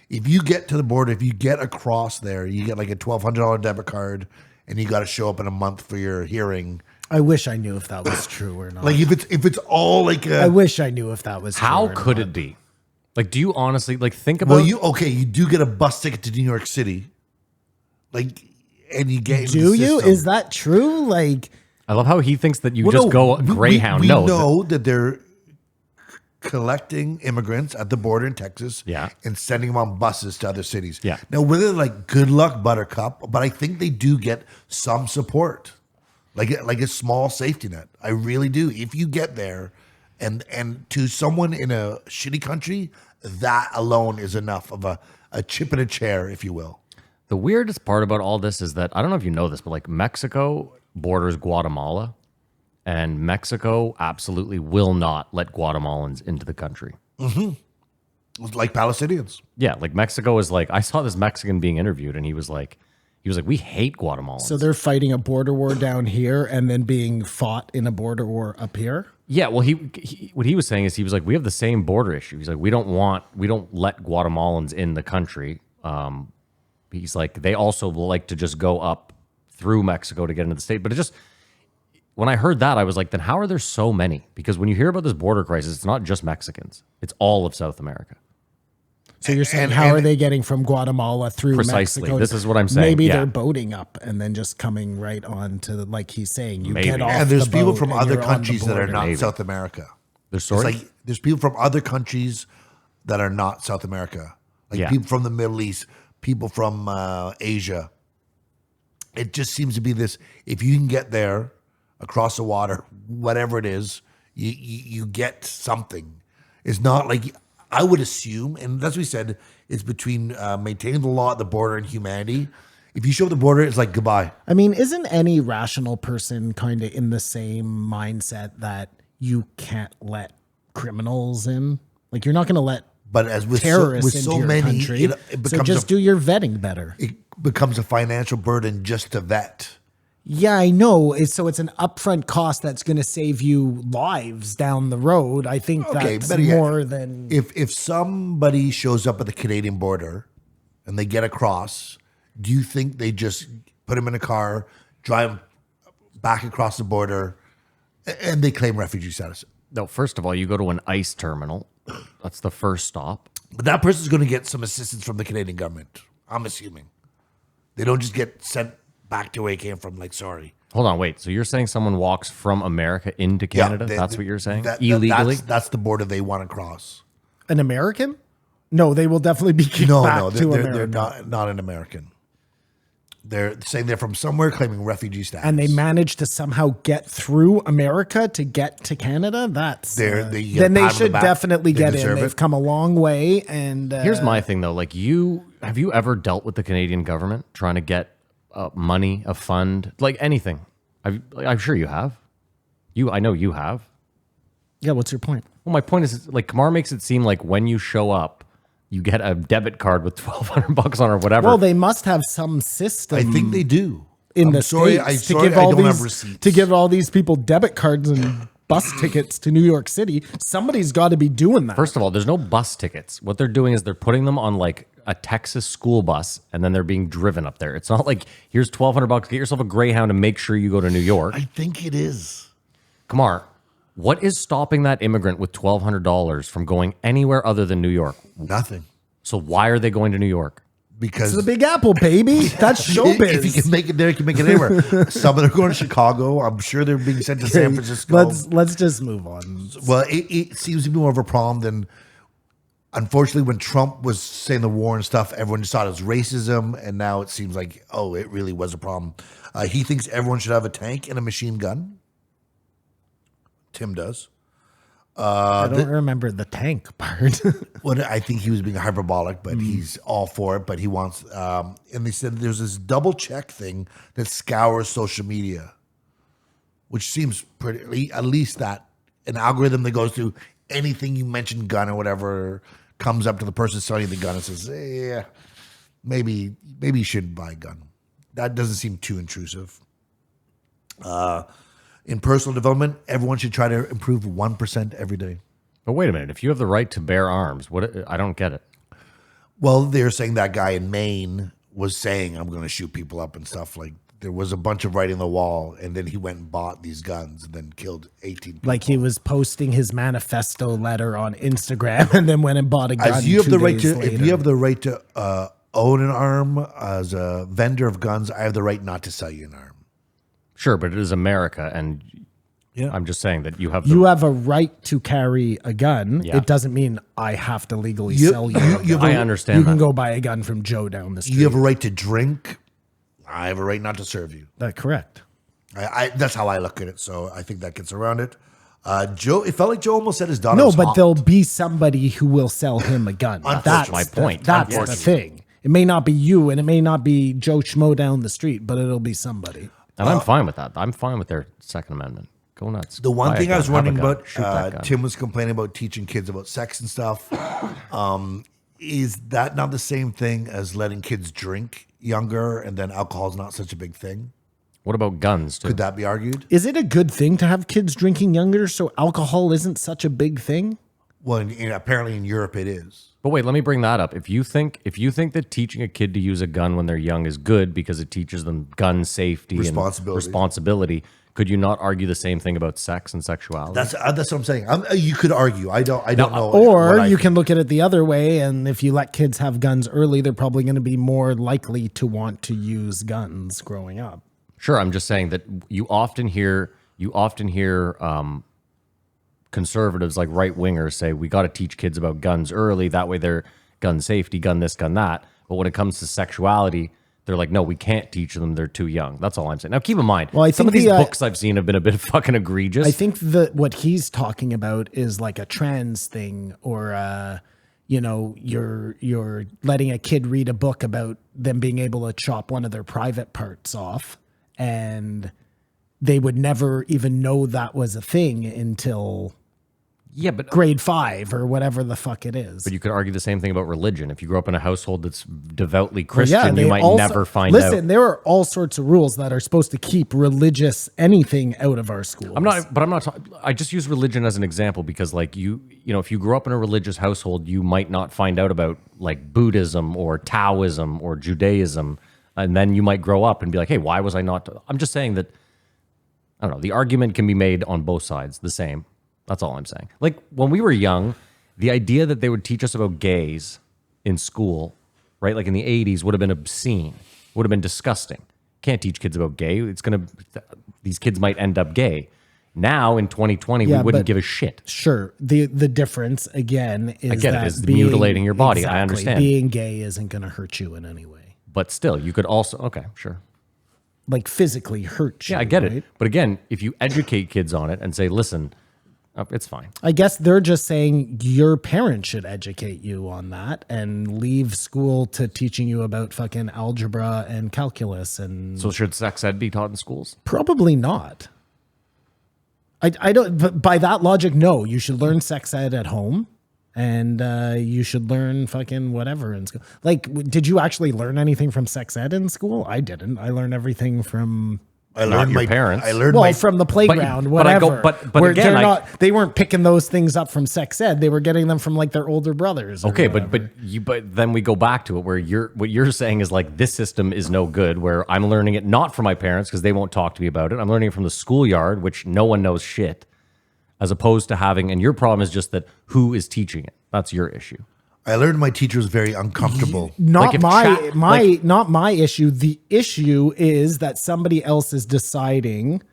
if you get to the border, if you get across there, you get like a $1,200 debit card, and you got to show up in a month for your hearing. I wish I knew if that was true or not. Like if it's all like I wish I knew if that was How true or could not. it be? Like, do you honestly like think about? well, you do get a bus ticket to New York City, like, and you get into Do the you? system. Is that true? Like, I love how he thinks that you Well, just no, go we- Greyhound. We no, know that they're collecting immigrants at the border in Texas, Yeah. and sending them on buses to other cities. Yeah. Now, whether like good luck, Buttercup, but I think they do get some support, like a small safety net. I really do. If you get there, and to someone in a shitty country, that alone is enough of a chip in a chair, if you will. The weirdest part about all this is that I don't know if you know this, but like Mexico borders Guatemala, and Mexico absolutely will not let Guatemalans into the country. Like Palestinians. Yeah, like Mexico is like, I saw this Mexican being interviewed, and he was like, we hate Guatemalans. so they're fighting a border war down here and then being fought in a border war up here? Yeah, well, he what he was saying is he was like, we have the same border issue. He's like, we don't let Guatemalans in the country. He's like, they also like to just go up through Mexico to get into the state. But it just, when I heard that, I was like, then how are there so many? Because when you hear about this border crisis, it's not just Mexicans; it's all of South America. So you're saying And- how are and- they getting from Guatemala through Precisely. Mexico? This is what I'm saying. Maybe Yeah. they're boating up and then just coming right on to, like he's saying, you Maybe. get off And there's the people boat from and other you're on the countries that are border. not Maybe. South America. There's It's sort of, like there's people from other countries that are not South America, like Yeah. people from the Middle East, people from Asia. It just seems to be this: if you can get there across the water, whatever it is, you get something. It's not like I would assume, and that's what we said. It's between maintaining the law at the border and humanity. If you show up at the border, it's like goodbye. I mean, isn't any rational person kind of in the same mindset that you can't let criminals in? Like, you're not going to let But as with terrorists with into so your many, country. it So becomes just do your vetting better. it becomes a financial burden just to vet. Yeah, I know. So it's an upfront cost that's going to save you lives down the road. I think Okay, that's better yet, more than If somebody shows up at the Canadian border and they get across, do you think they just put them in a car, drive back across the border, and they claim refugee status? No, first of all, you go to an ICE terminal. That's the first stop. But that person's going to get some assistance from the Canadian government. I'm assuming they don't just get sent back to where they came from. Like, sorry. Hold on, wait. So you're saying someone walks from America into Canada? That's what you're saying? That- Illegally? That's the border they want to cross. An American? No, they will definitely be kicked back to America. They're not an American. They're saying they're from somewhere claiming refugee status. And they managed to somehow get through America to get to Canada. That's Then then pat they on the should back. definitely They get in. deserve They've it. come a long way. And Here's my thing, though. Like, have you ever dealt with the Canadian government trying to get money, a fund, like anything? I'm sure you have. I know you have. yeah. What's your point? Well, my point is, like, Kamar makes it seem like when you show up, you get a debit card with $1,200 on or whatever. Well, they must have some system. I think they do. in I'm the sorry, States I don't have receipts. to give all these people debit cards and bus tickets to New York City. Somebody's got to be doing that. First of all, there's no bus tickets. What they're doing is they're putting them on like a Texas school bus, and then they're being driven up there. It's not like, here's $1,200, get yourself a Greyhound and make sure you go to New York. I think it is. Kamar, what is stopping that immigrant with $1,200 from going anywhere other than New York? Nothing. So why are they going to New York? Because It's the Big Apple, baby. That's showbiz. if you can make it there, you can make it anywhere. Some of them are going to Chicago. I'm sure they're being sent to San Francisco. Let's just move on. Well, it seems to be more of a problem than. Unfortunately, when Trump was saying the war and stuff, everyone just thought it was racism, and now it seems like, oh, it really was a problem. He thinks everyone should have a tank and a machine gun. Tim does. I don't remember the tank part. Well, I think he was being hyperbolic, but he's all for it. But he wants, and they said there's this double check thing that scours social media, which seems pretty, at least that an algorithm that goes through anything you mention gun or whatever comes up to the person selling you the gun and says, yeah, maybe you shouldn't buy a gun. That doesn't seem too intrusive. In personal development, everyone should try to improve 1% every day. But wait a minute. If you have the right to bear arms, I don't get it. Well, they're saying that guy in Maine was saying, I'm going to shoot people up and stuff. Like, there was a bunch of writing on the wall, and then he went and bought these guns and then killed 18 people. Like he was posting his manifesto letter on Instagram and then went and bought a gun. As you have the 2 right days to, later. if you have the right to own an arm as a vendor of guns, I have the right not to sell you an arm. Sure, but it is America, and Yeah. I'm just saying that you have You have a right to carry a gun. Yeah. It doesn't mean I have to legally You- sell you. you- a you have gun. I a- understand You can that. go buy a gun from Joe down the street. You have a right to drink. I have a right not to serve you. That's correct. That's how I look at it. So I think that gets around it. Joe, it felt like Joe almost said his daughter No, was but hot. there'll be somebody who will sell him a gun. That's my point. That's the Unfortunately. thing. It may not be you, and it may not be Joe Schmo down the street, but it'll be somebody. And I'm fine with that. I'm fine with their Second Amendment. Go nuts. The one Buy a thing I gun, was have a wondering gun, about, shoot that gun. Tim was complaining about teaching kids about sex and stuff. Is that not the same thing as letting kids drink younger and then alcohol is not such a big thing? What about guns, too? Could that be argued? Is it a good thing to have kids drinking younger so alcohol isn't such a big thing? Well, apparently in Europe it is. But wait, let me bring that up. If you think that teaching a kid to use a gun when they're young is good because it teaches them gun safety Responsibility. and responsibility, could you not argue the same thing about sex and sexuality? That's what I'm saying. You could argue. I don't know. Or what I you think. can look at it the other way, and if you let kids have guns early, they're probably going to be more likely to want to use guns growing up. Sure, I'm just saying that you often hear conservatives like right wingers say we got to teach kids about guns early. That way they're gun safety, gun this, gun that. But when it comes to sexuality, they're like, no, we can't teach them. They're too young. That's all I'm saying. Now, keep in mind, Well, I some of think these the, books I've seen have been a bit fucking egregious. I think that what he's talking about is like a trans thing, or you're letting a kid read a book about them being able to chop one of their private parts off, and they would never even know that was a thing until yeah, but grade 5 or whatever the fuck it is. But you could argue the same thing about religion. If you grow up in a household that's devoutly Well, Christian, they you might also- never find Listen, out. there are all sorts of rules that are supposed to keep religious anything out of our schools. I'm not. I just use religion as an example because, like, you know, if you grew up in a religious household, you might not find out about like Buddhism or Taoism or Judaism, and then you might grow up and be like, "Hey, why was I not?" I'm just saying that. I don't know. The argument can be made on both sides, the same. That's all I'm saying. Like when we were young, the idea that they would teach us about gays in school, right? Like in the 80s would have been obscene, would have been disgusting. Can't teach kids about gay. These kids might end up gay. Now in 2020, we wouldn't give a shit. Sure. The difference again is I get that it, is mutilating your body. I understand. Being gay isn't going to hurt you in any way. But still, you could also, okay, sure. Like physically hurt you. Yeah, I get right? it. But again, if you educate kids on it and say, listen, it's fine. I guess they're just saying your parents should educate you on that and leave school to teaching you about fucking algebra and calculus and So should sex ed be taught in schools? probably not. I don't, but by that logic, no, you should learn sex ed at home and you should learn fucking whatever in school. Like, did you actually learn anything from sex ed in school? I didn't. I learned everything from I learned your my parents. I learned well, my from the playground, but I whatever. go- but Where again, they're I- not, they weren't picking those things up from sex ed. They were getting them from like their older brothers. or Okay, whatever. but then we go back to it where what you're saying is like this system is no good. Where I'm learning it not from my parents because they won't talk to me about it. I'm learning it from the schoolyard, which no one knows shit. As opposed to having, and your problem is just that who is teaching it. That's your issue. I learned my teacher was very uncomfortable. Not Like if not my issue. The issue is that somebody else is deciding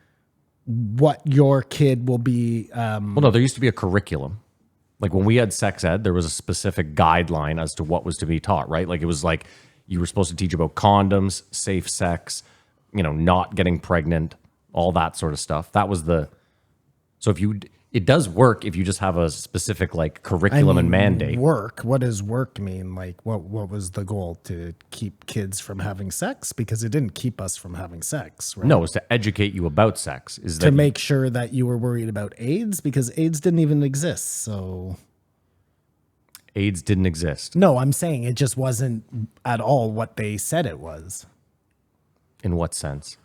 what your kid will be. Well, no, there used to be a curriculum. Like when we had sex ed, there was a specific guideline as to what was to be taught, right? Like it was like you were supposed to teach about condoms, safe sex, not getting pregnant, all that sort of stuff. That was so it does work if you just have a specific like curriculum and mandate. Work. What does work mean? Like what was the goal? To keep kids from having sex? Because it didn't keep us from having sex, right? No, it's to educate you about sex. Is To that make sure that you were worried about AIDS, because AIDS didn't even exist. So AIDS didn't exist? no, I'm saying it just wasn't at all what they said it was. In what sense?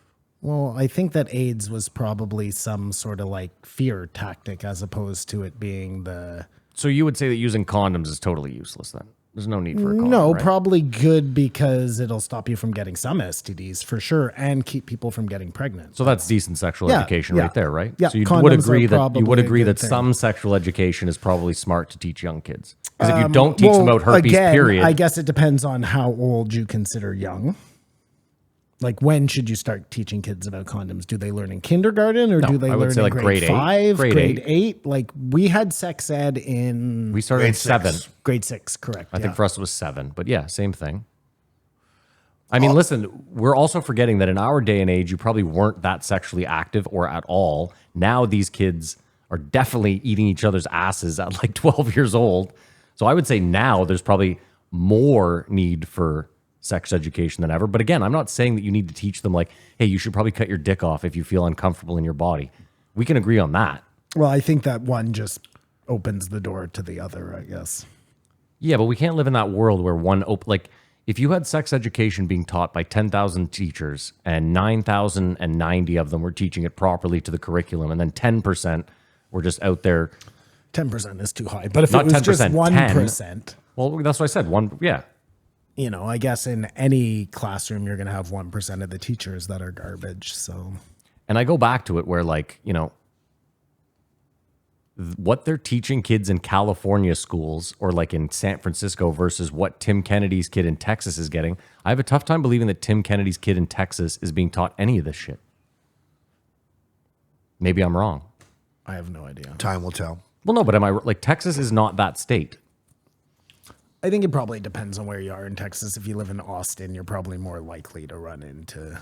Well, I think that AIDS was probably some sort of like fear tactic as opposed to it being the... So you would say that using condoms is totally useless then? There's no need for a condom, No, right? probably good because it'll stop you from getting some STDs for sure and keep people from getting pregnant. So that's decent sexual Yeah, education yeah. right there, right? Yeah, So you condoms would are agree probably a good thing. some sexual education is probably smart to teach young kids. Because if you don't teach them Well, about herpes, again, period. I guess it depends on how old you consider young. Like when should you start teaching kids about condoms? Do they learn in kindergarten or No, do they I would learn say in like grade grade 8. 5, Grade grade 8? 8? Like we had sex ed in we started Grade at 7. 6. grade 6, correct? I think for us it was 7. But yeah, same thing. I mean, listen, we're also forgetting that in our day and age, you probably weren't that sexually active or at all. Now these kids are definitely eating each other's asses at like 12 years old. So I would say now there's probably more need for sex education than ever. But again, I'm not saying that you need to teach them like, hey, you should probably cut your dick off if you feel uncomfortable in your body. We can agree on that. Well, I think that one just opens the door to the other, I guess. Yeah, but we can't live in that world where like if you had sex education being taught by 10,000 teachers and 9,090 of them were teaching it properly to the curriculum and then 10% were just out there. 10% is too high. But if Not it was just 10%, 1%, Well, that's what I said. Yeah. I guess in any classroom, you're going to have 1% of the teachers that are garbage. So And I go back to it where like, what they're teaching kids in California schools or like in San Francisco versus what Tim Kennedy's kid in Texas is getting. I have a tough time believing that Tim Kennedy's kid in Texas is being taught any of this shit. Maybe I'm wrong. I have no idea. Time will tell. Well, no, but like Texas is not that state. I think it probably depends on where you are in Texas. If you live in Austin, you're probably more likely to run into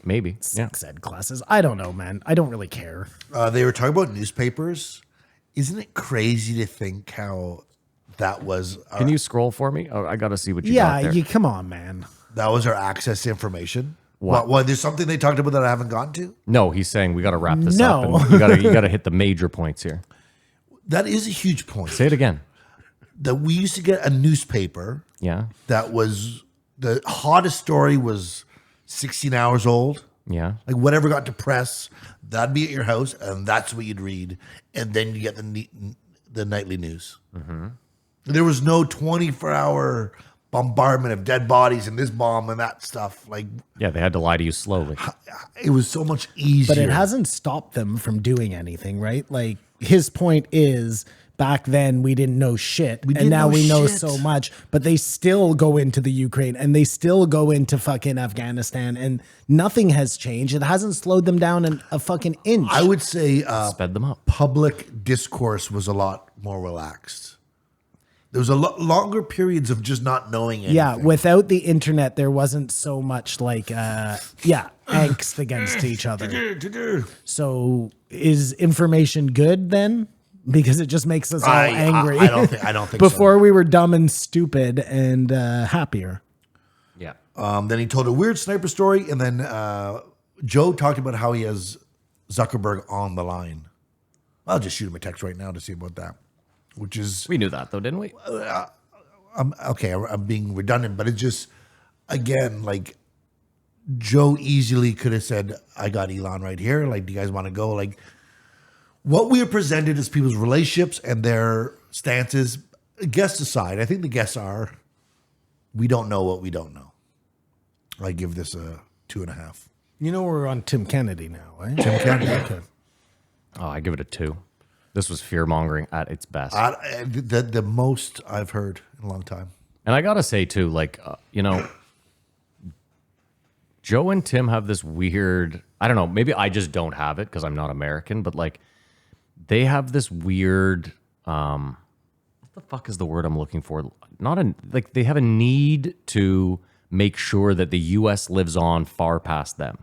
Maybe. Yeah. sex ed classes. I don't know, man. I don't really care. They were talking about newspapers. Isn't it crazy to think how that was Can you scroll for me? Oh, I got to see what you got Yeah, there. come on, man. that was our access to information? What? Well, there's something they talked about that I haven't gotten to. No, he's saying we got to wrap this No. up. And you got to hit the major points here. That is a huge point. Say it again. That we used to get a newspaper Yeah. that was the hottest story was 16 hours old. Yeah. Like whatever got to press, that'd be at your house, and that's what you'd read, and then you get the nightly news. Mm-hmm. There was no 24-hour bombardment of dead bodies and this bomb and that stuff. Like, Yeah, they had to lie to you slowly. it was so much easier. But it hasn't stopped them from doing anything, right? Like his point is back then we didn't know shit, and didn't now know we know shit. so much. But they still go into the Ukraine and they still go into fucking Afghanistan, and nothing has changed. It hasn't slowed them down a fucking inch. I would say Sped them up. public discourse was a lot more relaxed. There was a longer periods of just not knowing anything. Yeah, without the internet, there wasn't so much like, angst against each other. So is information good then? Because it just makes us all angry. I don't think so. Before we were dumb and stupid and happier. Yeah. Then he told a weird sniper story, and then Joe talked about how he has Zuckerberg on the line. I'll just shoot him a text right now to see about that. Which is We knew that though, didn't we? okay. I'm being redundant, but it's just again like Joe easily could have said, "I got Elon right here. Like, do you guys want to go?" Like, what we are presented as people's relationships and their stances. Guests aside, I think the guests are. We don't know what we don't know. I give this a 2.5. You know we're on Tim Kennedy now, right? Tim Kennedy. Okay. Oh, I give it a 2. This was fear mongering at its best. The most I've heard in a long time. And I gotta say too, like Joe and Tim have this weird. I don't know. Maybe I just don't have it because I'm not American. But like, they have this weird. What the fuck is the word I'm looking for? Like they have a need to make sure that the U.S. lives on far past them.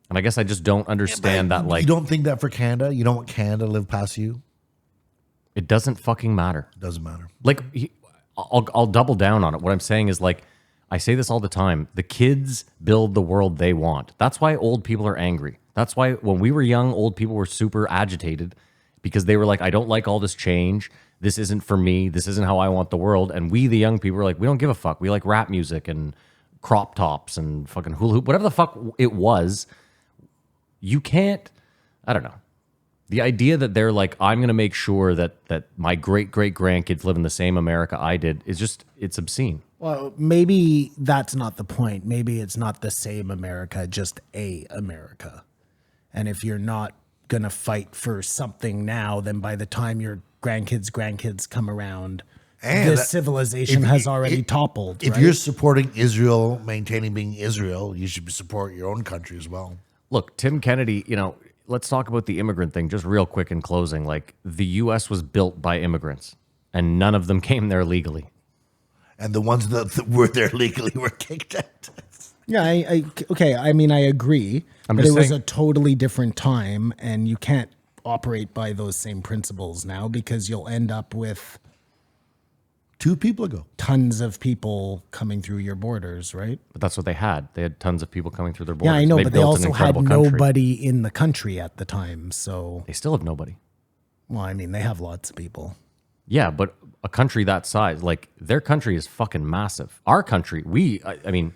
And I guess I just don't understand that. Like, you don't think that for Canada? You don't want Canada to live past you? it doesn't fucking matter. Doesn't matter. Like, I'll double down on it. What I'm saying is, like, I say this all the time. The kids build the world they want. That's why old people are angry. That's why when we were young, old people were super agitated because they were like, I don't like all this change. This isn't for me. This isn't how I want the world. And we, the young people, were like, we don't give a fuck. We like rap music and crop tops and fucking hula hoop, whatever the fuck it was. You can't, I don't know. The idea that they're like, I'm going to make sure that my great-great-grandkids live in the same America I did is just, it's obscene. Well, maybe that's not the point. Maybe it's not the same America, just a America. And if you're not going to fight for something now, then by the time your grandkids come around, this civilization has already toppled. If right? you're supporting Israel, maintaining being Israel, you should support your own country as well. Look, Tim Kennedy, let's talk about the immigrant thing just real quick in closing. Like, the U.S. was built by immigrants, and none of them came there legally. And the ones that were there legally were kicked out. Yeah, okay. I mean, I agree. I'm But just it was saying- a totally different time, and you can't operate by those same principles now because you'll end up with 2 people ago. tons of people coming through your borders, right? But that's what they had. They had tons of people coming through their borders. Yeah, I know, but they built an also had incredible country. nobody in the country at the time. So, They still have nobody. well, I mean, they have lots of people. Yeah, but a country that size, like, their country is fucking massive. Our country, I mean,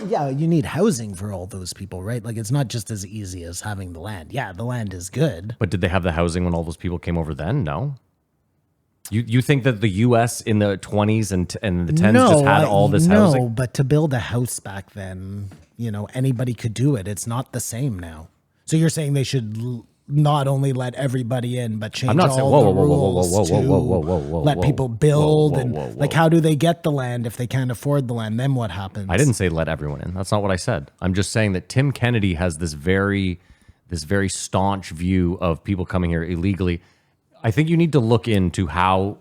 Yeah, you need housing for all those people, right? Like, it's not just as easy as having the land. Yeah, the land is good. but did they have the housing when all those people came over then? No. You think that the U.S. in the 20s and the 10s just had all this housing? No, but to build a house back then, anybody could do it. It's not the same now. So you're saying they should not only let everybody in, but change I'm not all saying- the whoa, whoa, whoa, whoa, rules whoa, to whoa, whoa, whoa, whoa, let whoa, people whoa, build whoa, and whoa, like, whoa. how do they get the land if they can't afford the land? Then what happens? I didn't say let everyone in. That's not what I said. I'm just saying that Tim Kennedy has this very staunch view of people coming here illegally. I think you need to look into how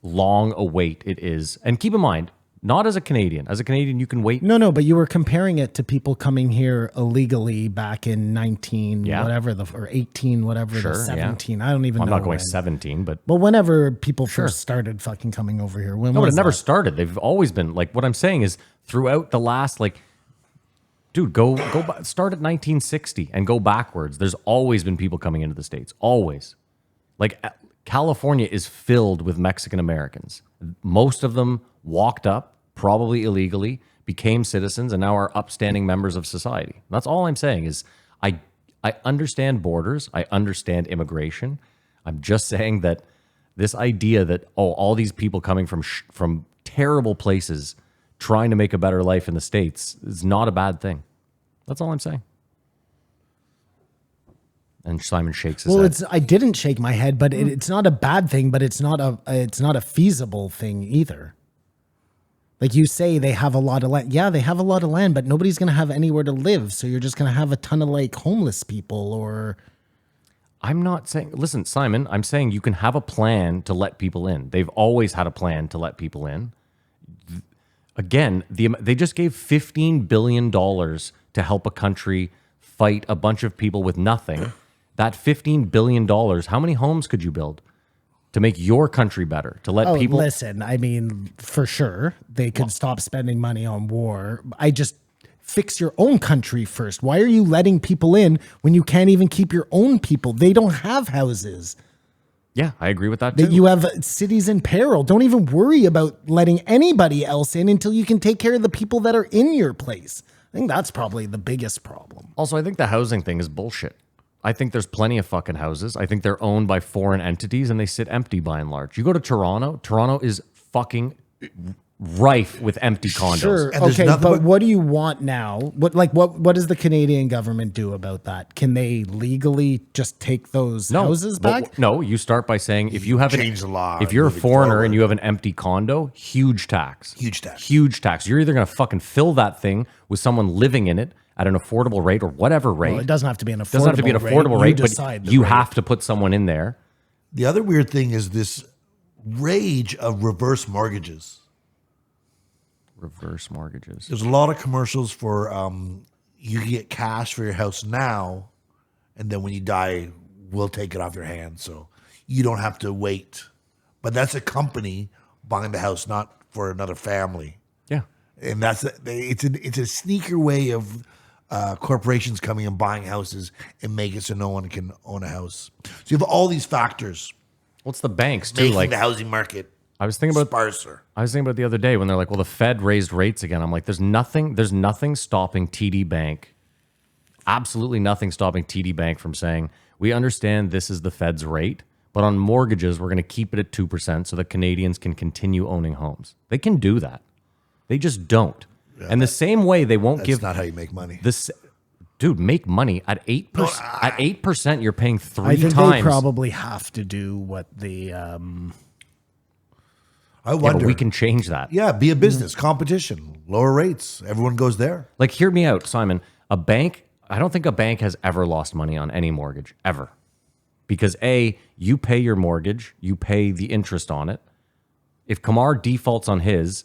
long a wait it is. And keep in mind, not as a Canadian. As a Canadian, you can wait. No, but you were comparing it to people coming here illegally back in 19, Yeah. whatever, or 18, whatever, Sure, the yeah. 17. I don't even I'm know. not going when. 17, but Well, whenever people first started fucking coming over here. When no, but was it never that? started. They've always been like, what I'm saying is throughout the last, like, dude, go start at 1960 and go backwards. There's always been people coming into the States. Always. Like, California is filled with Mexican Americans. Most of them walked up, probably illegally, became citizens, and now are upstanding members of society. That's all I'm saying is I understand borders. I understand immigration. I'm just saying that This idea that, all these people coming from terrible places trying to make a better life in the States is not a bad thing. That's all I'm saying. And Simon shakes his head. I didn't shake my head, but it's not a bad thing, but it's not a feasible thing either. Like you say, they have a lot of land. Yeah, they have a lot of land, but nobody's going to have anywhere to live. So you're just going to have a ton of like homeless people or. I'm not saying, listen, Simon, I'm saying you can have a plan to let people in. They've always had a plan to let people in. Again, they just gave $15 billion to help a country fight a bunch of people with nothing. That $15 billion, how many homes could you build to make your country better? To let people... Listen, I mean, for sure, they could stop spending money on war. Fix your own country first. Why are you letting people in when you can't even keep your own people? They don't have houses. Yeah, I agree with that too. That you have cities in peril. Don't even worry about letting anybody else in until you can take care of the people that are in your place. I think that's probably the biggest problem. Also, I think the housing thing is bullshit. I think there's plenty of fucking houses. I think they're owned by foreign entities and they sit empty by and large. You go to Toronto, Toronto is fucking rife with empty condos. Sure, okay, but what do you want now? What does the Canadian government do about that? Can they legally just take those houses back? No, you start by saying if you have change the law. If you're a foreigner and you have an empty condo, huge tax. Huge tax. Huge tax. You're either going to fucking fill that thing with someone living in it at an affordable rate or whatever rate. Well, it doesn't have to be an affordable rate. It doesn't have to be an affordable rate, but you have to put someone in there. The other weird thing is this rage of reverse mortgages. Reverse mortgages. There's a lot of commercials for you can get cash for your house now, and then when you die, we'll take it off your hands, so you don't have to wait. But that's a company buying the house, not for another family. Yeah, and it's a sneaker way of corporations coming and buying houses and make it so no one can own a house. So you have all these factors. What's the banks too? Making Like the housing market. I was thinking about sparser. I was thinking about the other day when they're like, well, the Fed raised rates again. I'm like, there's nothing stopping TD Bank, absolutely nothing stopping TD Bank from saying, we understand this is the Fed's rate, but on mortgages, we're going to keep it at 2% so that Canadians can continue owning homes. They can do that. They just don't. Yeah, and the same way they won't give... That's not how you make money. Dude, make money at 8%. At 8%, you're paying three times. I think they probably have to do what the... I wonder. Yeah, we can change that. Yeah, be a business, competition, lower rates. Everyone goes there. Like, hear me out, Simon. A bank, I don't think a bank has ever lost money on any mortgage, ever. Because A, you pay your mortgage, you pay the interest on it. If Kamar defaults on his,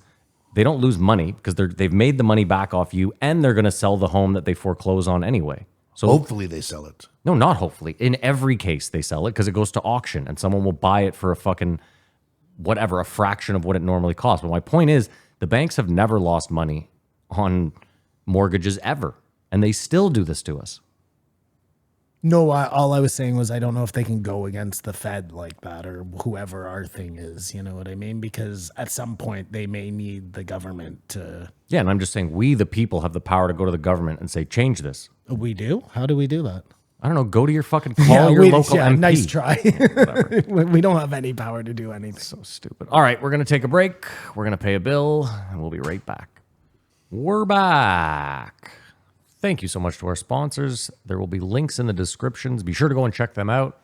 they don't lose money because they've made the money back off you, and they're going to sell the home that they foreclose on anyway. So hopefully they sell it. No, not hopefully. In every case, they sell it because it goes to auction, and someone will buy it for a fucking... whatever, a fraction of what it normally costs. But my point is, the banks have never lost money on mortgages ever, and they still do this to us. No, all I was saying was I don't know if they can go against the Fed like that or whoever our thing is, you know what I mean? Because at some point they may need the government to... Yeah, and I'm just saying we, the people, have the power to go to the government and say, change this. We do? How do we do that? I don't know, go to your fucking your local MP. Nice try. We don't have any power to do anything. So stupid. All right, we're going to take a break. We're going to pay a bill, and we'll be right back. We're back. Thank you so much to our sponsors. There will be links in the descriptions. Be sure to go and check them out.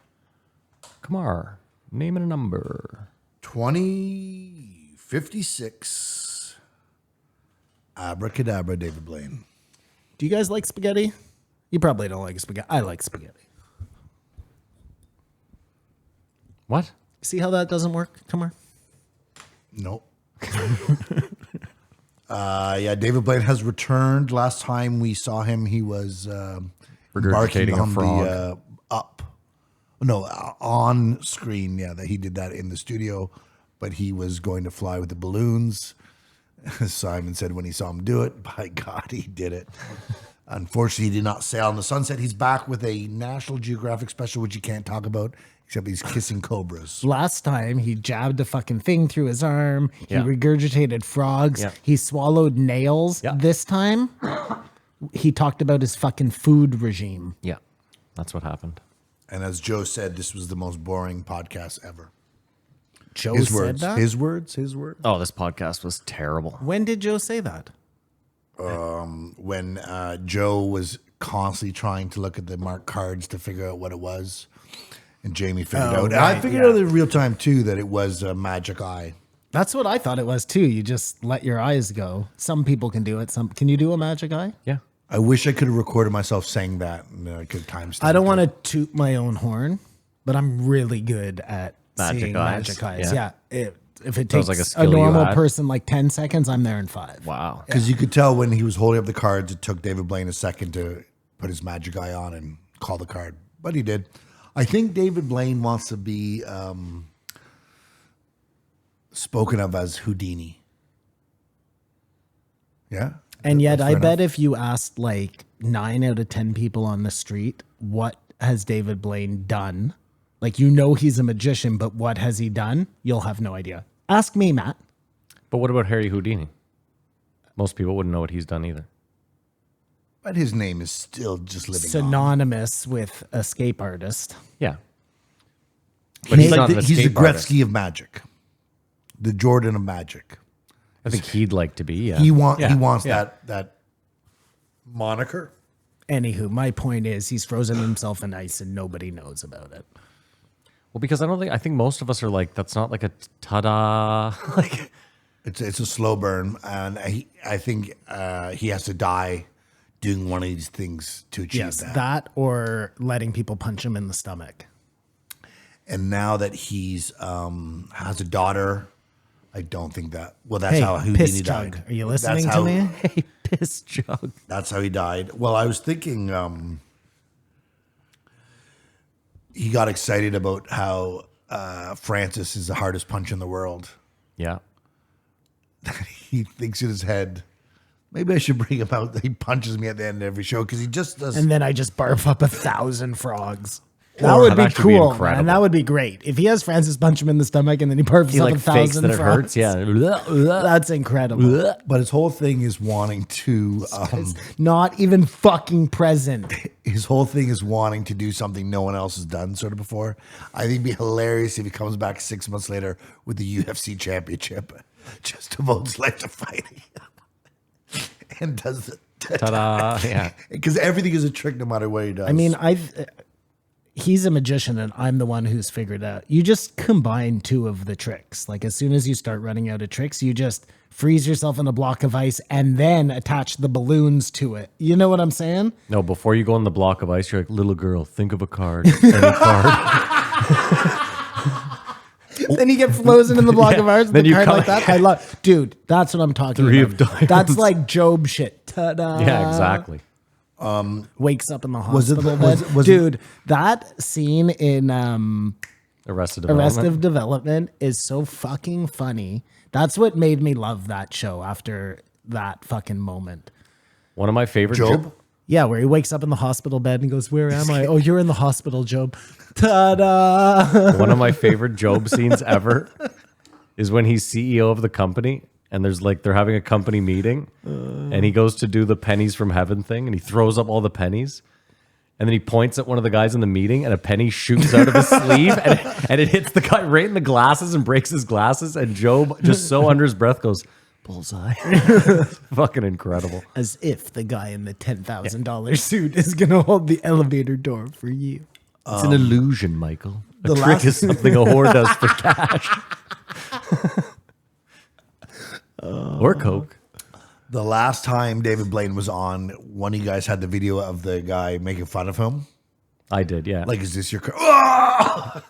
Kamar, name and a number. 2056. Abracadabra, David Blaine. Do you guys like spaghetti? You probably don't like spaghetti. I like spaghetti. What? See how that doesn't work? Come on. Nope. Yeah, David Blaine has returned. Last time we saw him, he was regurgitating on a frog. On screen. Yeah, that he did that in the studio, but he was going to fly with the balloons. Simon said when he saw him do it, by God, he did it. Unfortunately, he did not sail in the sunset. He's back with a National Geographic special, which you can't talk about, except he's kissing cobras. Last time, he jabbed a fucking thing through his arm. Yeah. He regurgitated frogs. Yeah. He swallowed nails. Yeah. This time, he talked about his fucking food regime. Yeah, that's what happened. And as Joe said, this was the most boring podcast ever. Joe His said words. that? His words. His words. Oh, this podcast was terrible. When did Joe say that? When Joe was constantly trying to look at the marked cards to figure out what it was, and Jamie figured out. And I right, figured yeah. out in real time too that it was a magic eye. That's what I thought it was too. You just let your eyes go. Some people can do it. Can you do a magic eye? Yeah. I wish I could have recorded myself saying that, and I could timestamp. I don't it. want to toot my own horn, but I'm really good at Magic seeing eyes? magic eyes. Yeah. Yeah. If it Sounds takes like a a, skill you normal had. person like 10 seconds, I'm there in 5. Wow. Because you could tell when he was holding up the cards, it took David Blaine a second to put his magic eye on and call the card, but he did. I think David Blaine wants to be spoken of as Houdini. Yeah. And yet, That's I fair bet enough. if you asked like 9 out of 10 people on the street, what has David Blaine done? Like, you know, he's a magician, but what has he done? You'll have no idea. Ask me, Matt. But what about Harry Houdini? Most people wouldn't know what he's done either. But his name is still just living on. Synonymous with escape artist. Yeah. But he's, not like an he's the escape artist. Gretzky of magic, the Jordan of magic. I think he'd like to be. Yeah. He Yeah. wants Yeah. that moniker. Anywho, my point is he's frozen himself in ice and nobody knows about it. Well, because I think most of us are like, that's not like a ta-da. Like, It's a slow burn, and I think he has to die doing one of these things to achieve Yes, that. that or letting people punch him in the stomach. And now that he's has a daughter, I don't think that. Well, that's Hey, how Houdini piss died. jug, are you listening That's to how, me? hey, piss jug. That's how he died. Well, I was thinking he got excited about how Francis is the hardest punch in the world. Yeah. He thinks in his head, maybe I should bring him out. He punches me at the end of every show because he just does. And then I just barf up 1,000 frogs. That Or would that'd be actually be cool, incredible. man. That would be great. If he has Francis punch him in the stomach and then he barfs He up like fakes 1,000 that it frogs. hurts. Yeah. That's incredible. But his whole thing is wanting to. Not even fucking present. His whole thing is wanting to do something no one else has done sort of before. I think it'd be hilarious if he comes back 6 months later with the UFC championship, just devotes life to fighting, and does it. Ta-da. Yeah. Because everything is a trick no matter what he does. I mean, he's a magician and I'm the one who's figured out. You just combine 2 of the tricks. Like as soon as you start running out of tricks, you just freeze yourself in a block of ice and then attach the balloons to it. You know what I'm saying? No, before you go in the block of ice, you're like, little girl, think of a card. Any card. Then you get frozen in the block of ice. Then The you card come- like that. I love, dude. That's what I'm talking 3 about. of diamonds. That's like Job shit. Ta-da. Yeah, exactly. Wakes up in the Was it- hospital was- bed. was- Dude, that scene in Arrested Development. Arrested Development is so fucking funny. That's what made me love that show after that fucking moment. One of my favorite Job? Yeah, where he wakes up in the hospital bed and goes, "Where am I? Oh, you're in the hospital, Job." Ta-da! One of my favorite Job scenes ever is when he's CEO of the company and there's like they're having a company meeting and he goes to do the pennies from heaven thing and he throws up all the pennies and then he points at one of the guys in the meeting and a penny shoots out of his sleeve and it hits the guy right in the glasses and breaks his glasses and Job just so under his breath goes, bullseye. Fucking incredible. As if the guy in the $10,000 suit is gonna hold the elevator door for you. It's an illusion, Michael. A the trick last- is something a whore does for cash. Or coke. the last time David Blaine was on, one of you guys had the video of the guy making fun of him. I did, yeah. Like, is this your car? Ah!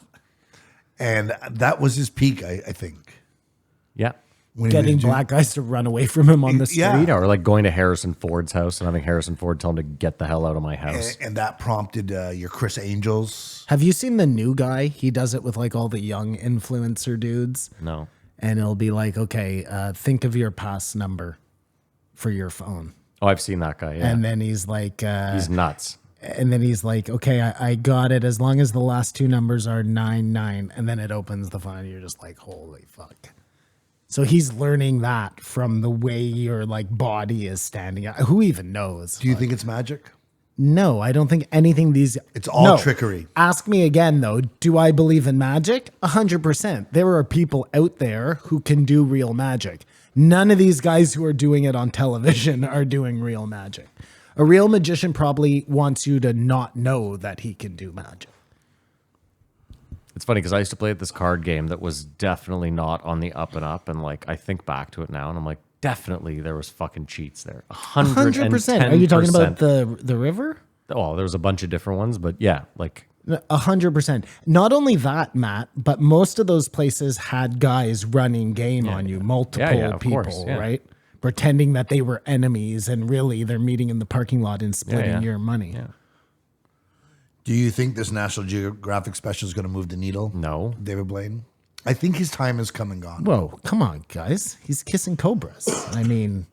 And that was his peak, I think. Yeah. When he Getting was doing- black guys to run away from him on the street. Yeah. Or like going to Harrison Ford's house and having Harrison Ford tell him to get the hell out of my house. And that prompted your Chris Angels. Have you seen the new guy? He does it with like all the young influencer dudes. No. And it'll be like, okay, think of your pass number for your phone. Oh, I've seen that guy. Yeah. And then he's like, He's nuts. okay, I got it as long as the last 2 numbers are 99. And then it opens the phone and you're just like, holy fuck. So he's learning that from the way your like body is standing out. Who even knows? Do you think it's magic? No, I don't think anything these. It's all trickery. Ask me again, though. Do I believe in magic? 100%. There are people out there who can do real magic. None of these guys who are doing it on television are doing real magic. A real magician probably wants you to not know that he can do magic. It's funny because I used to play at this card game that was definitely not on the up and up. And like, I think back to it now and I'm like, definitely there was fucking cheats there. 100%. Are you talking about the river? Oh, there was a bunch of different ones, but yeah, like 100%. Not only that, Matt, but most of those places had guys running game on you, multiple people, right? Pretending that they were enemies and really they're meeting in the parking lot and splitting your money. Yeah. Do you think this National Geographic special is going to move the needle? No. David Blaine? I think his time has come and gone. Whoa, come on, guys. He's kissing cobras. I mean,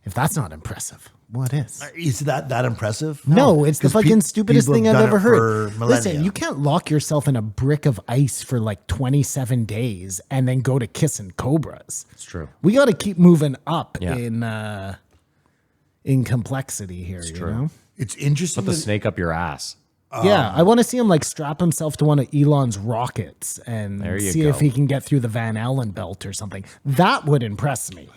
if that's not impressive, what is? Is that impressive? No, it's the fucking stupidest thing I've ever heard. Listen, Listen, you can't lock yourself in a brick of ice for like 27 days and then go to kissing cobras. It's true. We got to keep moving up in complexity here, you know? It's interesting. Put the snake up your ass. Yeah, I want to see him like strap himself to one of Elon's rockets and There you see go. if he can get through the Van Allen belt or something. That would impress me.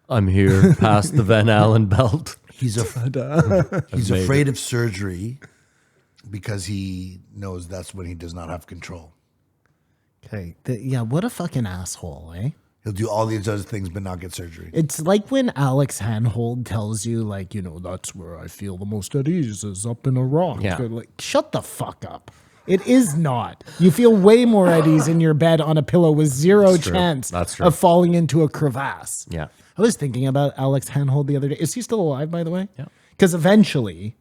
I'm here past the Van Allen belt. He's afraid of surgery because he knows that's when he does not have control. Okay, yeah, what a fucking asshole, eh? He'll do all these other things but not get surgery. It's like when Alex Handhold tells you, like, you know, that's where I feel the most at ease is up in a rock. Yeah. Like, shut the fuck up. It is not. You feel way more at ease in your bed on a pillow with zero That's true. chance That's true. of falling into a crevasse. Yeah. I was thinking about Alex Handhold the other day. Is he still alive, by the way? Yeah. Because eventually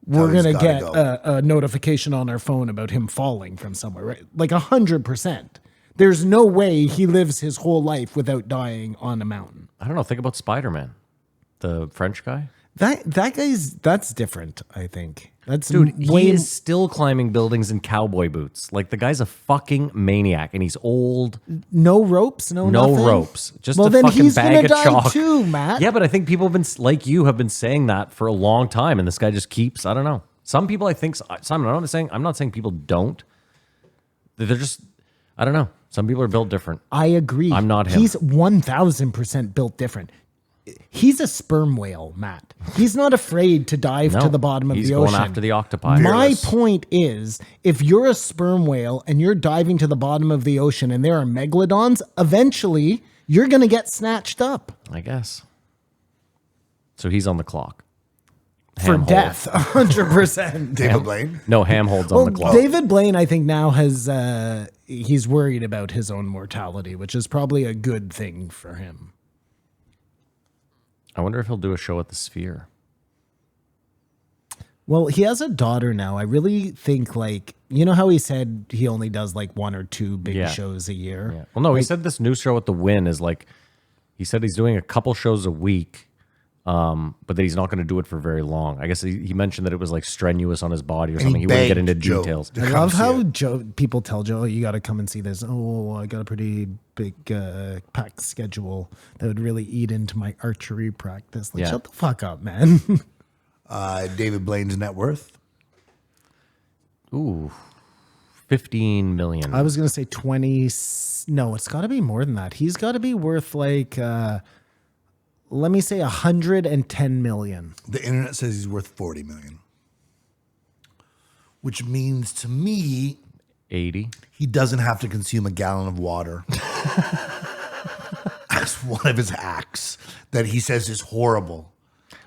we're He's going to gotta get go. a notification on our phone about him falling from somewhere, right? Like 100%. There's no way he lives his whole life without dying on a mountain. I don't know. Think about Spider-Man, the French guy. That's different, I think. That's Dude, way he is still climbing buildings in cowboy boots. Like the guy's a fucking maniac and he's old. no ropes, no No nothing? ropes. Just well, a then fucking he's bag gonna of die chalk. too, Matt. Yeah, but I think people have been, like you, have been saying that for a long time. And this guy just keeps, I don't know. Some people, I think, Simon, I'm not saying people don't. They're just, I don't know. Some people are built different. I agree. I'm not him. He's 1,000% built different. He's a sperm whale, Matt. He's not afraid to dive No, to the bottom of he's the going ocean. after the octopi. My Fearless. point is, if you're a sperm whale and you're diving to the bottom of the ocean and there are megalodons, eventually you're going to get snatched up I guess. So he's on the clock. for Ham-hold. death, 100%. David Blaine? No, ham holds on Well, the clock. David Blaine, I think now has he's worried about his own mortality, which is probably a good thing for him. I wonder if he'll do a show at the Sphere. Well, he has a daughter now. I really think, like, you know how he said he only does like 1 or 2 big Yeah. shows a year? Yeah. Well, no, he said this new show at the Win is like, he said he's doing a couple shows a week, but that he's not going to do it for very long. I guess he mentioned that it was like strenuous on his body or something. He wouldn't get begged into Joe details. to I come love see how it. people tell Joe, you got to come and see this. Oh, I got a pretty big packed schedule that would really eat into my archery practice. Like, Yeah. shut the fuck up, man. David Blaine's net worth? Ooh, 15 million. I was going to say 20. No, it's got to be more than that. He's got to be worth like, let me say 110 million. The internet says he's worth 40 million. Which means to me, 80. he doesn't have to consume a gallon of water. That's one of his acts that he says is horrible.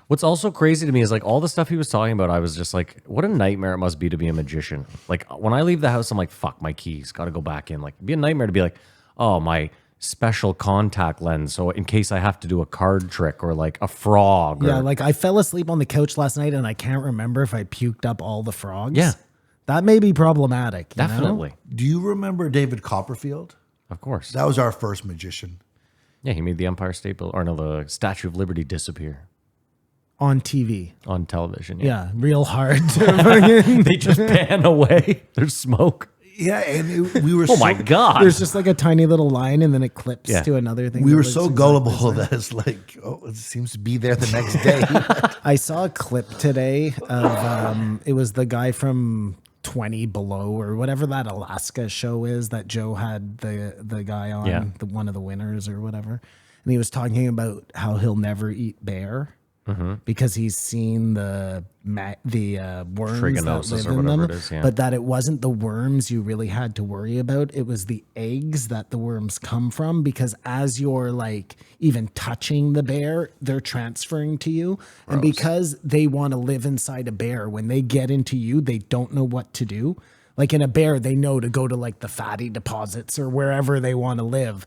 What's also crazy to me is like all the stuff he was talking about, I was just like, what a nightmare it must be to be a magician. Like when I leave the house, I'm like, fuck, my keys, got to go back in. Like it'd be a nightmare to be like, oh, my special contact lens. So in case I have to do a card trick or like a frog. Yeah, or, like I fell asleep on the couch last night and I can't remember if I puked up all the frogs. Yeah. That may be problematic. you know? definitely. Do you remember David Copperfield? Of course. That was our first magician. Yeah, he made the Empire State Building, or no, the Statue of Liberty disappear On TV. on television. Yeah, real hard. To fucking- They just pan away. There's smoke. Yeah, and we were Oh my God. There's just like a tiny little line, and then it clips Yeah. to another thing. We that were looks so exactly gullible the same. that it's like, oh, it seems to be there the next day. I saw a clip today of it was the guy from 20 Below or whatever that Alaska show is that Joe had the guy on, Yeah. one of the winners or whatever, and he was talking about how he'll never eat bear because he's seen the worms that Trichinosis live or in whatever them, it is, yeah. but that it wasn't the worms you really had to worry about. It was the eggs that the worms come from, because as you're like even touching the bear, they're transferring to you. And because they want to live inside a bear, when they get into you, they don't know what to do. Like in a bear, they know to go to like the fatty deposits or wherever they want to live.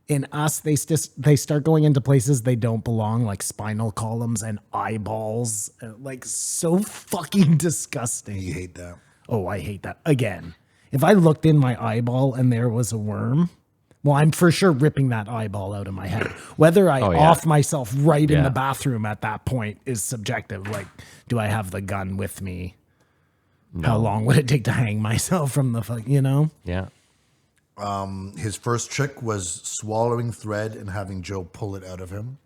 In us, they start going into places they don't belong, like spinal columns and eyeballs, like so fucking disgusting. You hate that. Oh, I hate that. Again, if I looked in my eyeball and there was a worm, well, I'm for sure ripping that eyeball out of my head. Whether I yeah. off myself right in Yeah. the bathroom at that point is subjective. Like, do I have the gun with me? How long would it take to hang myself from the fuck, Yeah. His first trick was swallowing thread and having Joe pull it out of him,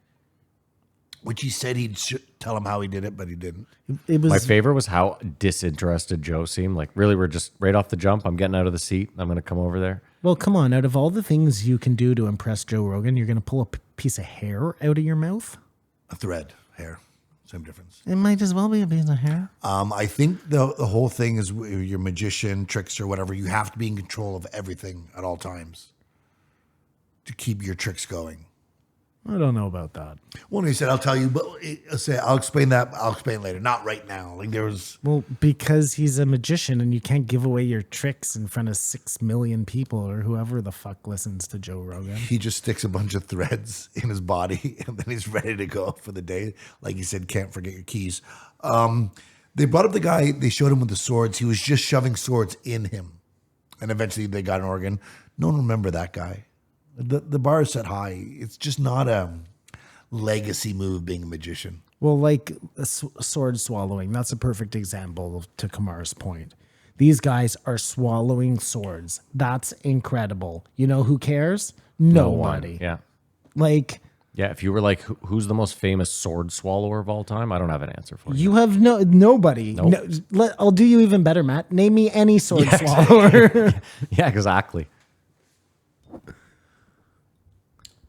which he said he'd tell him how he did it, but he didn't. It was My favorite was how disinterested Joe seemed. Like, really, we're just right off the jump. I'm getting out of the seat. I'm going to come over there. Well, come on. Out of all the things you can do to impress Joe Rogan, you're going to pull a piece of hair out of your mouth? A thread, hair, same difference. It might as well be a piece of hair. I think the whole thing is you're a magician, trickster, whatever. You have to be in control of everything at all times to keep your tricks going. I don't know about that. Well, he said, "I'll tell you, but I'll explain that. I'll explain later. Not right now." Like there was. Well, because he's a magician and you can't give away your tricks in front of 6 million people or whoever the fuck listens to Joe Rogan. He just sticks a bunch of threads in his body and then he's ready to go for the day. Like he said, can't forget your keys. They brought up the guy, they showed him with the swords. He was just shoving swords in him. And eventually they got an organ. No one remember that guy. The bar is set high. It's just not a legacy move being a magician. Well, like sword swallowing, that's a perfect example to Kamar's point. These guys are swallowing swords. That's incredible. You know who cares? No one. Nobody. Yeah. Like, Yeah. If you were like, who's the most famous sword swallower of all time? I don't have an answer for you. you have nobody. Nope. I'll do you even better, Matt. Name me any sword swallower. Yeah, exactly.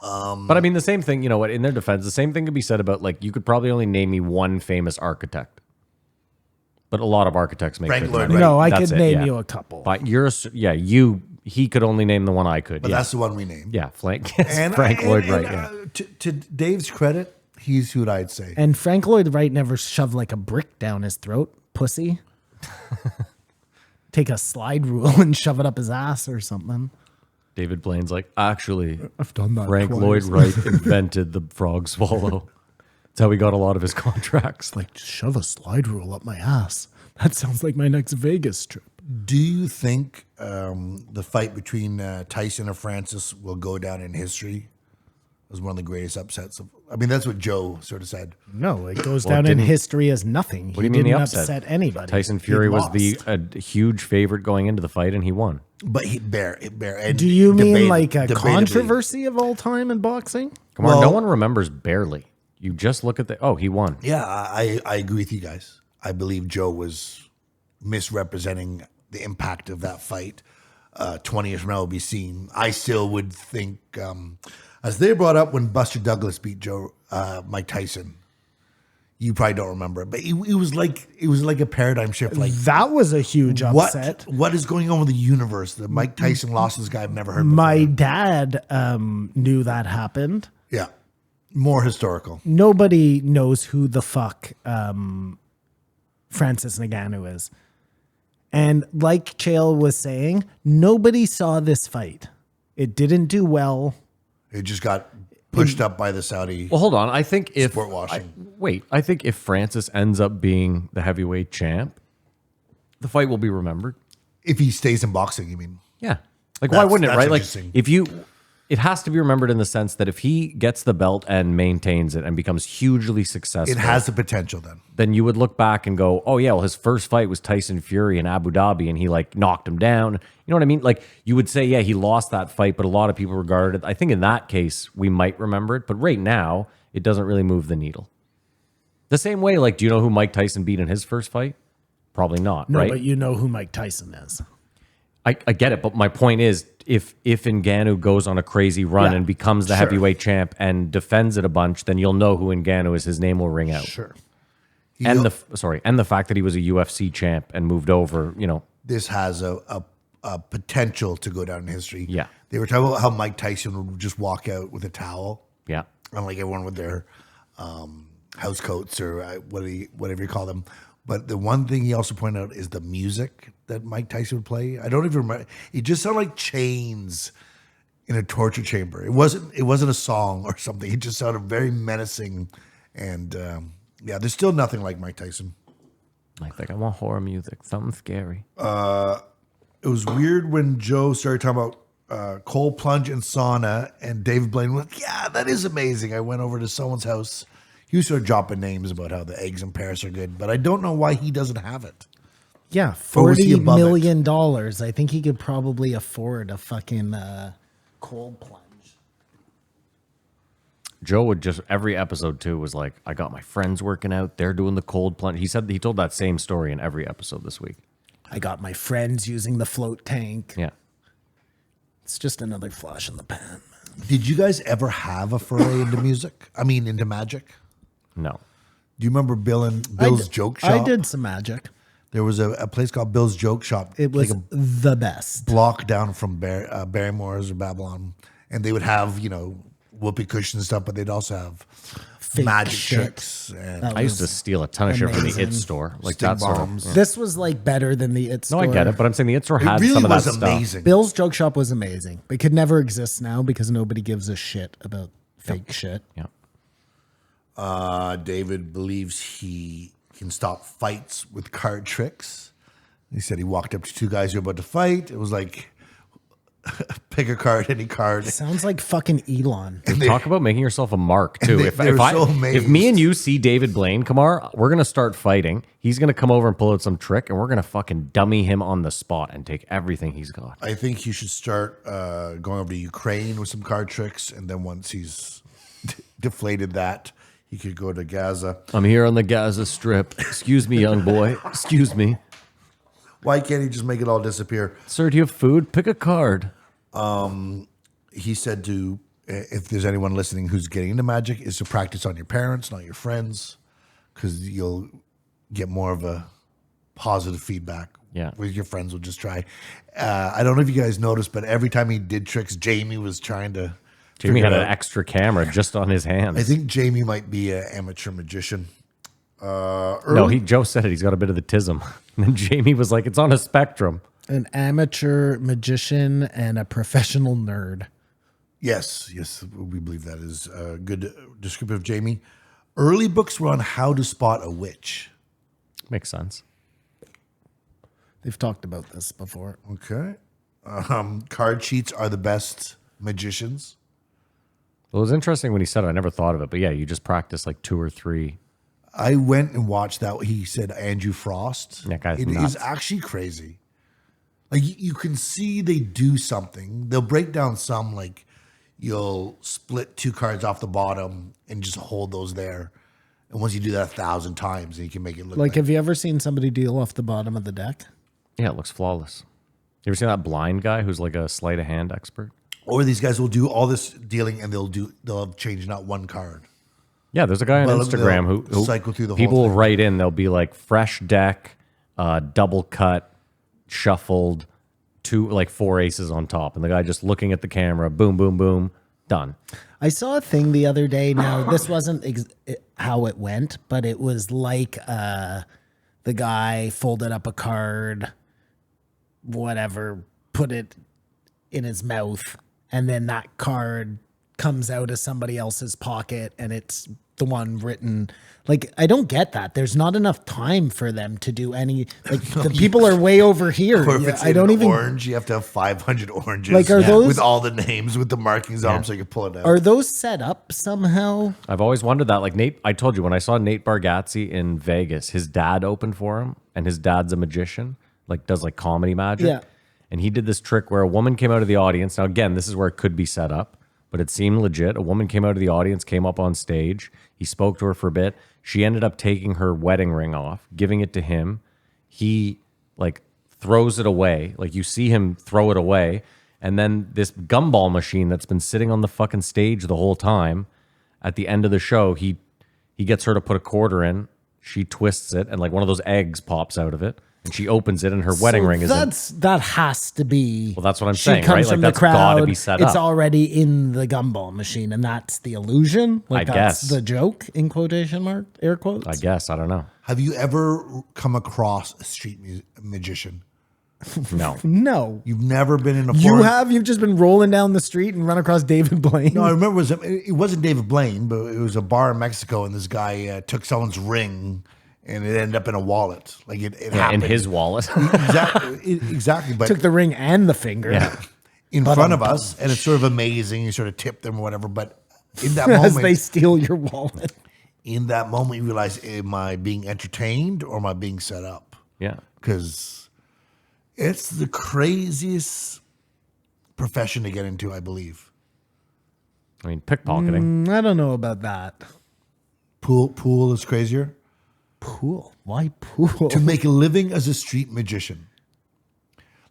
But I mean, the same thing, you know what, in their defense, the same thing could be said about, like, you could probably only name me one famous architect. But a lot of architects make Frank good Lloyd money. Wright. No, I That's could it, name yeah. you a couple. But he could only name the one I could. But yeah. that's the one we named. Yeah, Frank And Lloyd and, Wright, yeah. To Dave's credit, he's who I'd say. And Frank Lloyd Wright never shoved like a brick down his throat, pussy. Take a slide rule and shove it up his ass or something. David Blaine's like, actually, I've done that Frank twice. Lloyd Wright invented the frog swallow. That's how he got a lot of his contracts. Like, just shove a slide rule up my ass. That sounds like my next Vegas trip. Do you think the fight between Tyson and Francis will go down in history as one of the greatest upsets? I mean, that's what Joe sort of said. No, it goes Well, down in didn't- history as nothing. What do you mean the didn't upset? anybody. Tyson Fury He was lost. a huge favorite going into the fight, and he won. But Bear. And Do you mean like a debatably. controversy of all time in boxing? Come on, no Well- one remembers barely. You just look at he won. Yeah, I agree with you guys. I believe Joe was misrepresenting the impact of that fight. 20 years from now will be seen. I still would think, as they brought up when Buster Douglas beat Mike Tyson. You probably don't remember it, but it was like a paradigm shift. Like That was a huge upset. what is going on with the universe? That Mike Tyson lost this guy I've never heard before. My dad knew that happened. Yeah, more historical. Nobody knows who the fuck Francis Ngannou is. And like Chael was saying, nobody saw this fight. It didn't do well. It just got pushed up by the Saudi. Well, hold on. I think if Sport washing. I think if Francis ends up being the heavyweight champ, the fight will be remembered. If he stays in boxing, you mean? Yeah. Like, why wouldn't it, that's right? Like, interesting. if you, It has to be remembered in the sense that if he gets the belt and maintains it and becomes hugely successful, It has the potential then. you would look back and go, oh yeah, well his first fight was Tyson Fury in Abu Dhabi and he like knocked him down. You know what I mean? Like you would say, yeah, he lost that fight, but a lot of people regarded it. I think in that case, we might remember it, but right now it doesn't really move the needle. The same way, like, do you know who Mike Tyson beat in his first fight? Probably not, No, right? but you know who Mike Tyson is. I get it, but my point is, if Ngannou goes on a crazy run Yeah, and becomes the sure. heavyweight champ and defends it a bunch, then you'll know who Ngannou is. His name will ring out. Sure. And the fact that he was a UFC champ and moved over, you know, This has a potential to go down in history. Yeah. They were talking about how Mike Tyson would just walk out with a towel, yeah, and like everyone with their house coats or whatever you call them. But the one thing he also pointed out is the music that Mike Tyson would play. I don't even remember. It just sounded like chains in a torture chamber. It wasn't a song or something. It just sounded very menacing. And yeah, there's still nothing like Mike Tyson. I think I want horror music, something scary. It was weird when Joe started talking about cold plunge and sauna, and David Blaine went, yeah, that is amazing. I went over to someone's house. He was sort of dropping names about how the eggs in Paris are good, but I don't know why he doesn't have it. Yeah, Or was he $40 above it? million. I think he could probably afford a fucking cold plunge. Joe would just every episode too was like, I got my friends working out. They're doing the cold plunge. He told that same story in every episode this week. I got my friends using the float tank. Yeah. It's just another flash in the pan. Did you guys ever have a foray into music? I mean, into magic? No. Do you remember Bill's Joke Shop? I did some magic. There was a place called Bill's Joke Shop. It was like a the best. block down from Barrymore's or Babylon. And they would have, whoopee cushions and stuff, but they'd also have Fake magic shit. tricks. And I used to steal a ton of shit from the amazing. It store. Like Sting that sort of. bombs. Yeah. This was like better than the It No, store. I get it, but I'm saying the It store it had really some of that was stuff. amazing. Bill's Joke Shop was amazing. It could never exist now because nobody gives a shit about fake shit. Yeah. David believes he can stop fights with card tricks. He said he walked up to two guys who were about to fight. It was like, pick a card, any card. Sounds like fucking Elon. Talk about making yourself a mark too. they were so if me amazed. and you see David Blaine, Kamar, we're gonna start fighting. He's gonna come over and pull out some trick, and we're gonna fucking dummy him on the spot and take everything he's got. I think he should start going over to Ukraine with some card tricks, and then once he's deflated that, he could go to Gaza. I'm here on the Gaza Strip. Excuse me, young boy. Excuse me, Why can't he just make it all disappear? sir. Do you have food? Pick a card. He said to, if there's anyone listening who's getting into magic, is to practice on your parents, not your friends, because you'll get more of a positive feedback. Yeah. Where your friends will just try. I don't know if you guys noticed, but every time he did tricks, Jamie was trying to. Jamie figure had it an out. extra camera just on his hands. I think Jamie might be an amateur magician. No, Joe said it. He's got a bit of the tism. And then Jamie was like, "It's on a spectrum." An amateur magician and a professional nerd. Yes, we believe that is a good descriptive of Jamie. Early books were on how to spot a witch. Makes sense. They've talked about this before. Okay. Card cheats are the best magicians. Well, it was interesting when he said it. I never thought of it, but yeah, you just practice like 2 or 3. I went and watched that. He said Andrew Frost. That guy's It nuts. is actually crazy. Like you can see they do something. They'll break down some, like you'll split 2 cards off the bottom and just hold those there. And once you do that 1,000 times, then you can make it look Like, have you ever seen somebody deal off the bottom of the deck? Yeah, it looks flawless. You ever seen that blind guy who's like a sleight of hand expert? Or these guys will do all this dealing and they'll change not one card. Yeah, there's a guy on Well, Instagram they'll who cycle through the whole people will thing. write in. They'll be like fresh deck, double cut, shuffled, 4 aces on top, and the guy just looking at the camera, boom, boom, boom, done. I saw a thing the other day. Now, this wasn't how it went, but it was like the guy folded up a card, whatever, put it in his mouth, and then that card comes out of somebody else's pocket, and it's the one written. Like, I don't get that. There's not enough time for them to do any. Like, the people are way over here. Or if Yeah, it's I don't even. orange, you have to have 500 oranges. Like, are those- with all the names, with the markings on them, so you can pull it out. Are those set up somehow? I've always wondered that. Like Nate, I told you when I saw Nate Bargatze in Vegas, his dad opened for him, and his dad's a magician, like does like comedy magic. Yeah. And he did this trick where a woman came out of the audience. Now again, this is where it could be set up, but it seemed legit. A woman came out of the audience, came up on stage. He spoke to her for a bit. She ended up taking her wedding ring off, giving it to him. He like throws it away. Like you see him throw it away. And then this gumball machine that's been sitting on the fucking stage the whole time, at the end of the show, he gets her to put a quarter in. She twists it, and like one of those eggs pops out of it, and she opens it, and her wedding ring is in. That has to be. Well, that's what I'm she saying, comes right? from Like, the that's gotta crowd, be set It's up. already in the gumball machine, and that's the illusion. Like I that's guess. the joke in quotation mark, air quotes. I guess. I don't know. Have you ever come across a street magician? No. No, You've never been in a you foreign... have. You've just been rolling down the street and run across David Blaine. No, I remember it wasn't David Blaine, but it was a bar in Mexico, and this guy took someone's ring, and it ended up in a wallet. Like it In happened. his wallet. Exactly. But Took the ring and the finger. Yeah. in front of us, and it's sort of amazing. You sort of tip them or whatever, but in that As they moment, steal your wallet. you realize, am I being entertained or am I being set up? Yeah. Because it's the craziest profession to get into, I believe. I mean, pickpocketing. I don't know about that. Pool is crazier. Pool? Why pool? To make a living as a street magician,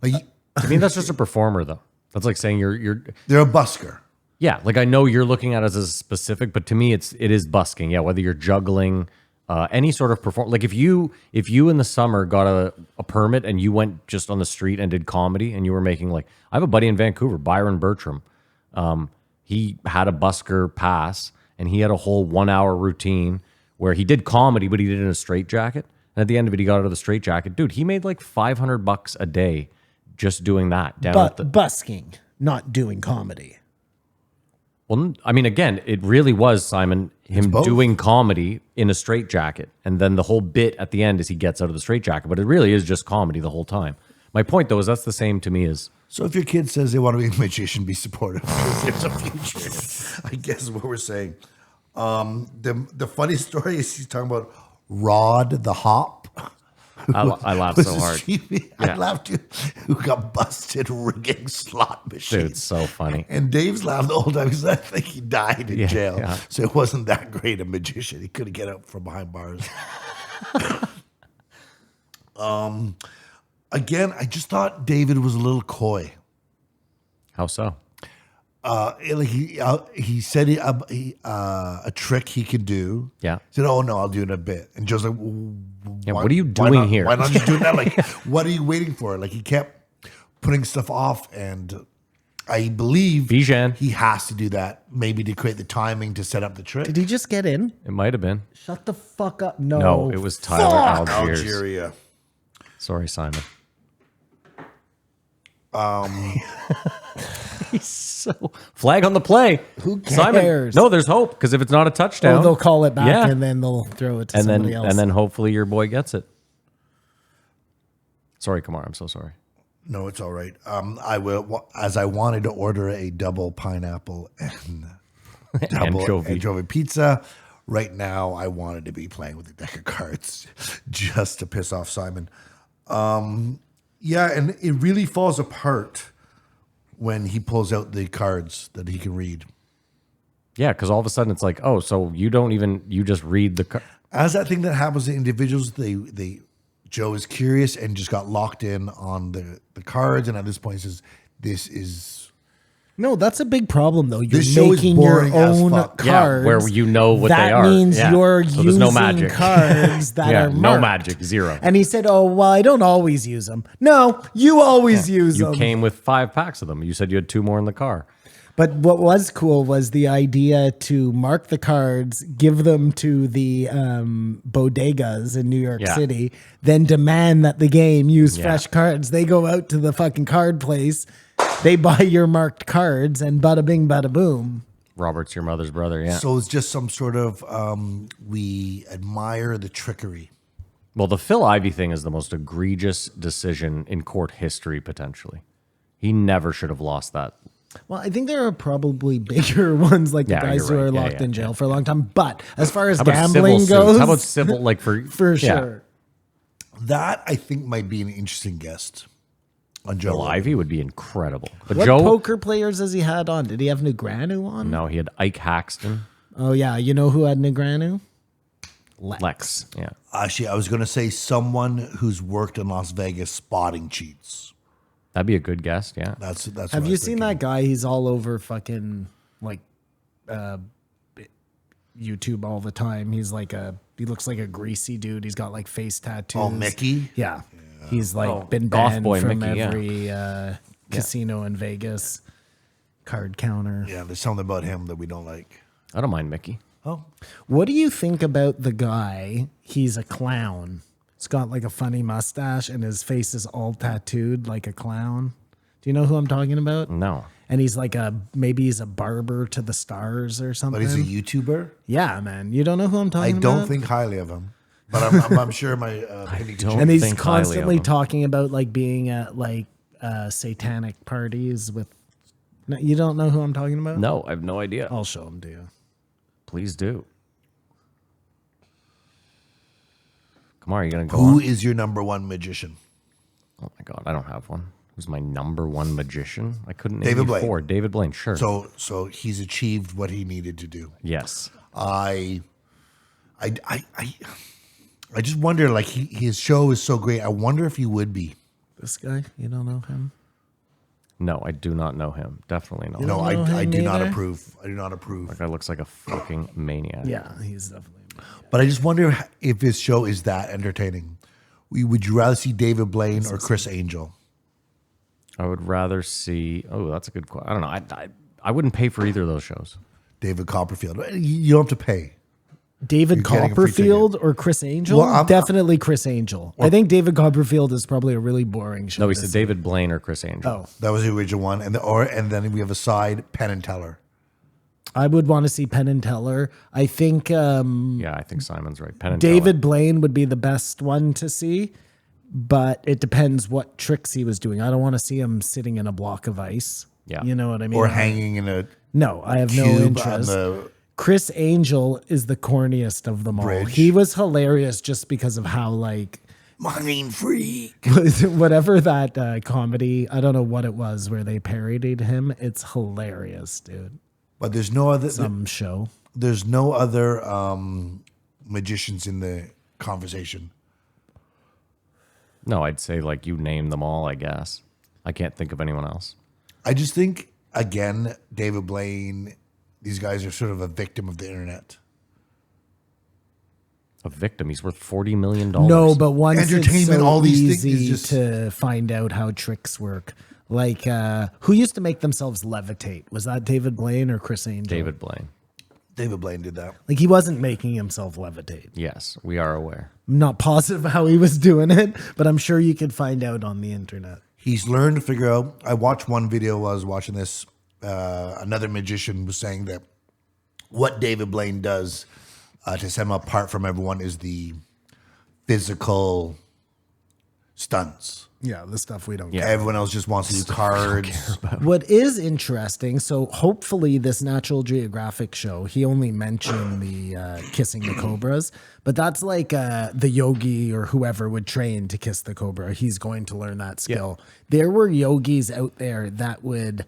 like To me, that's just a performer, though. That's like saying you're. they're a busker. Yeah, like I know you're looking at it as a specific, but to me, it is busking. Yeah, whether you're juggling, any sort of perform. Like if you in the summer got a permit and you went just on the street and did comedy, and you were making like, I have a buddy in Vancouver, Byron Bertram. He had a busker pass, and he had a whole 1 hour routine where he did comedy, but he did it in a straitjacket. And at the end of it, he got out of the straitjacket. Dude, he made like $500 a day just doing that. Down at the, Busking, not doing comedy. well, I mean, again, it really was, Simon, him both. doing comedy in a straitjacket. And then the whole bit at the end is he gets out of the straitjacket. But it really is just comedy the whole time. My point, though, is that's the same to me as... So if your kid says they want to be a magician, be supportive. There's a future. I guess is what we're saying. The funny story is he's talking about Rod the Hop. I laughed Was so a hard. street- I Yeah. laughed too. Who got busted rigging slot machines. Dude, it's so funny. And Dave's laughed the whole time because I think he died in Yeah, jail. yeah. So it wasn't that great a magician. He couldn't get out from behind bars. Again, I just thought David was a little coy. How so? Like he said a trick he could do. Yeah. He said, "Oh no, I'll do it in a bit." And Joe's like, Yeah, what are you doing here? Why not just do that? Like, what are you waiting for?" Like he kept putting stuff off, and I believe Bijan. he has to do that maybe to create the timing to set up the trick. Did he just get in? It might have been. Shut the fuck up. No. No, it was Tyler Algiers. Algeria. Sorry, Simon. He's so flag on the play. Who Simon, cares? no, there's hope because if it's not a touchdown, Oh, they'll call it back Yeah. and then they'll throw it to and somebody then else. and then hopefully your boy gets it. Sorry, Kamar. I'm so sorry. No, it's all right. I will, as I wanted to order a double pineapple and double Anchovy. anchovy pizza. Right now, I wanted to be playing with a deck of cards just to piss off Simon. Yeah, and it really falls apart when he pulls out the cards that he can read. Yeah, because all of a sudden it's like, oh, so you just read the. As that thing that happens to individuals, Joe is curious and just got locked in on the cards, and at this point he says, "This is." No, that's a big problem though. You're This show is making your boring as own fuck. cards. Yeah, where you know what that they are. means Yeah. you're So there's using no magic. cards that Yeah, are no marked. magic, zero. And he said, "Oh, well, I don't always use them." No, you always use You them. came with 5 packs of them. You said you had 2 more in the car. But what was cool was the idea to mark the cards, give them to the bodegas in New York Yeah. City, then demand that the game use Yeah. fresh cards. They go out to the fucking card place, they buy your marked cards, and bada bing, bada boom. Robert's your mother's brother, yeah. So it's just some sort of we admire the trickery. Well, the Phil Ivey thing is the most egregious decision in court history, potentially. He never should have lost that. Well, I think there are probably bigger ones, like the Yeah, guys you're who right. are Yeah, locked yeah, in jail for a long time. But as far as How about civil gambling suits? goes, How about civil, like for for yeah. sure. That I think might be an interesting guest on Joe. Phil Rogan. Ivey would be incredible. But What Joe, poker players has he had on? Did he have Negranu on? no, he had Ike Haxton, Oh yeah, you know who had Negranu? Lex. Yeah. Actually, I was going to say someone who's worked in Las Vegas spotting cheats. That'd be a good guest, yeah. That's. Have what I you was seen thinking. that guy? He's all over fucking like YouTube all the time. He looks like a greasy dude. He's got like face tattoos. Oh, Mickey? Yeah. He's like been Goth banned boy from Mickey, yeah. every casino in Vegas. Card counter. Yeah, there's something about him that we don't like. I don't mind Mickey. Oh, What do you think about the guy? He's a clown. He's got like a funny mustache and his face is all tattooed like a clown. Do you know who I'm talking about? No. And he's like maybe he's a barber to the stars or something. but he's a YouTuber. Yeah, man. You don't know who I'm I talking about? don't think highly of him, but I'm sure my opinion could don't. change. And he's think highly of constantly him. talking about like being at like satanic parties with. No, you don't know who I'm talking about? No, I have no idea. I'll show him to you. Please do. Come on, are you going to go Who on? is your number one magician? Oh my God, I don't have one. Who's my number one magician? I couldn't name David you Blaine. four. David Blaine, sure. So he's achieved what he needed to do. yes. I just wonder, like his show is so great. I wonder if he would be. This guy, you don't know him? No, I do not know him. Definitely not. No, know I him do not either? approve. I do not approve. That guy looks like a fucking maniac. Yeah, he's definitely. But I just wonder if his show is that entertaining. Would you rather see David Blaine or Chris Angel? I would rather see. Oh, that's a good question. I don't know. I wouldn't pay for either of those shows. David Copperfield. You don't have to pay. David You're getting a free Copperfield or Chris Angel? Well, I'm- Definitely Chris Angel. I think David Copperfield is probably a really boring show. No, he to said see. David Blaine or Chris Angel. Oh, That was the original one, and then we have a side Penn and Teller. I would want to see Penn and Teller. I think Yeah, I think Simon's right. Penn and David Blaine would be the best one to see, but it depends what tricks he was doing. I don't want to see him sitting in a block of ice. Yeah. You know what I mean? Or hanging in a No, I have no cube on interest. the. Chris Angel is the corniest of them all. Bridge. He was hilarious just because of how like Mind freak. whatever that comedy, I don't know what it was where they parodied him. It's hilarious, dude. But there's no other. Some show. There's no other magicians in the conversation. No, I'd say like you name them all, I guess. I can't think of anyone else. I just think again, David Blaine. These guys are sort of a victim of the internet. A victim. He's worth $40 million. No, but once Entertainment, it's so all these things is easy just- to find out how tricks work. Like who used to make themselves levitate? Was that David Blaine or Chris Angel? David Blaine. David Blaine did that. Like he wasn't making himself levitate. Yes, we are aware. I'm not positive how he was doing it, but I'm sure you could find out on the internet. He's learned to figure out. I watched one video while I was watching this. Another magician was saying that what David Blaine does to set him apart from everyone is the physical stunts. Yeah, the stuff we don't Yeah. Everyone else just wants to do cards. What is interesting, so hopefully this Natural Geographic show, he only mentioned the kissing the cobras, but that's like the yogi or whoever would train to kiss the cobra. He's going to learn that skill. There were yogis out there that would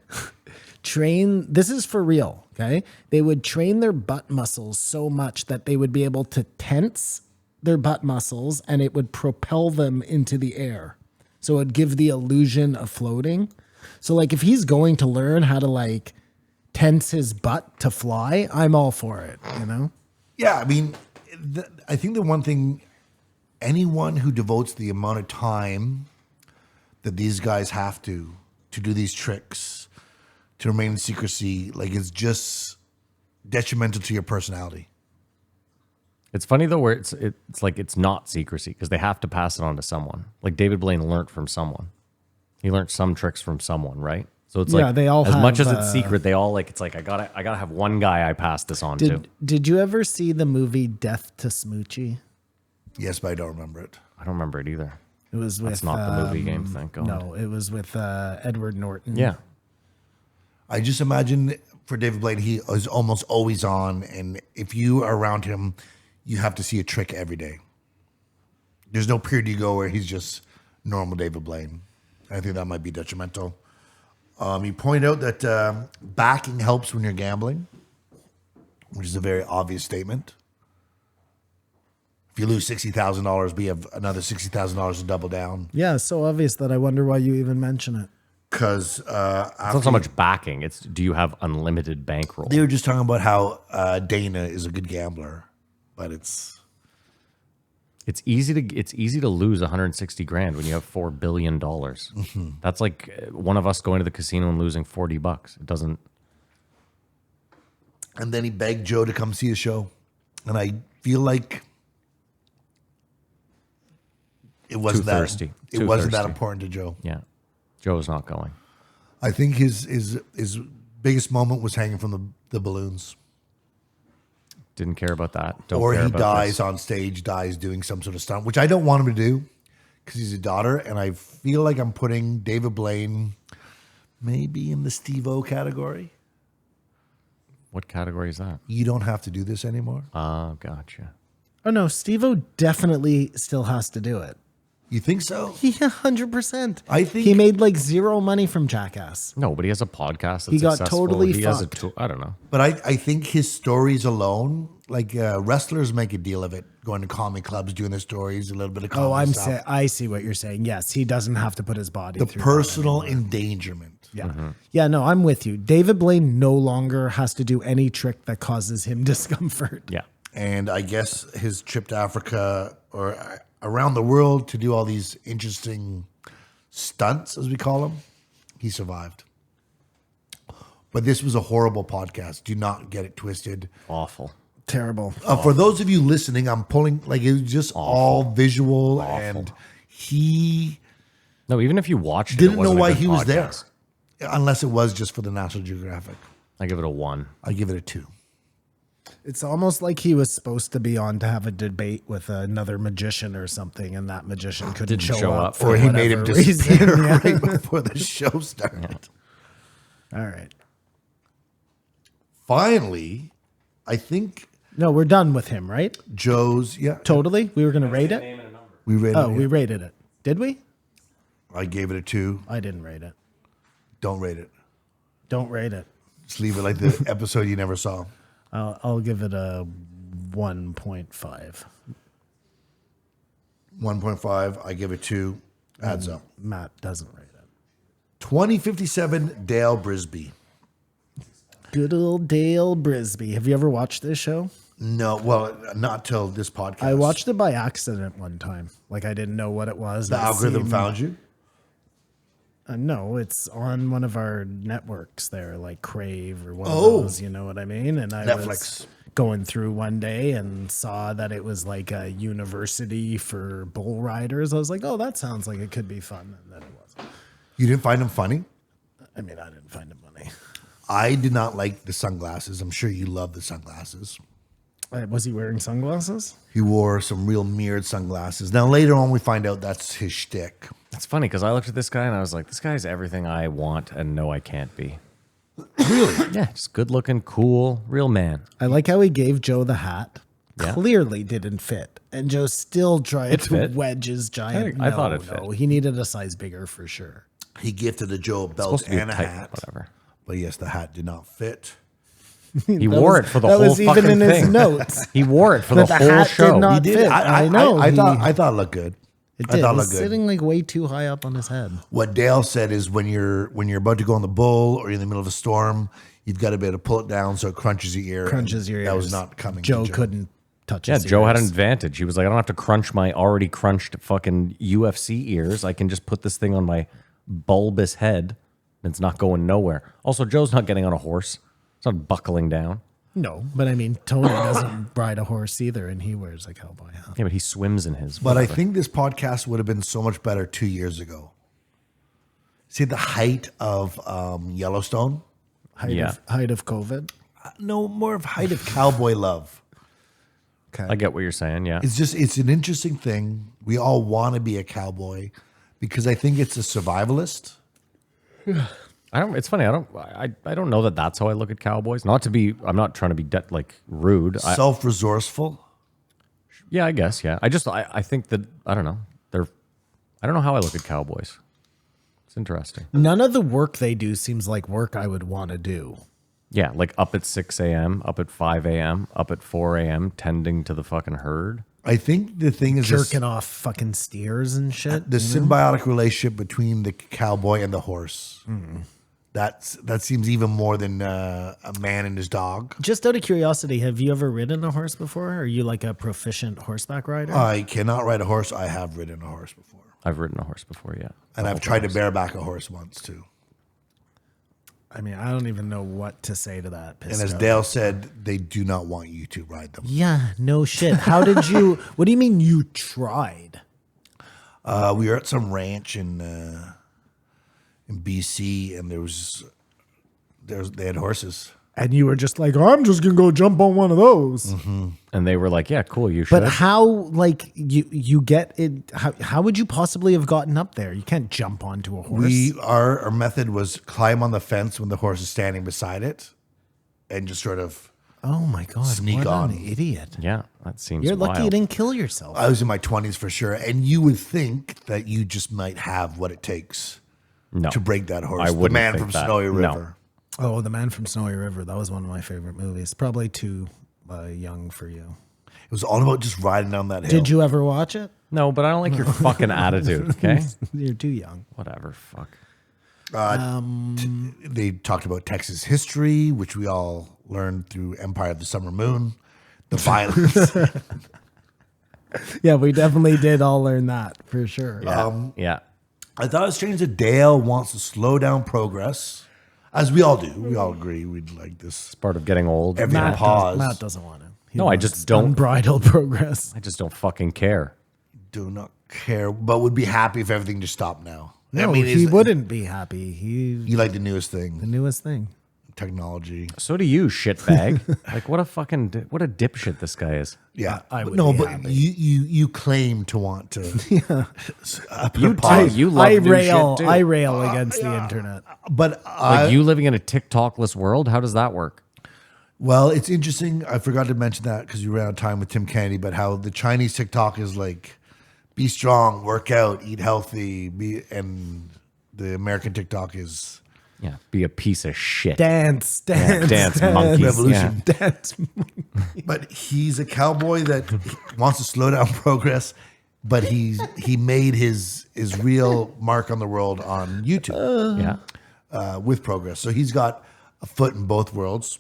train, this is for real, okay? They would train their butt muscles so much that they would be able to tense their butt muscles and it would propel them into the air. So it'd give the illusion of floating. So like if he's going to learn how to like tense his butt to fly, I'm all for it, you know? Yeah, I mean, I think the one thing, anyone who devotes the amount of time that these guys have to do these tricks, to remain in secrecy, like it's just detrimental to your personality. It's funny though, where it's like it's not secrecy because they have to pass it on to someone. Like David Blaine learned from someone. He learned some tricks from someone, right? So it's Yeah, like they all as much as have, it's secret, they all like it's like I gotta have one guy I pass this on to. Did you ever see the movie Death to Smoochie? Yes, but I don't remember it. I don't remember it either. It was with That's not the movie game, thank God. No, it was with Edward Norton. Yeah. I just imagine for David Blaine, he is almost always on, and if you are around him, you have to see a trick every day. There's no period you go where he's just normal David Blaine. I think that might be detrimental. You point out that backing helps when you're gambling, which is a very obvious statement. If you lose $60,000, but you have another $60,000 to double down. Yeah, so obvious that I wonder why you even mention it. Because It's not so much backing. It's do you have unlimited bankroll? they were just talking about how Dana is a good gambler, but it's It's easy to lose 160 grand when you have $4 billion. That's like one of us going to the casino and losing $40. It doesn't. And then he begged Joe to come see the show, and I feel like it wasn't Too thirsty. It Too wasn't that thirsty. important to Joe. Yeah. Joe's not going. I think his biggest moment was hanging from the balloons, Didn't care about that. Don't or care he about dies this. on stage, dies doing some sort of stunt, which I don't want him to do because he's a daughter, and I feel like I'm putting David Blaine maybe in the Steve-O category. What category is that? You don't have to do this anymore. Oh, gotcha. Oh no, Steve-O definitely still has to do it. You think so? He 100%. I think- he made like zero money from Jackass. No, but he has a podcast. That's He got successful. totally He has a fucked. I don't know. But I think his stories alone, like wrestlers make a deal of it, going to comedy clubs, doing their stories, a little bit of comedy stuff. I see what you're saying. Yes, he doesn't have to put his body The through that personal anymore. endangerment. Yeah. Yeah, no, I'm with you. David Blaine no longer has to do any trick that causes him discomfort. Yeah. And I guess his trip to Africa or around the world to do all these interesting stunts, as we call them, he survived. But this was a horrible podcast. Do not get it twisted. Awful. Terrible. For those of you listening, I'm pulling, like, it was just all visual, and he No, even if you watched it, didn't it know wasn't a why good he was there, podcast. unless it was just for the National Geographic. I give it a 1. I give it a 2. It's almost like he was supposed to be on to have a debate with another magician or something, and that magician couldn't Didn't show show up. up. for Or he made him whatever disappear reason. Yeah. right before the show started. All right. Finally, I think No, we're done with him, right? Joe's, Totally. We were going to rate it. we rated Oh, it. we rated it. Did we? I gave it a 2. I didn't rate it. Don't rate it. Don't rate it. Just leave it like the episode you never saw. I'll give it a 1.5. 1.5. I give it 2. Adds up. Matt doesn't rate it. 2057 Dale Brisby. Good old Dale Brisby. Have you ever watched this show? No, well, not till this podcast. I watched it by accident one time. Like I didn't know what it was. The It algorithm seemed- found you. No, it's on one of our networks there, like Crave or one Oh. of those. You know what I mean? And I Netflix. was going through one day and saw that it was like a university for bull riders. I was like, oh, that sounds like it could be fun. And then it wasn't. You didn't find him funny? I mean, I didn't find it funny. I did not like the sunglasses. I'm sure you love the sunglasses. Was he wearing sunglasses? He wore some real mirrored sunglasses. Now, later on, we find out that's his shtick. It's funny because I looked at this guy and I was like, this guy's everything I want and know I can't be. Really? Yeah, just good looking, cool, real man. I like how he gave Joe the hat. Yeah. Clearly didn't fit. And Joe still tried It to fit. wedge his giant. I thought it fit. He needed a size bigger for sure. He gifted a Joe a belt Supposed to be and a tight, hat. whatever. But yes, the hat did not fit. He wore it for the whole That was even fucking in his thing. notes. He wore it for the But the whole hat did show. not- He did. fit. I know, I he- thought it looked good. It I did. thought It it was looked good. sitting like way too high up on his head. What Dale said is when you're about to go on the bull or you're in the middle of a storm, you've got to be able to pull it down so it crunches your ear. Crunches And your ears. That was not coming. to Joe couldn't touch Yeah, his Joe had an ears. advantage. He was like, I don't have to crunch my already crunched fucking UFC ears. I can just put this thing on my bulbous head and it's not going nowhere. Also, Joe's not getting on a horse. It's not buckling down. No, but I mean, Tony doesn't ride a horse either, and he wears a cowboy hat. Yeah, but he swims in his. But I whatever. think this podcast would have been so much better 2 years ago. say the height of Yellowstone. Height of COVID. No, more of height of cowboy love. Okay. I get what you're saying. Yeah. It's an interesting thing. We all want to be a cowboy because I think it's a survivalist. It's funny. I don't know that that's how I look at cowboys. I'm not trying to be rude. Self-resourceful. Yeah, I guess. Yeah. I think that, I don't know. I don't know how I look at cowboys. It's interesting. None of the work they do seems like work I would want to do. Yeah. Like up at 6 a.m., up at 5 a.m., up at 4 a.m., tending to the fucking herd. I think the thing is Jerking off fucking steers and shit. the symbiotic relationship between the cowboy and the horse. That seems even more than a man and his dog. Just out of curiosity, have you ever ridden a horse before? Are you like a proficient horseback rider? I cannot ride a horse. I have ridden a horse before. I've ridden a horse before, yeah. And I've tried to bareback a horse once too. I mean, I don't even know what to say to that. And as Dale said, they do not want you to ride them. Yeah, no shit. How did you, what do you mean you tried? We were at some ranch in BC, and they had horses. And you were just like, I'm just going to go jump on one of those. And they were like, yeah, cool, you should. But how, like, you get it, how would you possibly have gotten up there? You can't jump onto a horse. Our method was climb on the fence when the horse is standing beside it and just sort of Oh my God. Sneak what on. an idiot. Yeah, that seems You're lucky you wild. didn't kill yourself. I was in my 20s for sure. And you would think that you just might have what it takes No. to break that horse. I The wouldn't Man think from that. Snowy No. River. Oh, The Man from Snowy River. That was one of my favorite movies. Probably too young for you. It was all about just riding down that hill. Did you ever watch it? No, but I don't like your fucking attitude, okay? You're too young. Whatever, fuck. They talked about Texas history, which we all learned through Empire of the Summer Moon. The violence. Yeah, we definitely did all learn that for sure. Yeah. I thought it was strange that Dale wants to slow down progress, as we all do. We all agree we'd like this. It's part of getting old. Every pause. Matt doesn't want to. He No, I wants just don't- Unbridled progress. I just don't fucking care. Do not care, but would be happy if everything just stopped now. No, he is- wouldn't be happy. You like the newest The thing, newest thing. technology. So do you, shitbag. Like, what a dipshit this guy is. Yeah, I would no, be but happy. you claim to want to. You love new shit, too. I rail against the internet. But Like, you living in a TikTokless world? How does that work? well, it's interesting. I forgot to mention that because you ran out of time with Tim Kennedy. But how the Chinese TikTok is like, be strong, work out, eat healthy, and the American TikTok is Yeah, be a piece of shit. Dance monkeys. revolution. Dance. But he's a cowboy that wants to slow down progress. But he made his real mark on the world on YouTube Yeah. with progress. So he's got a foot in both worlds.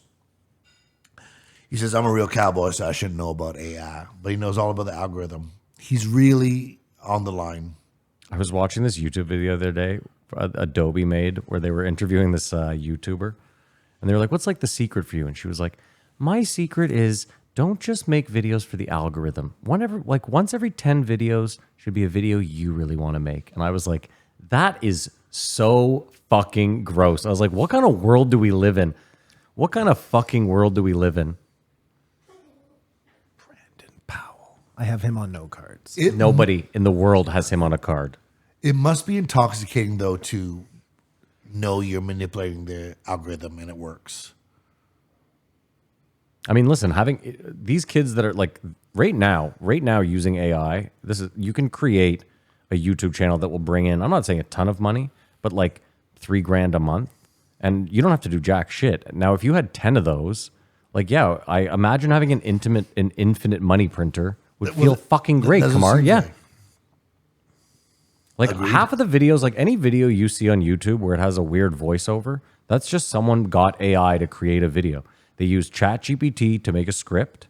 He says, I'm a real cowboy, so I shouldn't know about AI. But he knows all about the algorithm. He's really on the line. I was watching this YouTube video the other day Adobe made where they were interviewing this YouTuber. And they were like, what's like the secret for you? And she was like, my secret is don't just make videos for the algorithm. Once every 10 videos should be a video you really want to make. And I was like, that is so fucking gross. I was like, what kind of world do we live in? What kind of fucking world do we live in? Powell. I have him on no cards. Nobody in the world has him on a card. It must be intoxicating, though, to know you're manipulating the algorithm and it works. I mean, listen, having these kids that are like right now using AI, you can create a YouTube channel that will bring in, I'm not saying a ton of money, but like $3,000 a month. And you don't have to do jack shit. Now, if you had 10 of those, like, yeah, I imagine having an infinite money printer would feel fucking great, That's what Kamar. it seems Yeah. like. Like half of the videos, like any video you see on YouTube where it has a weird voiceover, that's just someone got AI to create a video. They used ChatGPT to make a script.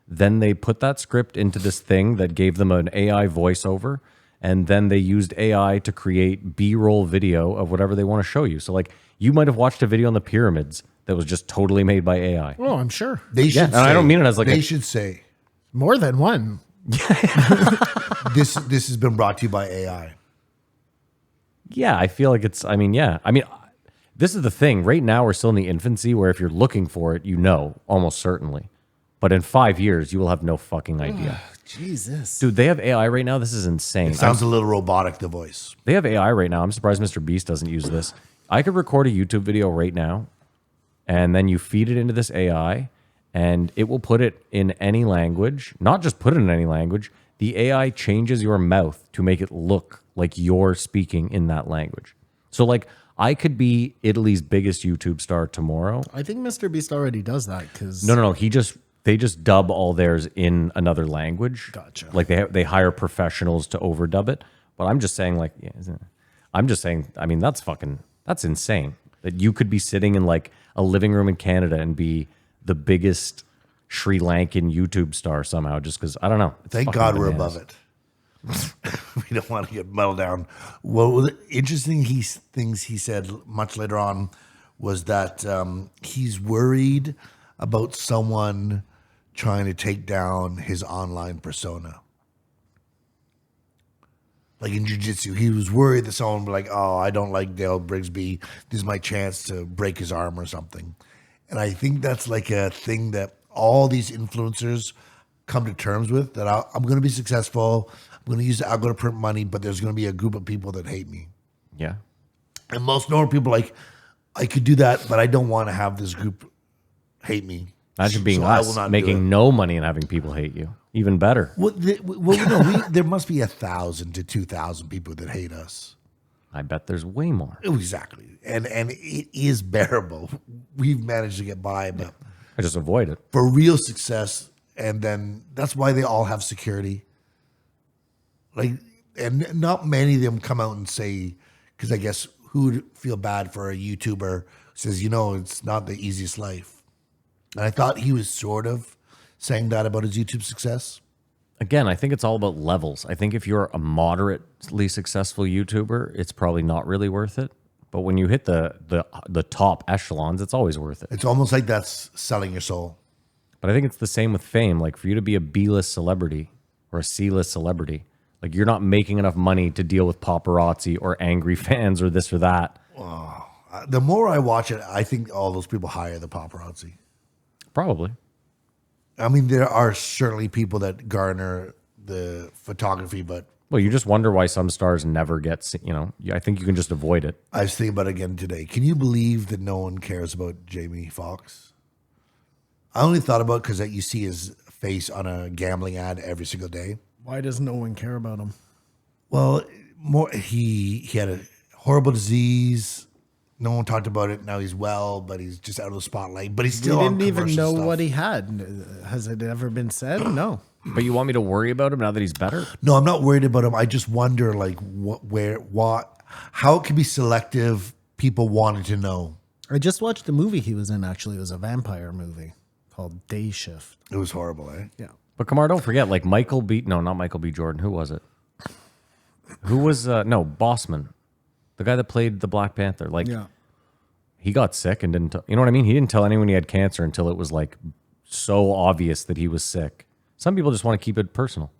Then they put that script into this thing that gave them an AI voiceover. And then they used AI to create B-roll video of whatever they want to show you. So like you might have watched a video on the pyramids that was just totally made by AI. Oh, I'm sure. They should and I don't mean it as like they a- should say, More than one. this has been brought to you by AI. Yeah, I feel like it's, I mean, yeah. I mean, this is the thing. Right now, we're still in the infancy where if you're looking for it, you know, almost certainly. But in 5 years, you will have no fucking idea. Jesus. Dude, they have AI right now. This is insane. It sounds a little robotic, the voice. They have AI right now. I'm surprised Mr. Beast doesn't use this. I could record a YouTube video right now, and then you feed it into this AI, and it will put it in any language. Not just put it in any language. The AI changes your mouth to make it look like you're speaking in that language. So, like, I could be Italy's biggest YouTube star tomorrow. I think Mr. Beast already does that because No. They just dub all theirs in another language. Gotcha. Like they hire professionals to overdub it. But I'm just saying, like, yeah, I'm just saying. I mean, that's insane that you could be sitting in like a living room in Canada and be the biggest Sri Lankan YouTube star somehow, just because I don't know. It's Thank fucking God we're bananas. above it. We don't want to get muddled down. Well, the interesting things he said much later on was that he's worried about someone trying to take down his online persona. Like in jiu-jitsu, he was worried that someone would be like, oh, I don't like Dale Brigsby. This is my chance to break his arm or something. And I think that's like a thing that all these influencers come to terms with, that I'm going to be successful. I'm going to use the algo to print money, but there's going to be a group of people that hate me. Yeah. And most normal people are like, I could do that, but I don't want to have this group hate me. Imagine being So I will us, not do making it. no money and having people hate you. Even better. Well, no, there must be 1,000 to 2,000 people that hate us. I bet there's way more. Exactly. And it is bearable. We've managed to get by, but I just avoid it. for real success, and then that's why they all have security. Like, and not many of them come out and say, because I guess who would feel bad for a YouTuber who says, it's not the easiest life. And I thought he was sort of saying that about his YouTube success. Again, I think it's all about levels. I think if you're a moderately successful YouTuber, it's probably not really worth it. But when you hit the top echelons, it's always worth it. It's almost like that's selling your soul. But I think it's the same with fame. Like for you to be a B-list celebrity or a C-list celebrity, like you're not making enough money to deal with paparazzi or angry fans or this or that. The more I watch it, I think all those people hire the paparazzi. Probably. I mean, there are certainly people that garner the photography, but Well, you just wonder why some stars never get, I think you can just avoid it. I was thinking about it again today. Can you believe that no one cares about Jamie Foxx? I only thought about because you see his face on a gambling ad every single day. why does no one care about him? Well, he had a horrible disease. No one talked about it. Now he's well, but he's just out of the spotlight. But he's still We on didn't even commercial know stuff. what he had. Has it ever been said? No. But you want me to worry about him now that he's better? No, I'm not worried about him. I just wonder, like, how it can be selective. People wanted to know. I just watched the movie he was in, actually. It was a vampire movie called Day Shift. It was horrible, eh? Yeah. But Kamar, don't forget, like not Michael B. Jordan. Who was it? Who was, Bossman. The guy that played the Black Panther. Like, Yeah. he got sick and didn't, you know what I mean? He didn't tell anyone he had cancer until it was like so obvious that he was sick. Some people just want to keep it personal,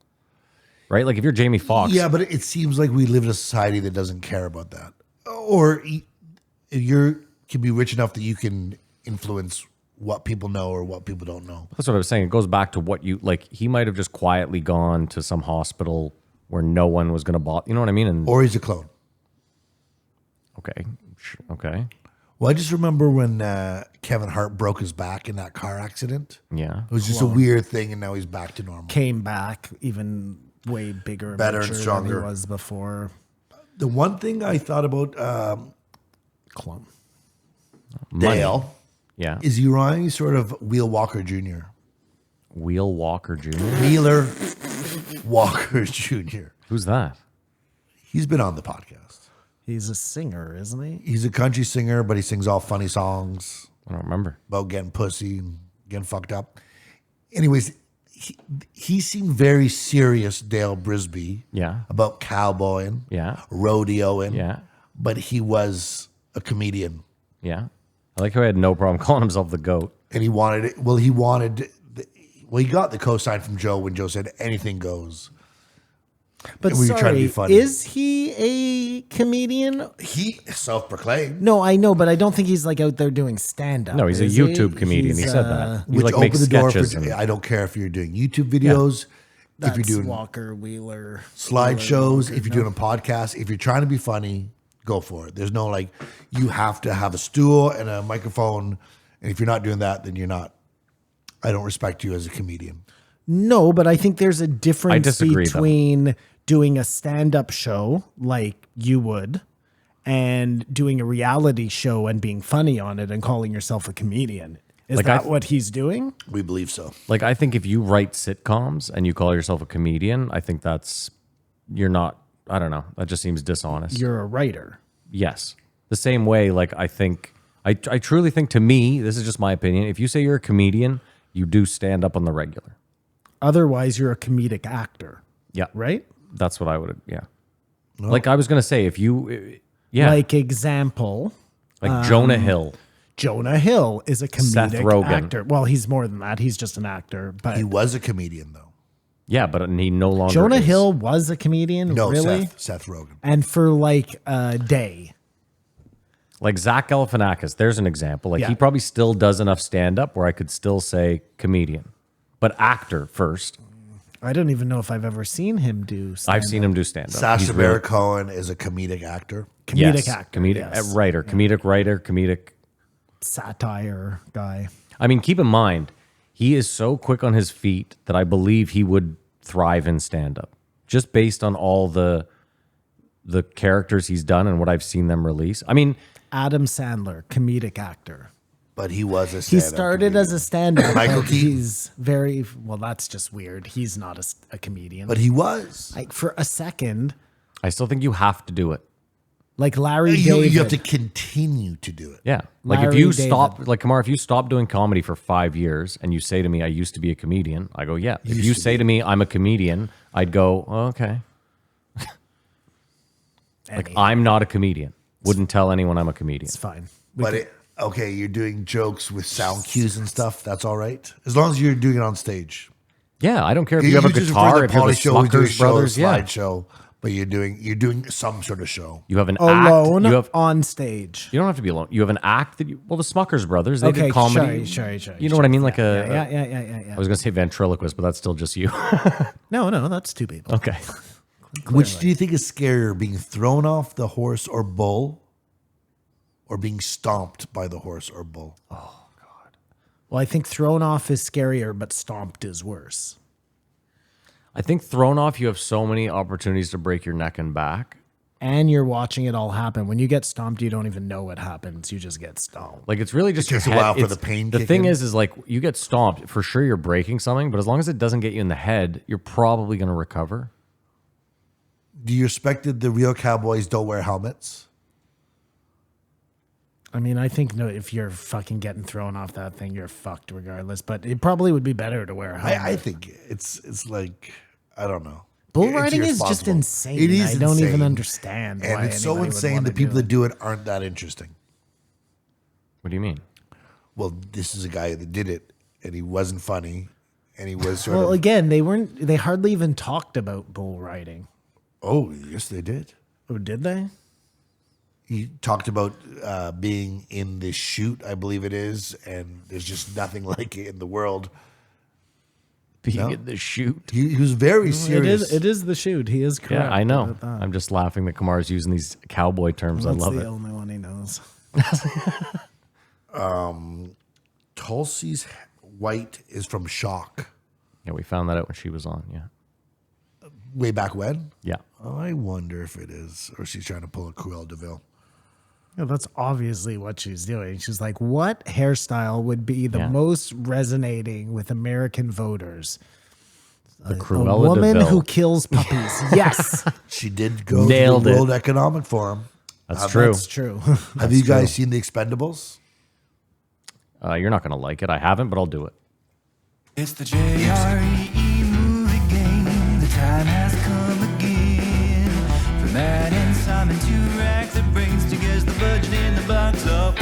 right? Like if you're Jamie Foxx. Yeah, but it seems like we live in a society that doesn't care about that. Or you can be rich enough that you can influence what people know or what people don't know. That's what I was saying. It goes back to what you, like, he might have just quietly gone to some hospital where no one was going to bother. You know what I mean? And Or he's a clone. okay. Okay. Well, I just remember when Kevin Hart broke his back in that car accident. Yeah. It was just a weird thing, and now he's back to normal. Came back even way bigger and Better and richer stronger. than he was before. The one thing I thought about Clone. Dale Yeah. is he reminds me sort of Wheel Walker Jr. Wheel Walker Jr. Wheeler Walker Jr. Who's that? He's been on the podcast. He's a singer, isn't he? He's a country singer, but he sings all funny songs I don't remember. about getting pussy and getting fucked up. Anyways, he seemed very serious, Dale Brisby. Yeah. About cowboying. Yeah. Rodeoing. Yeah. But he was a comedian. Yeah. I like how he had no problem calling himself the GOAT. And he wanted it. Well, he got the co-sign from Joe when Joe said anything goes. But We were trying to be sorry, funny. is he a comedian? He self-proclaimed. No, I know, but I don't think he's like out there doing stand-up. No, he's a is YouTube comedian. He He's, said that. He Which like opened makes the door for. sketches. and- I don't care if you're doing YouTube videos, if That's you're doing Walker Wheeler slideshows, if you're doing a podcast, if you're trying to be funny, go for it. There's no like, you have to have a stool and a microphone, and if you're not doing that, then you're not. I don't respect you as a comedian. No, but I think there's a difference disagree, though. between doing a stand-up show like you would and doing a reality show and being funny on it and calling yourself a comedian. Is Like, that what he's doing? We believe so. Like, I think if you write sitcoms and you call yourself a comedian, I think you're not, I don't know. That just seems dishonest. You're a writer. Yes. The same way, like, I truly think, to me, this is just my opinion, if you say you're a comedian, you do stand up on the regular. Otherwise, you're a comedic actor, Yeah. right? That's what I would, yeah. Like, I was going to say, if you, yeah. Like example, Like Jonah Hill. Jonah Hill is a Seth comedic Rogen. actor. Well, he's more than that. He's just an actor. But He was a comedian though. Yeah, but he no longer Jonah is. Hill was a comedian, No, really? Seth Rogen. And for like a day. Like Zach Galifianakis, there's an example. Like Yeah. he probably still does enough stand up where I could still say comedian, but actor first. I don't even know if I've ever seen him do I've seen him do stand up. Sacha Baron Cohen is a comedic actor. comedic actor. comedic yes. writer, comedic. Satire guy. I mean, keep in mind, he is so quick on his feet that I believe he would thrive in stand up, just based on all the characters he's done and what I've seen them release. I mean, Adam Sandler, comedic actor. But he was a He stand-up started comedian. as a stand-up. Michael but Keaton. He's very well. That's just weird. He's not a comedian. But he was. like for a second, I still think you have to do it. like Larry You David. have to continue to do it. Yeah. Like if Larry you David. stop, like Kamar, if you stop doing comedy for 5 years and you say to me, I used to be a comedian, I go, yeah. If Used you to say be. to me, I'm a comedian, I'd go, oh, okay. Like Any- I'm not a comedian. Wouldn't tell anyone I'm a comedian. It's fine. Okay, you're doing jokes with sound cues and stuff. That's all right, as long as you're doing it on stage. Yeah, I don't care if you have a just guitar, refer if you're the Pauly show, we do a Smuckers show, brothers. Yeah, slideshow, but you're doing some sort of show. you have an Alone act. on stage. You don't have to be alone. You have an act that well, the Smuckers brothers, they Okay, did comedy. sure. You know what I mean? Like Yeah. I was gonna say ventriloquist, but that's still just you. No, that's two people. Okay. Which do you think is scarier, being thrown off the horse or bull, or being stomped by the horse or bull? Well, I think thrown off is scarier, but stomped is worse. I think thrown off, you have so many opportunities to break your neck and back. And you're watching it all happen. When you get stomped, you don't even know what happens. You just get stomped. Like it's really just It takes your a head. while for It's- the pain The kick thing in. is like you get stomped for sure. You're breaking something, but as long as it doesn't get you in the head, you're probably going to recover. Do you respect that the real cowboys don't wear helmets? I mean, I think if you're fucking getting thrown off that thing, you're fucked regardless. But it probably would be better to wear a helmet. I think it's like, I don't know. Bull It's riding is just irresponsible. insane. It is I don't even insane. understand And why it's so anybody would insane. wanna The people do that do it aren't that interesting. What do you mean? Well, this is a guy that did it, and he wasn't funny, and he was sort Well, of. again, they hardly even talked about bull riding. Oh, yes, they did. Oh, did they? He talked about being in this shoot, I believe it is, and there's just nothing like it in the world. Being in the shoot. He was very serious. It is the shoot. He is correct. Yeah, I know. about that. I'm just laughing that Kamar's using these cowboy terms. That's I love the it. only one he knows. Tulsi's white is from Shock. Yeah, we found that out when she was on. Yeah. Way back when? Yeah. I wonder if it is, or she's trying to pull a Cruella DeVille. Yeah, that's obviously what she's doing. She's like, what hairstyle would be the Yeah. most resonating with American voters? The A Cruella woman DeVille. who kills puppies. Yes, She did go Nailed to the it. World Economic Forum. That's true. that's true. Have you guys seen The Expendables? You're not going to like it. I haven't, but I'll do it. It's the JRE movie game. The time has come again. For Matt and Simon to rack their brains to guess the budget in the box office.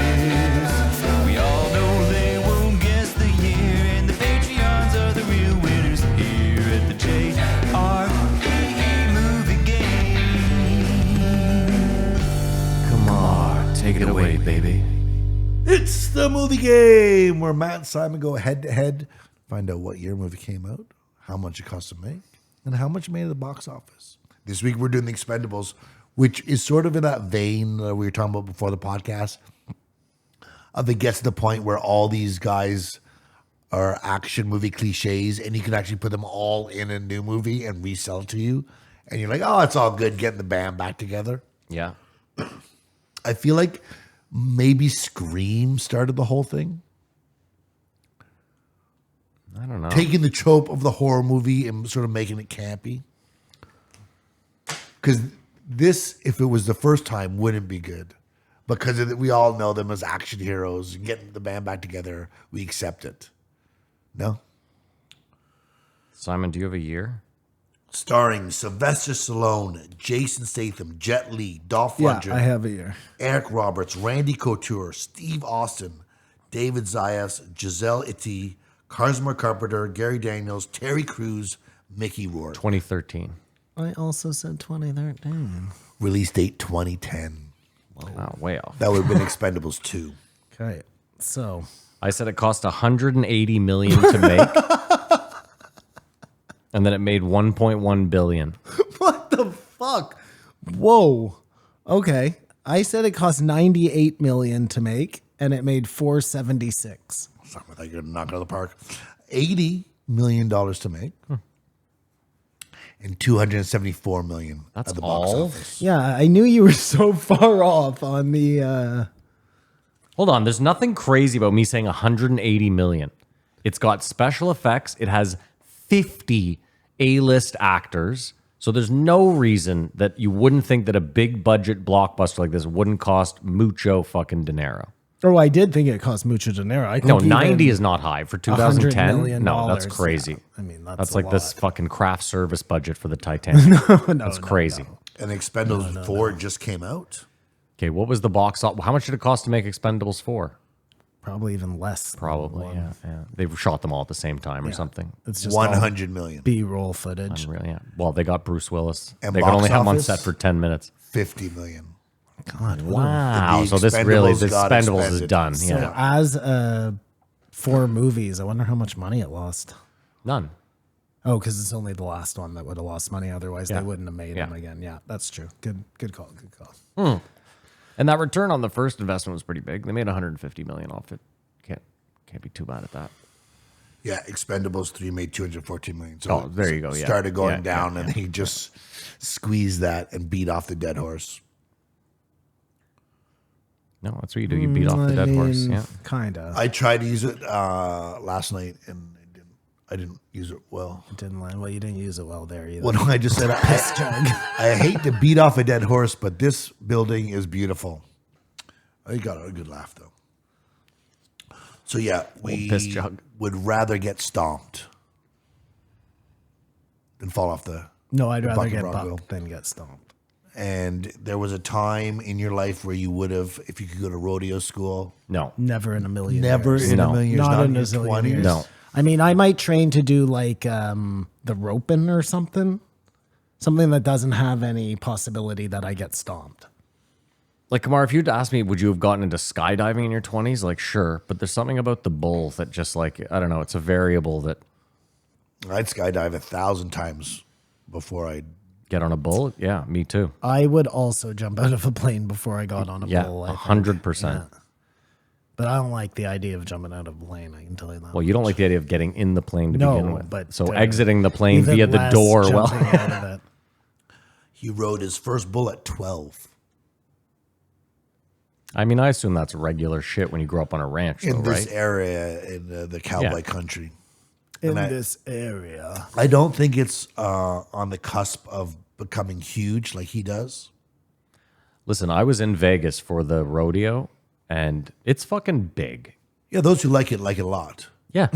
We all know they won't guess the year, and the Patreons are the real winners here at the JRE movie baby. It's the movie game where Matt and Simon go head to head, find out what year a movie came out, how much it cost to make, and how much it made at the box office. This week we're doing The Expendables, which is sort of in that vein that we were talking about before the podcast. Of it gets to the point where all these guys are action movie cliches, and you can actually put them all in a new movie and resell it to you, and you're like, oh, it's all good getting the band back together. Yeah. I feel like maybe Scream started the whole thing. I don't know. Taking the trope of the horror movie and sort of making it campy. Because this, if it was the first time, wouldn't be good. Because we all know them as action heroes. Getting the band back together, we accept it. No? Simon, do you have a year? Starring Sylvester Stallone, Jason Statham, Jet Li, Dolph Yeah, Lundgren, I have a year. Eric Roberts, Randy Couture, Steve Austin, David Zayas, Giselle Itti, Karsma Carpenter, Gary Daniels, Terry Crews, Mickey Rourke. 2013. I also said 2013. Release date 2010. Wow, way off. That would have been Expendables 2. Okay, so I said it cost $180 million to make. And then it made $1.1 billion. what the fuck? Whoa. Okay, I said it cost $98 million to make, and it made $476. Something like you're knocking out of the park. $80 million to make. And $274 million That's at the box all? office. Yeah, I knew you were so far off on the. Hold on, there's nothing crazy about me saying $180 million. It's got special effects. It has 50 A-list actors. So there's no reason that you wouldn't think that a big budget blockbuster like this wouldn't cost mucho fucking dinero. Oh, I did think it cost mucho dinero. I No, think 90 even is not high for $100 2010. million. No, that's crazy. Yeah, I mean, That's a like lot. this fucking craft service budget for the Titanic. That's crazy. And Expendables 4 just came out. Okay, what was the box office? How much did it cost to make Expendables 4? Probably even less. than Probably, one. yeah. They shot them all at the same time or something. It's just all $100 million. B-roll footage. Unreal, yeah. Well, they got Bruce Willis. And They could box only have him on office? set for 10 minutes. $50 million. God, Wow. The So this really, Expendables this got Expendables is expended. done. So Yeah. as 4 movies, I wonder how much money it lost. None. Oh, because it's only the last one that would have lost money. Otherwise, Yeah. they wouldn't have made Yeah. them again. Yeah, that's true. Good call. Good call. And that return on the first investment was pretty big. They made $150 million off it. Can't be too bad at that. Yeah, Expendables 3 made $214 million. So Oh, there you go, yeah. Started going Yeah, down, yeah, and he just squeezed that and beat off the dead horse. No, that's what you do. You beat off the dead horse. Yeah. Kinda. I tried to use it last night, and I didn't use it well. It didn't land. Well, you didn't use it well there either. Well, no, I just said I hate to beat off a dead horse, but this building is beautiful. I got a good laugh though. So yeah, we piss jug. would rather get stomped than fall off the. No, I'd rather Bucky get Bronco. bucked than get stomped. And there was a time in your life where you would have, if you could go to rodeo school, No. Never in a million never years. in No. a million years, Not in a your zillion 20s. years. No. I mean, I might train to do like the roping or something. Something that doesn't have any possibility that I get stomped. Like, Kamar, if you'd asked me, would you have gotten into skydiving in your 20s? Like, sure. But there's something about the bull that just like, I don't know, it's a variable that I'd skydive 1,000 times before I'd. get on a bull. Yeah, me too. I would also jump out of a plane before I got on a Yeah, bull. I think. 100%. Yeah. But I don't like the idea of jumping out of a plane. I can tell you that. Well, you don't like the idea of getting in the plane to No, begin with. but, so uh, exiting the plane even via the less door. jumping Well, out of it. He rode his first bull at 12 I mean, I assume that's regular shit when you grow up on a ranch, though, in this right? area in the cowboy Yeah. country. In I- this area. I don't think it's on the cusp of becoming huge like he does. Listen, I was in Vegas for the rodeo, and it's fucking big. Yeah, those who like it a lot. Yeah.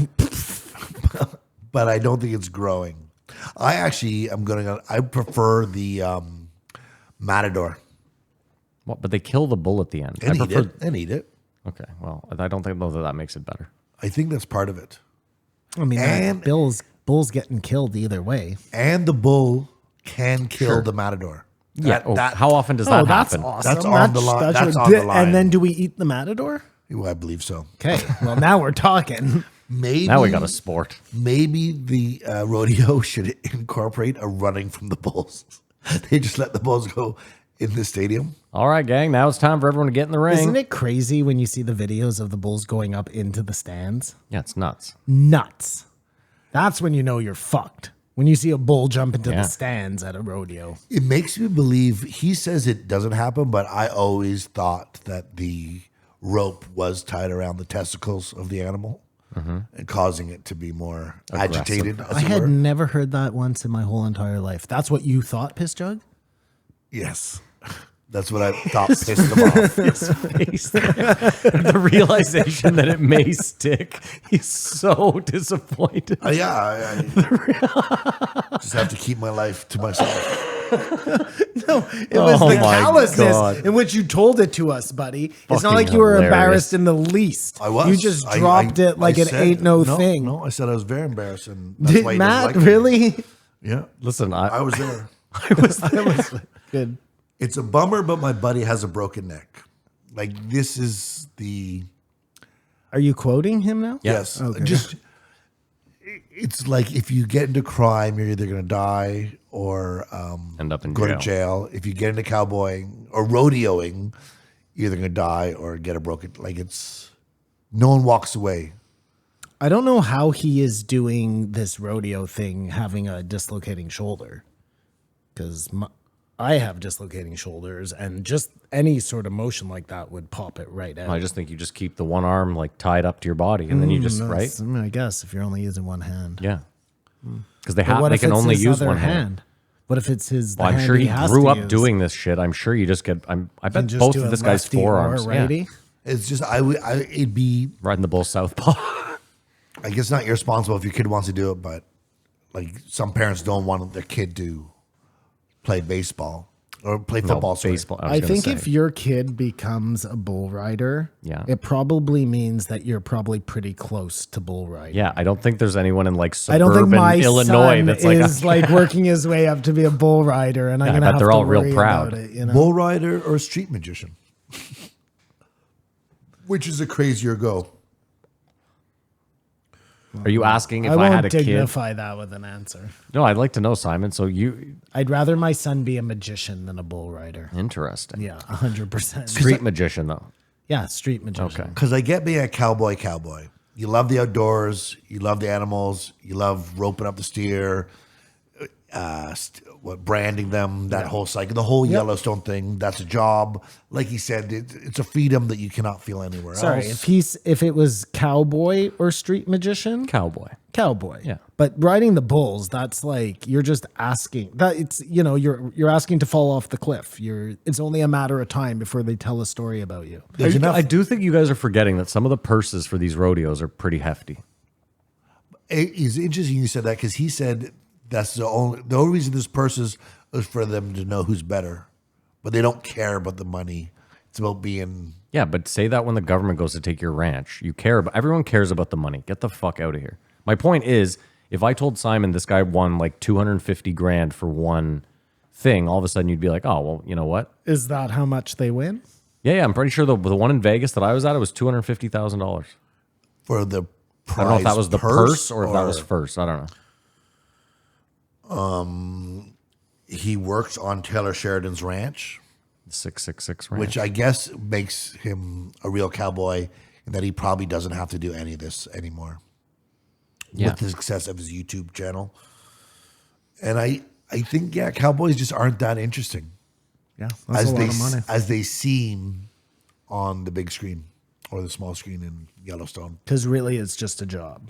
But I don't think it's growing. I actually am I prefer the Matador. What, but they kill the bull at the end. And I eat prefer. it. And eat it. Okay, well, I don't think though that makes it better. I think that's part of it. I mean, And- Bull's getting killed either way. And the bull can kill Sure. the Matador. Yeah. That- How often does Oh, that that's happen? awesome. That's on the line. That's on the line. And then do we eat the matador? Well, I believe so. Okay. Well, now we're talking. Maybe Now we got a sport. Maybe the rodeo should incorporate a running from the bulls. They just let the bulls go in the stadium. All right, gang. Now it's time for everyone to get in the ring. Isn't it crazy when you see the videos of the bulls going up into the stands? Yeah, it's nuts. Nuts. That's when you know you're fucked. When you see a bull jump into Yeah. the stands at a rodeo. It makes me believe he says it doesn't happen, but I always thought that the rope was tied around the testicles of the animal and causing it to be more agitated. as I it had were. never heard that once in my whole entire life. That's what you thought, Piss Jug? Yes. That's what I thought pissed him off. His face. The realization that it may stick. He's so disappointed. Yeah, I just have to keep my life to myself. It was Oh the my callousness God. in which you told it to us, buddy. It's not Fucking like you were hilarious. embarrassed in the least. I was. You just I- dropped I- it like I it said- ain't no thing. No, I said I was very embarrassed. And that's Did why he doesn't Matt like me. really? Yeah. Listen, I was there. Good. It's a bummer, but my buddy has a broken neck. Like, this is the... Are you quoting him now? Yes. Okay. Just, it's like if you get into crime, you're either going to die or End up in go jail. to jail. If you get into cowboying or rodeoing, you're either going to die or get a broken... Like, it's... No one walks away. I don't know how he is doing this rodeo thing having a dislocating shoulder. Because I have dislocating shoulders, and just any sort of motion like that would pop it right out. I just think you just keep the one arm like tied up to your body, and then you just right. I mean, I guess if you're only using one hand. Yeah, because they But have what they if can it's only his use other one hand. What if it's his? The Well, I'm hand sure he has grew to up use? doing this shit. I'm sure you just get. I bet Just both do of a this guy's lefty or forearms. righty? Yeah. It's just, it'd be... Riding the bull southpaw. I guess not irresponsible if your kid wants to do it, but like some parents don't want their kid to play baseball or play football. sorry. baseball. was I gonna think say. if your kid becomes a bull rider, Yeah. it probably means that you're probably pretty close to bull riding. Yeah, I don't think there's anyone in like I don't suburban think my Illinois son that's like, is like working his way up to be a bull rider, and I'm Yeah, I gonna bet have they're to all real worry proud. about it. You know? Bull rider or street magician? Which is a crazier go? Are you asking if I I, won't had a kid? dignify that with an answer. No, I'd like to know, Simon. So you I'd rather my son be a magician than a bull rider. interesting? Yeah, 100%. Street magician though. Yeah, street magician. Okay. Because I get being a cowboy. You love the outdoors. You love the animals. You love roping up the steer, branding them, that whole cycle, the whole Yellowstone thing. That's a job. Like he said, it's a freedom that you cannot feel anywhere Sorry, else. if it was cowboy or street magician, Cowboy. cowboy. Yeah. But riding the bulls, that's like you're just asking that it's you're asking to fall off the cliff. It's only a matter of time before they tell a story about you. There's enough. I do think you guys are forgetting that some of the purses for these rodeos are pretty hefty. It's interesting you said that because he said that's the only reason there's purses is for them to know who's better, but they don't care about the money. It's about being. Yeah, but say that when the government goes to take your ranch. You care about everyone cares about the money. Get the fuck out of here. My point is, if I told Simon this guy won like 250 grand for one thing, all of a sudden you'd be like, oh, well, you know what? Is that how much they win? Yeah, I'm pretty sure the one in Vegas that I was at, it was $250,000. For the prize I don't know if that was the purse or if that was first. I don't know. He works on Taylor Sheridan's ranch, 666 ranch. which I guess makes him a real cowboy and that he probably doesn't have to do any of this anymore Yeah. with the success of his YouTube channel. And I think, cowboys just aren't that interesting Yeah, that's a lot of money. as they seem on the big screen or the small screen in Yellowstone. Because really, it's just a job.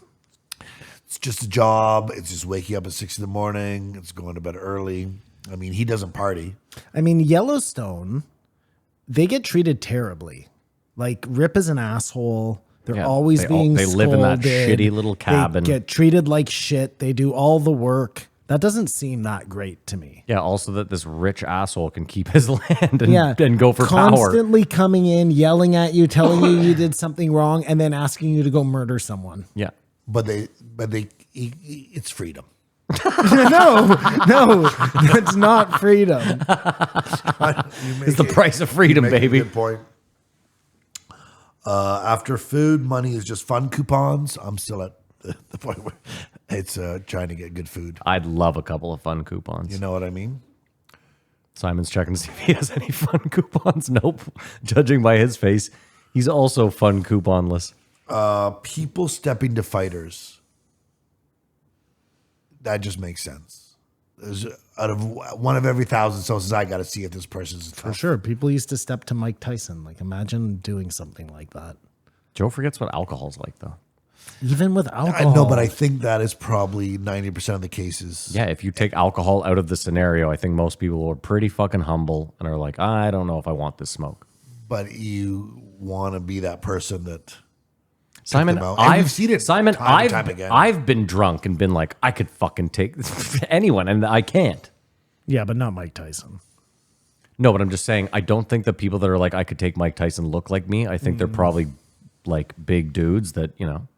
It's just a job. It's just waking up at 6 a.m. It's going to bed early. I mean, he doesn't party. I mean, Yellowstone, they get treated terribly. Like Rip is an asshole. They're Yeah, always they being live in that scolded. shitty little cabin. They get treated like shit. They do all the work. That doesn't seem that great to me. Yeah, also that this rich asshole can keep his land and go for power. Constantly coming in, yelling at you, telling you you did something wrong, and then asking you to go murder someone. Yeah. But it's freedom. No, that's not freedom. It's the price of freedom, You make a baby. Good point. After food, money is just fun coupons. I'm still at the point where it's trying to get good food. I'd love a couple of fun coupons. You know what I mean? Simon's checking to see if he has any fun coupons. Nope. Judging by his face, he's also fun couponless. People stepping to fighters. That just makes sense. There's out of one of every 1,000 sources, I got to see if this person's tough. For sure. People used to step to Mike Tyson. Like, imagine doing something like that. Joe forgets what alcohol's like, though. Even with I alcohol. know, but I think that is probably 90% of the cases. Yeah, if you take alcohol out of the scenario, I think most people are pretty fucking humble and are like, I don't know if I want this smoke. But you want to be that person that Simon, them out. And I've we've seen it Simon, time and time again. I've been drunk and been like, I could fucking take anyone, and I can't. Yeah, but not Mike Tyson. No, but I'm just saying, I don't think the people that are like, I could take Mike Tyson look like me. I think they're probably like big dudes that, you know.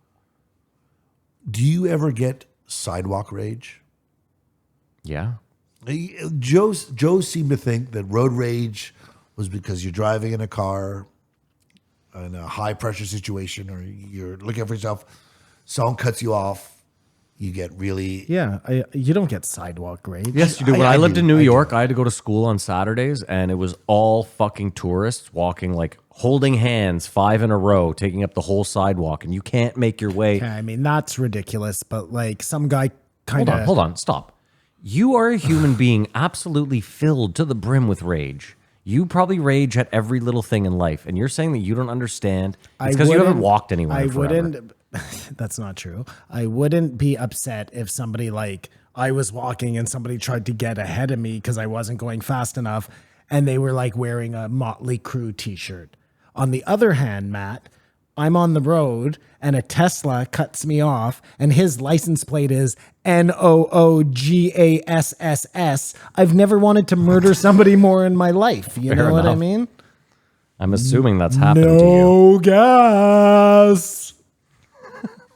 Do you ever get sidewalk rage? Yeah. Joe seemed to think that road rage was because you're driving in a car in a high pressure situation, or you're looking for yourself, someone cuts you off, you get really. Yeah, you don't get sidewalk rage. Yes, you do. When I I lived do. in New I York, I had to go to school on Saturdays, and it was all fucking tourists walking, like holding hands, 5 in a row, taking up the whole sidewalk, and you can't make your way. I mean, that's ridiculous, but like some guy kind of. Hold on, stop. You are a human being absolutely filled to the brim with rage. You probably rage at every little thing in life, and you're saying that you don't understand. It's because you haven't walked anywhere. I forever. wouldn't. That's not true. I wouldn't be upset if somebody like I was walking and somebody tried to get ahead of me because I wasn't going fast enough, and they were like wearing a Motley Crue T-shirt. On the other hand, Matt, I'm on the road and a Tesla cuts me off and his license plate is NOOGASSS. I've never wanted to murder somebody more in my life. You Fair know what I enough. mean? I'm assuming that's happened to you. No gas.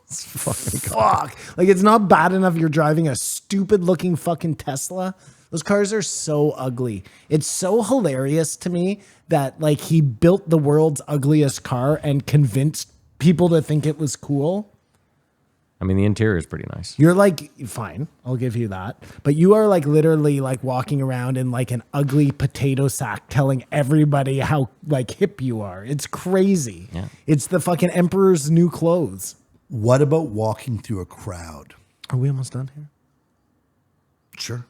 Fuck. Like, it's not bad enough you're driving a stupid looking fucking Tesla. Those cars are so ugly. It's so hilarious to me that like he built the world's ugliest car and convinced people to think it was cool. I mean, the interior is pretty nice. You're like, fine, I'll give you that. But you are like literally like walking around in like an ugly potato sack telling everybody how like hip you are. It's crazy. Yeah. It's the fucking emperor's new clothes. What about walking through a crowd? Are we almost done here? Sure.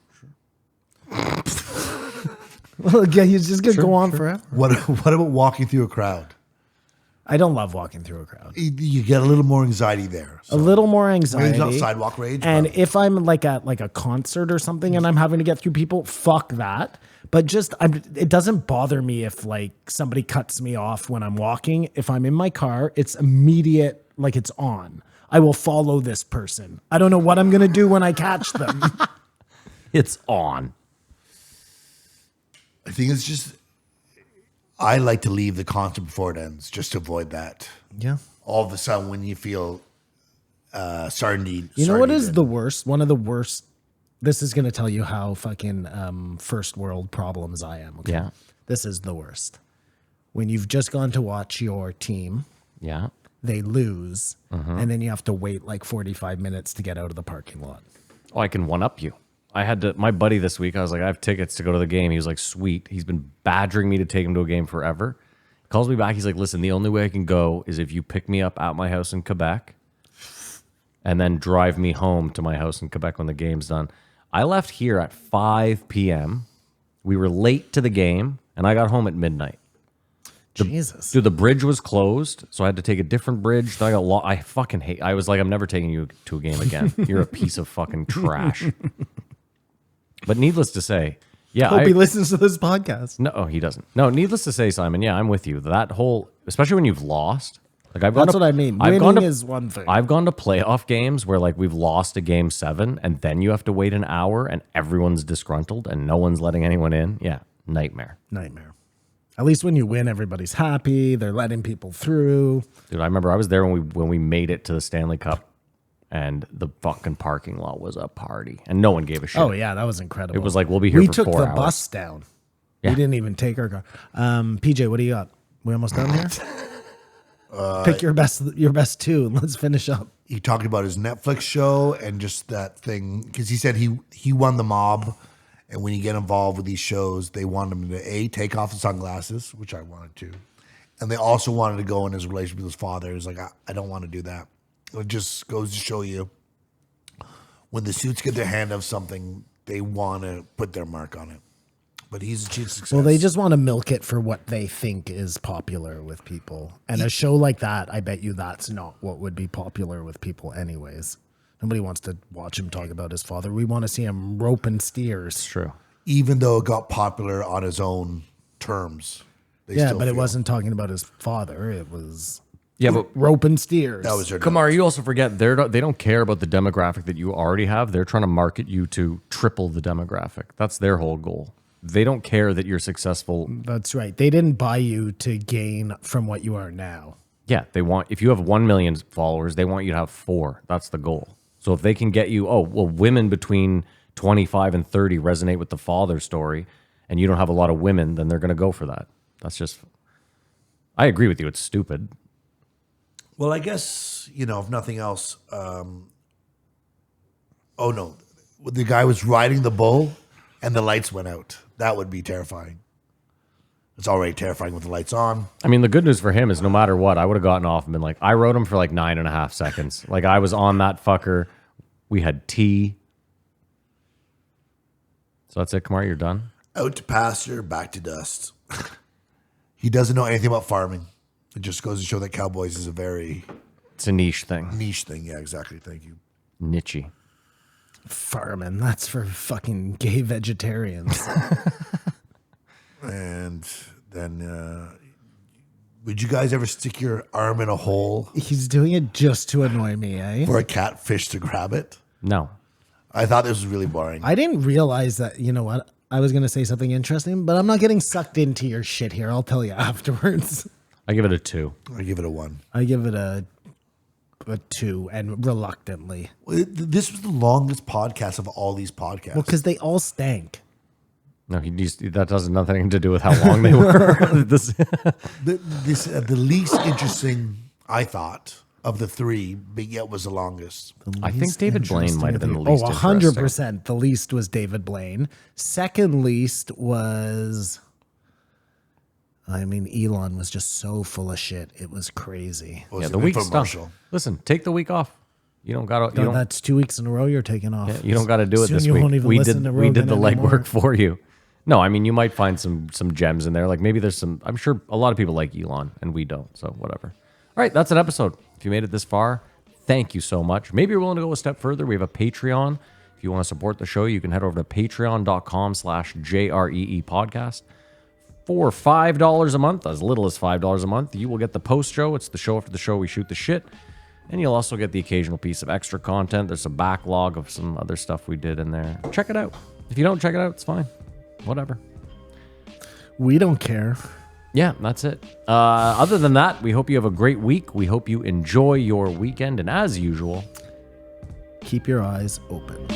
Well, yeah, you're just gonna go on forever. What about walking through a crowd? I don't love walking through a crowd. You get a little more anxiety there. A little more anxiety. Maybe not sidewalk rage, And but- if I'm like at like a concert or something and I'm having to get through people, fuck that. But just it doesn't bother me if like somebody cuts me off when I'm walking. If I'm in my car, it's immediate, like it's on. I will follow this person. I don't know what I'm gonna do when I catch them. It's on. I think it's just, I like to leave the concert before it ends just to avoid that. Yeah. All of a sudden, when you feel certainty. You know what is the worst? One of the worst. This is going to tell you how fucking first world problems I am. Okay? Yeah. This is the worst. When you've just gone to watch your team, Yeah. they lose, and then you have to wait like 45 minutes to get out of the parking lot. Oh, I can one up you. I had to, my buddy this week, I was like, I have tickets to go to the game. He was like, sweet. He's been badgering me to take him to a game forever. Calls me back. He's like, listen, the only way I can go is if you pick me up at my house in Quebec and then drive me home to my house in Quebec when the game's done. I left here at 5 p.m. We were late to the game, and I got home at midnight. Jesus. Dude, the bridge was closed, so I had to take a different bridge. Then I got I fucking hate. I was like, I'm never taking you to a game again. You're a piece of fucking trash. But needless to say, yeah. Hope he listens to this podcast. No, he doesn't. No, needless to say, Simon, yeah, I'm with you. That whole, especially when you've lost. Like I've gone That's to, what I mean. I've gone Winning to, is one thing. I've gone to playoff games where like we've lost a game 7 and then you have to wait an hour and everyone's disgruntled and no one's letting anyone in. Yeah, nightmare. Nightmare. At least when you win, everybody's happy. They're letting people through. Dude, I remember I was there when we made it to the Stanley Cup and the fucking parking lot was a party, and no one gave a shit. Oh yeah, that was incredible. It was like, we'll be here we for took 4 the hours. bus down. Yeah. We didn't even take our car. PJ, what do you got? We almost done here. Pick your best two, and let's finish up. He talked about his Netflix show and just that thing because he said he won the mob, and when you get involved with these shows, they want him to take off the sunglasses, which I wanted to, and they also wanted to go in his relationship with his father. He's like, I don't want to do that. It just goes to show you when the suits get their hand of something, they want to put their mark on it. But he's a chief success. Well, they just want to milk it for what they think is popular with people. And a show like that, I bet you that's not what would be popular with people anyways. Nobody wants to watch him talk about his father. We want to see him roping steers. True. Even though it got popular on his own terms. Yeah, but it wasn't talking about his father. It was But roping steers. That was their Kamar, you also forget they don't care about the demographic that you already have. They're trying to market you to triple the demographic. That's their whole goal. They don't care that you're successful. That's right. They didn't buy you to gain from what you are now. Yeah, they want, if you have 1 million followers, they want you to have 4. That's the goal. So if they can get you, women between 25 and 30 resonate with the father story, and you don't have a lot of women, then they're going to go for that. That's just, I agree with you. It's stupid. Well, I guess, if nothing else, the guy was riding the bull and the lights went out. That would be terrifying. It's already terrifying with the lights on. I mean, the good news for him is no matter what, I would have gotten off and been like, I rode him for like 9.5 seconds. Like I was on that fucker. We had tea. So that's it, Kamar, you're done? Out to pasture, back to dust. He doesn't know anything about farming. It just goes to show that cowboys is a very It's a niche thing. niche thing. Yeah, exactly. Thank you. Niche. Farming. That's for fucking gay vegetarians. And then, would you guys ever stick your arm in a hole He's doing it just to annoy me, eh? for a catfish to grab it? No. I thought this was really boring. I didn't realize that, you know what? I was going to say something interesting, but I'm not getting sucked into your shit here. I'll tell you afterwards. I give it a 2. I give it a 1. I give it a 2, and reluctantly. This was the longest podcast of all these podcasts. Well, because they all stank. No, that has nothing to do with how long they were. the least interesting, I thought, of the 3, but yet was the longest. I think David Blaine might have been the Oh, least 100%. The least was David Blaine. Second least was, Elon was just so full of shit. It was crazy. Was Yeah, it the an week infomercial? stuff. Listen, take the week off. You don't got to. No, that's 2 weeks in a row you're taking off. You don't got to do it Soon this you week. won't even We listen did. to We did the Rogan anymore. legwork for you. No, I mean you might find some gems in there. Like maybe there's some. I'm sure a lot of people like Elon, and we don't. So whatever. All right, that's an episode. If you made it this far, thank you so much. Maybe you're willing to go a step further. We have a Patreon. If you want to support the show, you can head over to patreon.com/JREE podcast. For $5 a month, as little as $5 a month, you will get the post show. It's the show after the show. We shoot the shit. And you'll also get the occasional piece of extra content. There's a backlog of some other stuff we did in there. Check it out. If you don't check it out, it's fine. Whatever. We don't care. Yeah, that's it. Other than that, we hope you have a great week. We hope you enjoy your weekend. And as usual, Keep your eyes open.